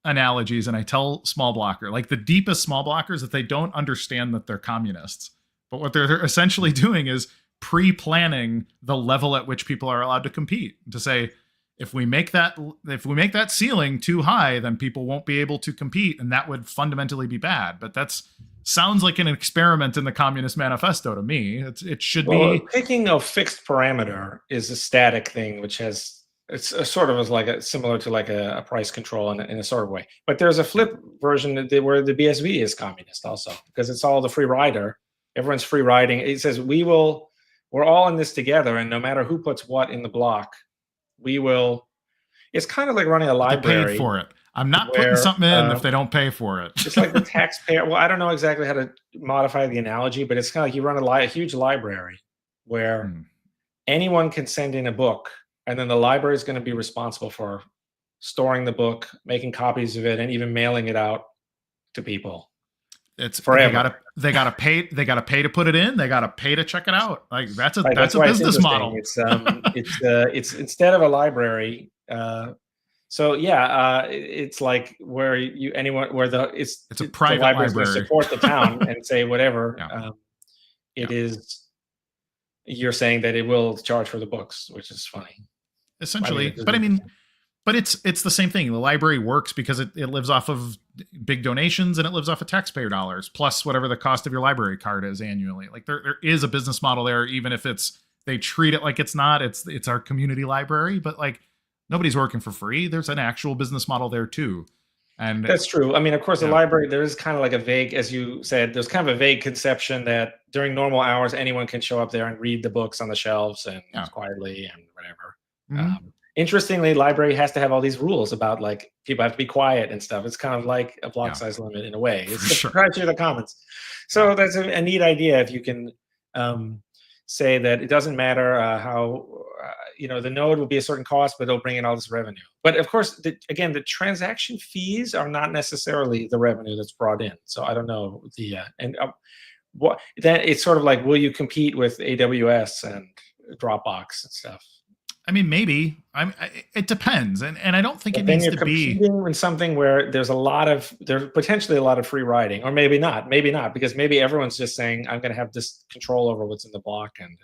analogies and I tell small blocker, like the deepest small blockers, that they don't understand that they're communists. But what they're essentially doing is pre-planning the level at which people are allowed to compete. To say, if we make that ceiling too high, then people won't be able to compete, and that would fundamentally be bad. But that's sounds like an experiment in the Communist Manifesto to me. It should be picking a fixed parameter is a static thing, which has it's a sort of similar to like a price control in a sort of way. But there's a flip version where the BSV is communist also, because it's all the free rider. Everyone's free riding. It says we're all in this together, and no matter who puts what in the block, we will. It's kind of like running a library. They paid for it. I'm not putting something in if they don't pay for it. It's like the taxpayer. Well, I don't know exactly how to modify the analogy, but it's kind of like you run a huge library where anyone can send in a book, and then the library is going to be responsible for storing the book, making copies of it, and even mailing it out to people. It's forever. They gotta pay to put it in. They gotta pay to check it out. Like that's a business model. It's instead of a library. It's like where it's a private library. Support the town and say whatever. It is. You're saying that it will charge for the books, which is funny. Essentially, but it's the same thing. The library works because it lives off of big donations and it lives off of taxpayer dollars plus whatever the cost of your library card is annually. Like there is a business model there, even if they treat it like it's not. It's our community library, but like nobody's working for free. There's an actual business model there too. And that's true. I mean, of course, the library, there is kind of like a vague, as you said, there's kind of a vague conception that during normal hours, anyone can show up there and read the books on the shelves and quietly and whatever. Interestingly, library has to have all these rules about like people have to be quiet and stuff. It's kind of like a block size limit in a way. It's the proprietary of the commons. So that's a neat idea if you can say that it doesn't matter how the node will be a certain cost, but it'll bring in all this revenue. But of course, the transaction fees are not necessarily the revenue that's brought in. So I don't know what that it's sort of like, will you compete with AWS and Dropbox and stuff? I mean, maybe. It depends, and I don't think it needs to be in something where there's potentially a lot of free riding, or maybe not, because maybe everyone's just saying, I'm going to have this control over what's in the block, and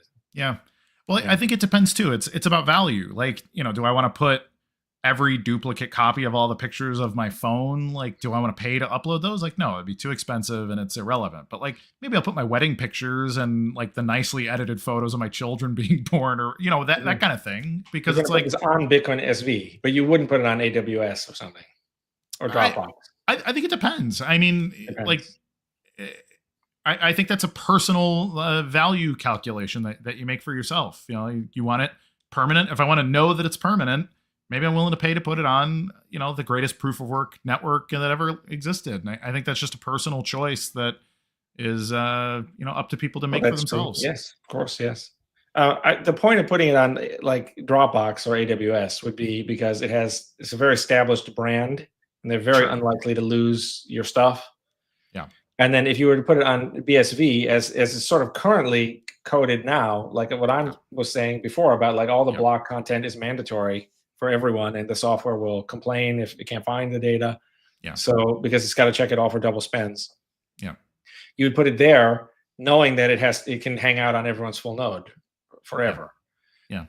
Well, I think it depends too. It's about value. Like, do I want to put every duplicate copy of all the pictures of my phone? Like, do I want to pay to upload those? Like, no, it'd be too expensive and it's irrelevant. But like, maybe I'll put my wedding pictures and like the nicely edited photos of my children being born, or that kind of thing. Because it's like it's on Bitcoin SV, but you wouldn't put it on AWS or something, or Dropbox. I think it depends. I mean, I think that's a personal value calculation that you make for yourself. You want it permanent. If I want to know that it's permanent, maybe I'm willing to pay to put it on, the greatest proof of work network that ever existed. And I think that's just a personal choice that is, up to people to make for themselves. True. Yes, of course. Yes. The point of putting it on like Dropbox or AWS would be because it's a very established brand and they're very unlikely to lose your stuff. Yeah. And then if you were to put it on BSV as it's sort of currently coded now, like what I was saying before about like all the block content is mandatory for everyone, and the software will complain if it can't find the data. Yeah. So because it's got to check it all for double spends. Yeah. You would put it there, knowing that it can hang out on everyone's full node forever. Yeah.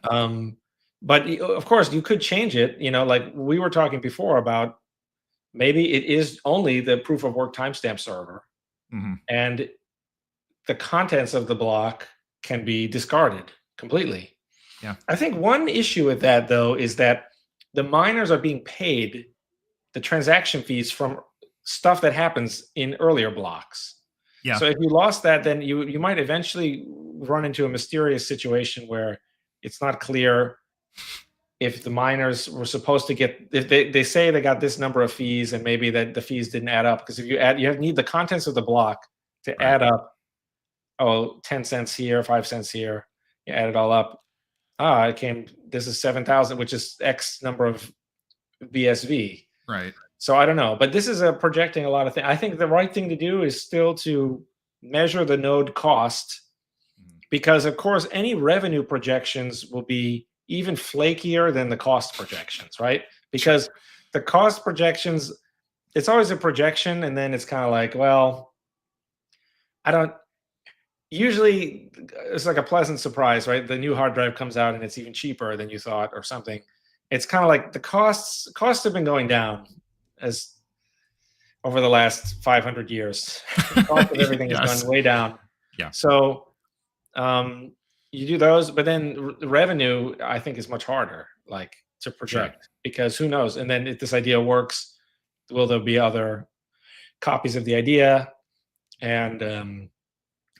But of course, you could change it. Like we were talking before about maybe it is only the proof of work timestamp server, and the contents of the block can be discarded completely. Yeah. I think one issue with that, though, is that the miners are being paid the transaction fees from stuff that happens in earlier blocks. Yeah. So if you lost that, then you might eventually run into a mysterious situation where it's not clear if the miners were supposed to get, if they say they got this number of fees and maybe that the fees didn't add up, because if you need the contents of the block to add up, 10 cents here, 5 cents here, you add it all up. This is 7,000, which is X number of BSV. Right. So I don't know, but this is projecting a lot of things. I think the right thing to do is still to measure the node cost, because of course any revenue projections will be even flakier than the cost projections, right? Because the cost projections, it's always a projection, and then it's kind of like, well, usually it's like a pleasant surprise, right? The new hard drive comes out and it's even cheaper than you thought or something. It's kind of like the costs have been going down as over the last 500 years. The cost of everything has gone way down. Yeah. So you do those, but then the revenue, I think, is much harder, like, to project, because who knows? And then if this idea works, will there be other copies of the idea? And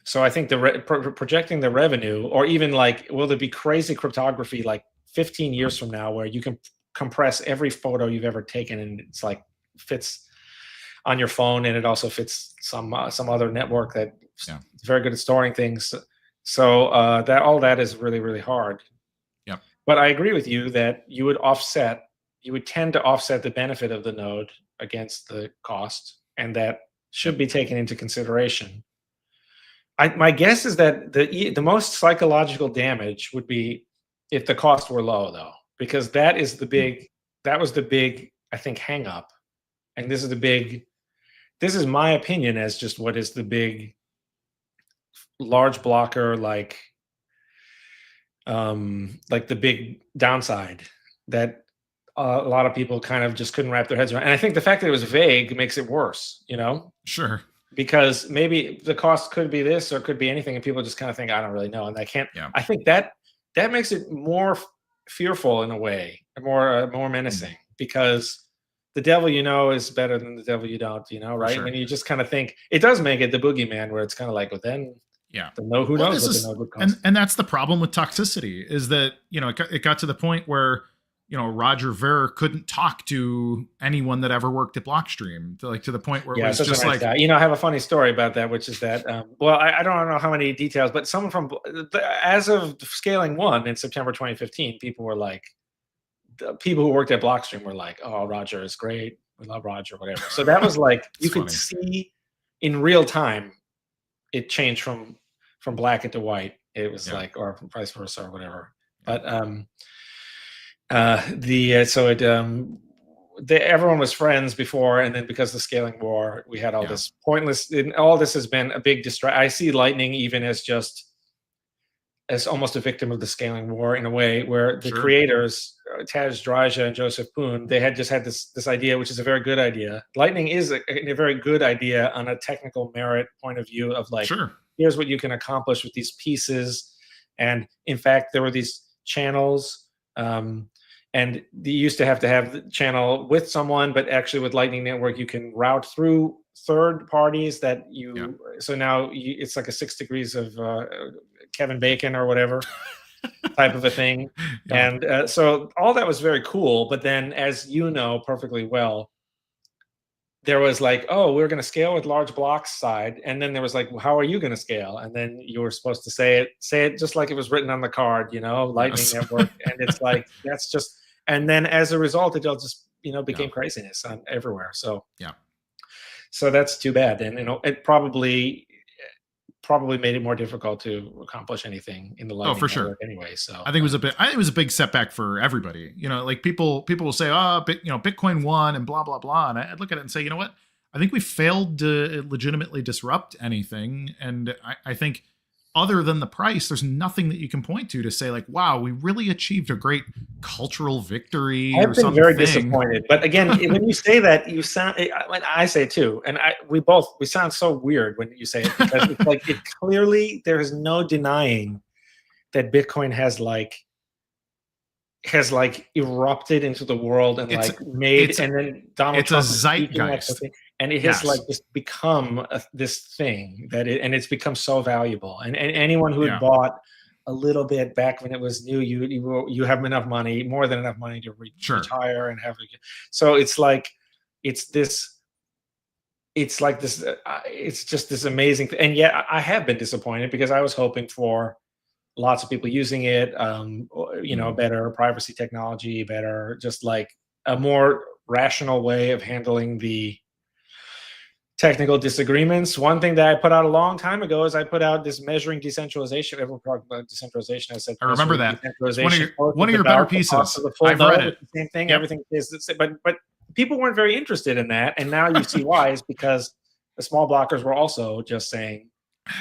so I think projecting the revenue, or even like, will there be crazy cryptography like 15 years from now where you can compress every photo you've ever taken and it's like fits on your phone, and it also fits some other network that's very good at storing things. So that all that is really, really hard. Yep. But I agree with you that you would tend to offset the benefit of the node against the cost, and that should be taken into consideration. My guess is that the most psychological damage would be if the cost were low, though, because that was the big, I think, hang up. And this is my opinion as just what is the big large blocker, like the big downside that a lot of people kind of just couldn't wrap their heads around. And I think the fact that it was vague makes it worse, Sure. Because maybe the cost could be this or it could be anything, and people just kind of think, I don't really know. And I can't, I think that makes it more fearful in a way, more menacing, because the devil is better than the devil you don't, right? Sure. When you just kind of think, it does make it the boogeyman, where it's kind of like, well, then who knows what the node would cost. And that's the problem with Toxicity, is that, it got to the point where, Roger Ver couldn't talk to anyone that ever worked at Blockstream, to the point where it was just like, I have a funny story about that, which is that, I don't know how many details, but someone from, as of scaling 1 in September 2015, people who worked at Blockstream were like, oh, Roger is great. We love Roger, whatever. So that was like, you could see in real time, it changed from black into white. It was like, or vice versa or whatever. But, everyone was friends before, and then because of the scaling war, we had all this pointless, and all this has been a big distraction. I see Lightning even as almost a victim of the scaling war, in a way, where the creators, Taj Draja and Joseph Poon, they had just had this idea, which is a very good idea. Lightning is a very good idea on a technical merit point of view of like, here's what you can accomplish with these pieces. And in fact, there were these channels, and you used to have the channel with someone, but actually with Lightning Network, you can route through third parties that so now it's like a 6 degrees of Kevin Bacon or whatever type of a thing. And so all that was very cool. But then, as you know perfectly well, there was like, oh, we're going to scale with large blocks side. And then there was like, well, how are you going to scale? And then you were supposed to say it just like it was written on the card, Lightning Network. And it's like, that's just, and then as a result, it all just, became craziness everywhere. So, so that's too bad. And, it probably made it more difficult to accomplish anything in the Lightning Network anyway. So I think it was a big setback for everybody. Like people will say, Bitcoin won and blah, blah, blah. And I'd look at it and say, you know what? I think we failed to legitimately disrupt anything. And I think other than the price, there's nothing that you can point to say like, wow, we really achieved a great cultural victory or something. I've been very disappointed. But again, when you say that, you sound, when I say it too, and we sound so weird when you say it, because it's like, it clearly, there is no denying that Bitcoin has erupted into the world and and then Donald Trump is a zeitgeist, and it has like just become this thing and it's become so valuable. And anyone who had bought a little bit back when it was new, you have enough money, more than enough money to retire and have. So it's just this amazing thing. And yet I have been disappointed, because I was hoping for lots of people using it, better privacy technology, better, just like a more rational way of handling the technical disagreements. One thing that I put out a long time ago is I put out this measuring decentralization. Everyone talked about decentralization. I said, I remember that. One of your better pieces. I've read it. The same thing. Yep. Everything is the same, but people weren't very interested in that. And now you see why, is because the small blockers were also just saying,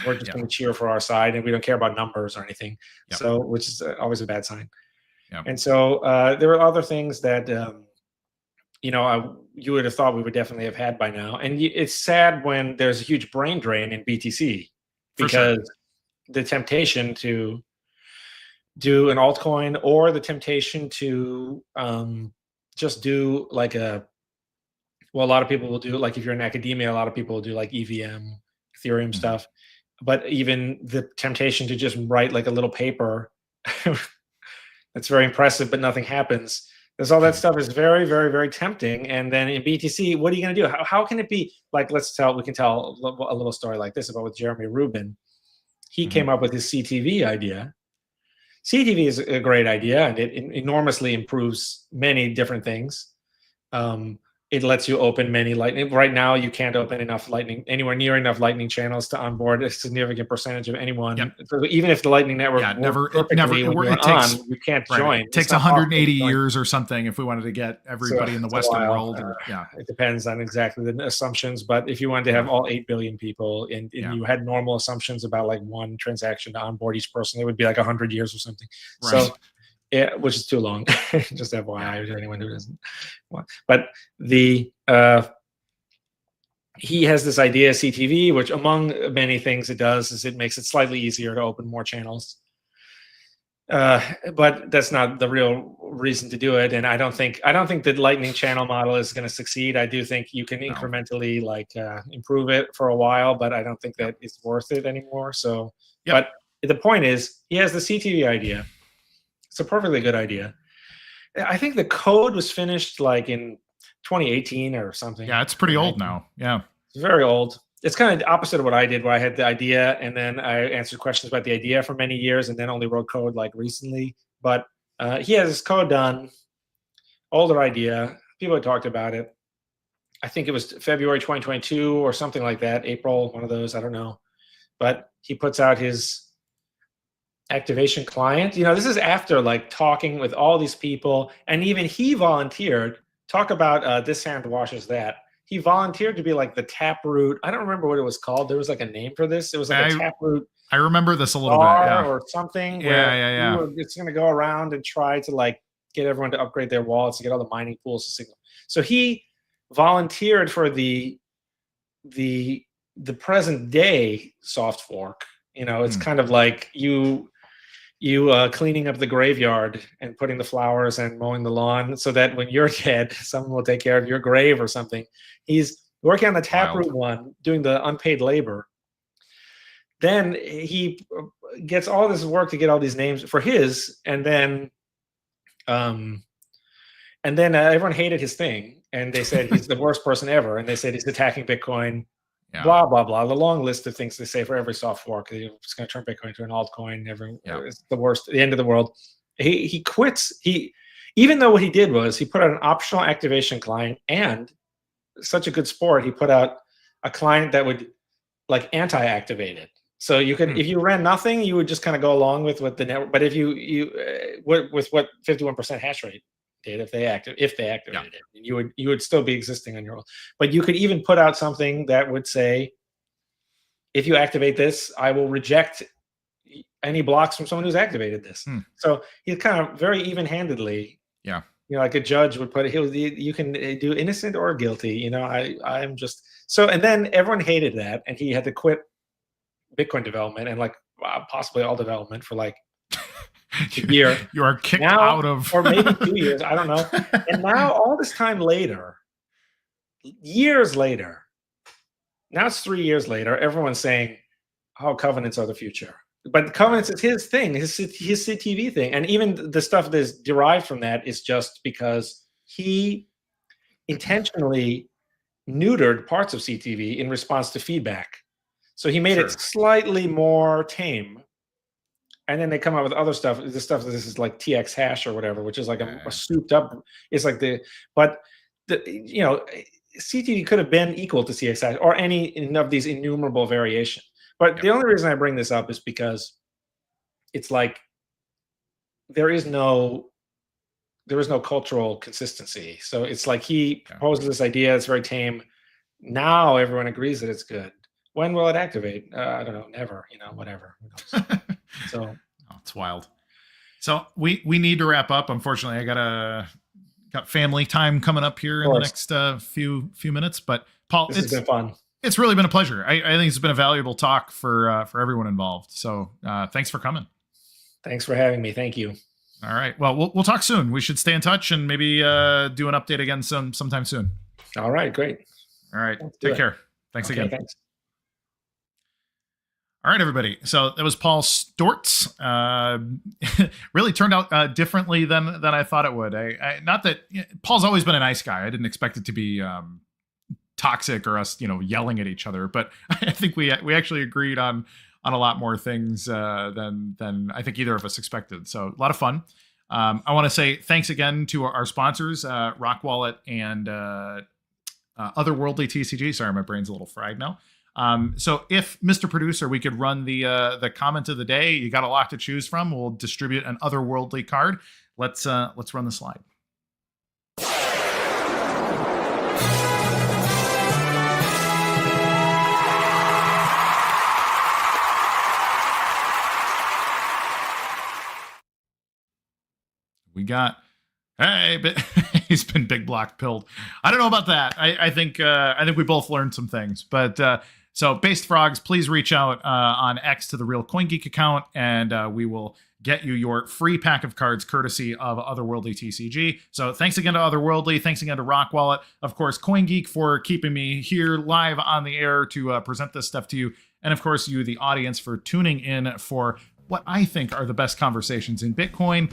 we're just going to cheer for our side, and we don't care about numbers or anything. Yep. So, which is always a bad sign. Yep. And so there were other things that, you would have thought we would definitely have had by now. And it's sad when there's a huge brain drain in BTC, because the temptation to do an altcoin, or the temptation to just do like a lot of people will do, like if you're in academia, a lot of people will do like EVM, Ethereum stuff. But even the temptation to just write like a little paper that's very impressive, but nothing happens. There's all that stuff is very, very, very tempting. And then in BTC, what are you going to do? How can it be like, we can tell a little story like this about with Jeremy Rubin. He came up with his CTV idea. CTV is a great idea, and it enormously improves many different things. It lets you open many Lightning. Right now, you can't open anywhere near enough Lightning channels to onboard a significant percentage of anyone. Yep. So even if the Lightning network you can't join. It takes 180 years or something if we wanted to get everybody in the Western world. It depends on exactly the assumptions. But if you wanted to have all 8 billion people, and you had normal assumptions about like one transaction to onboard each person, it would be like 100 years or something. Right. So, yeah, which is too long. Just FYI, to anyone who doesn't want. But he has this idea, CTV, which among many things it does is it makes it slightly easier to open more channels. But that's not the real reason to do it. And I don't think the Lightning channel model is going to succeed. I do think you can incrementally improve it for a while, but I don't think that it's worth it anymore. So, but the point is, he has the CTV idea. It's a perfectly good idea. I think the code was finished like in 2018 or something. Yeah, it's pretty old now. Yeah. It's very old. It's kind of the opposite of what I did, where I had the idea and then I answered questions about the idea for many years and then only wrote code like recently. But he has his code done, older idea. People had talked about it. I think it was February 2022 or something like that, April, one of those, I don't know. But he puts out his activation client. This is after like talking with all these people, and even he volunteered. Talk about this hand washes that. He volunteered to be like the Taproot. I don't remember what it was called. There was like a name for this. It was like a Taproot. I remember this a little bit, or something. Yeah. It's going to go around and try to like get everyone to upgrade their wallets to get all the mining pools to signal. So he volunteered for the present day soft fork. It's kind of like you cleaning up the graveyard and putting the flowers and mowing the lawn so that when you're dead, someone will take care of your grave or something. He's working on the Taproot one, doing the unpaid labor. Then he gets all this work to get all these names for his, and then everyone hated his thing, and they said he's the worst person ever, and they said he's attacking Bitcoin. Yeah. Blah, blah, blah. The long list of things they say for every soft fork. It's going to turn Bitcoin into an altcoin. It's the worst, the end of the world. He quits. Even though what he did was he put out an optional activation client, and such a good sport, he put out a client that would like anti-activate it. So you could, if you ran nothing, you would just kind of go along with what the network. But if with what 51% hash rate did, if they activated it, you would still be existing on your own. But you could even put out something that would say, if you activate this, I will reject any blocks from someone who's activated this. So he's kind of very even-handedly. Yeah. Like a judge would put it, you can do innocent or guilty. I'm just so, and then everyone hated that, and he had to quit Bitcoin development and possibly all development for a year. You are kicked out of, or maybe 2 years. I don't know. And now all this time later, years later, now it's 3 years later, everyone's saying, "Oh, covenants are the future." But covenants is his thing, his CTV thing. And even the stuff that's derived from that is just because he intentionally neutered parts of CTV in response to feedback. So he made it slightly more tame. And then they come out with other stuff. The stuff that this is like TX hash or whatever, which is like a souped up. It's like CTV could have been equal to CX hash or any of these innumerable variations. But the only reason I bring this up is because it's like there is no cultural consistency. So it's like he proposes this idea, it's very tame. Now everyone agrees that it's good. When will it activate? I don't know, never, whatever. So it's wild. So we need to wrap up. Unfortunately, I got family time coming up here in the next few minutes. But Paul, this has been fun. It's really been a pleasure. I think it's been a valuable talk for everyone involved. So thanks for coming. Thanks for having me. Thank you. All right. Well, we'll talk soon. We should stay in touch and maybe do an update again sometime soon. All right. Great. All right. Take care. Thanks again. Thanks. All right, everybody. So that was Paul Sztorc. Really turned out differently than I thought it would. Not that Paul's always been a nice guy. I didn't expect it to be toxic or us, yelling at each other. But I think we actually agreed on a lot more things than I think either of us expected. So a lot of fun. I want to say thanks again to our sponsors, Rock Wallet and Otherworldly TCG. Sorry, my brain's a little fried now. So if Mr. Producer, we could run the comment of the day. You got a lot to choose from. We'll distribute an Otherworldly card. Let's run the slide. We got, but he's been big block pilled. I don't know about that. I think we both learned some things. But so Based Frogs, please reach out on X to the Real CoinGeek account, and we will get you your free pack of cards courtesy of Otherworldly TCG. So thanks again to Otherworldly. Thanks again to Rock Wallet. Of course, CoinGeek for keeping me here live on the air to present this stuff to you. And of course, you, the audience, for tuning in for what I think are the best conversations in Bitcoin.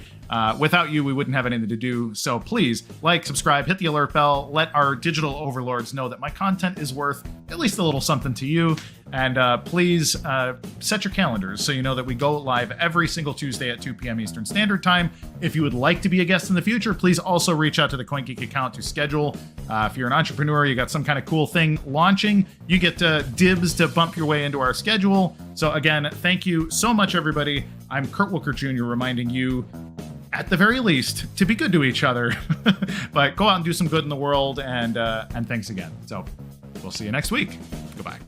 Without you, we wouldn't have anything to do. So please like, subscribe, hit the alert bell, let our digital overlords know that my content is worth at least a little something to you. And please set your calendars so you know that we go live every single Tuesday at 2 p.m. Eastern Standard Time. If you would like to be a guest in the future, please also reach out to the CoinGeek account to schedule. If you're an entrepreneur, you got some kind of cool thing launching, you get dibs to bump your way into our schedule. So again, thank you so much, everybody. I'm Kurt Wuckert Jr. reminding you, at the very least, to be good to each other. But go out and do some good in the world, and thanks again. So we'll see you next week. Goodbye.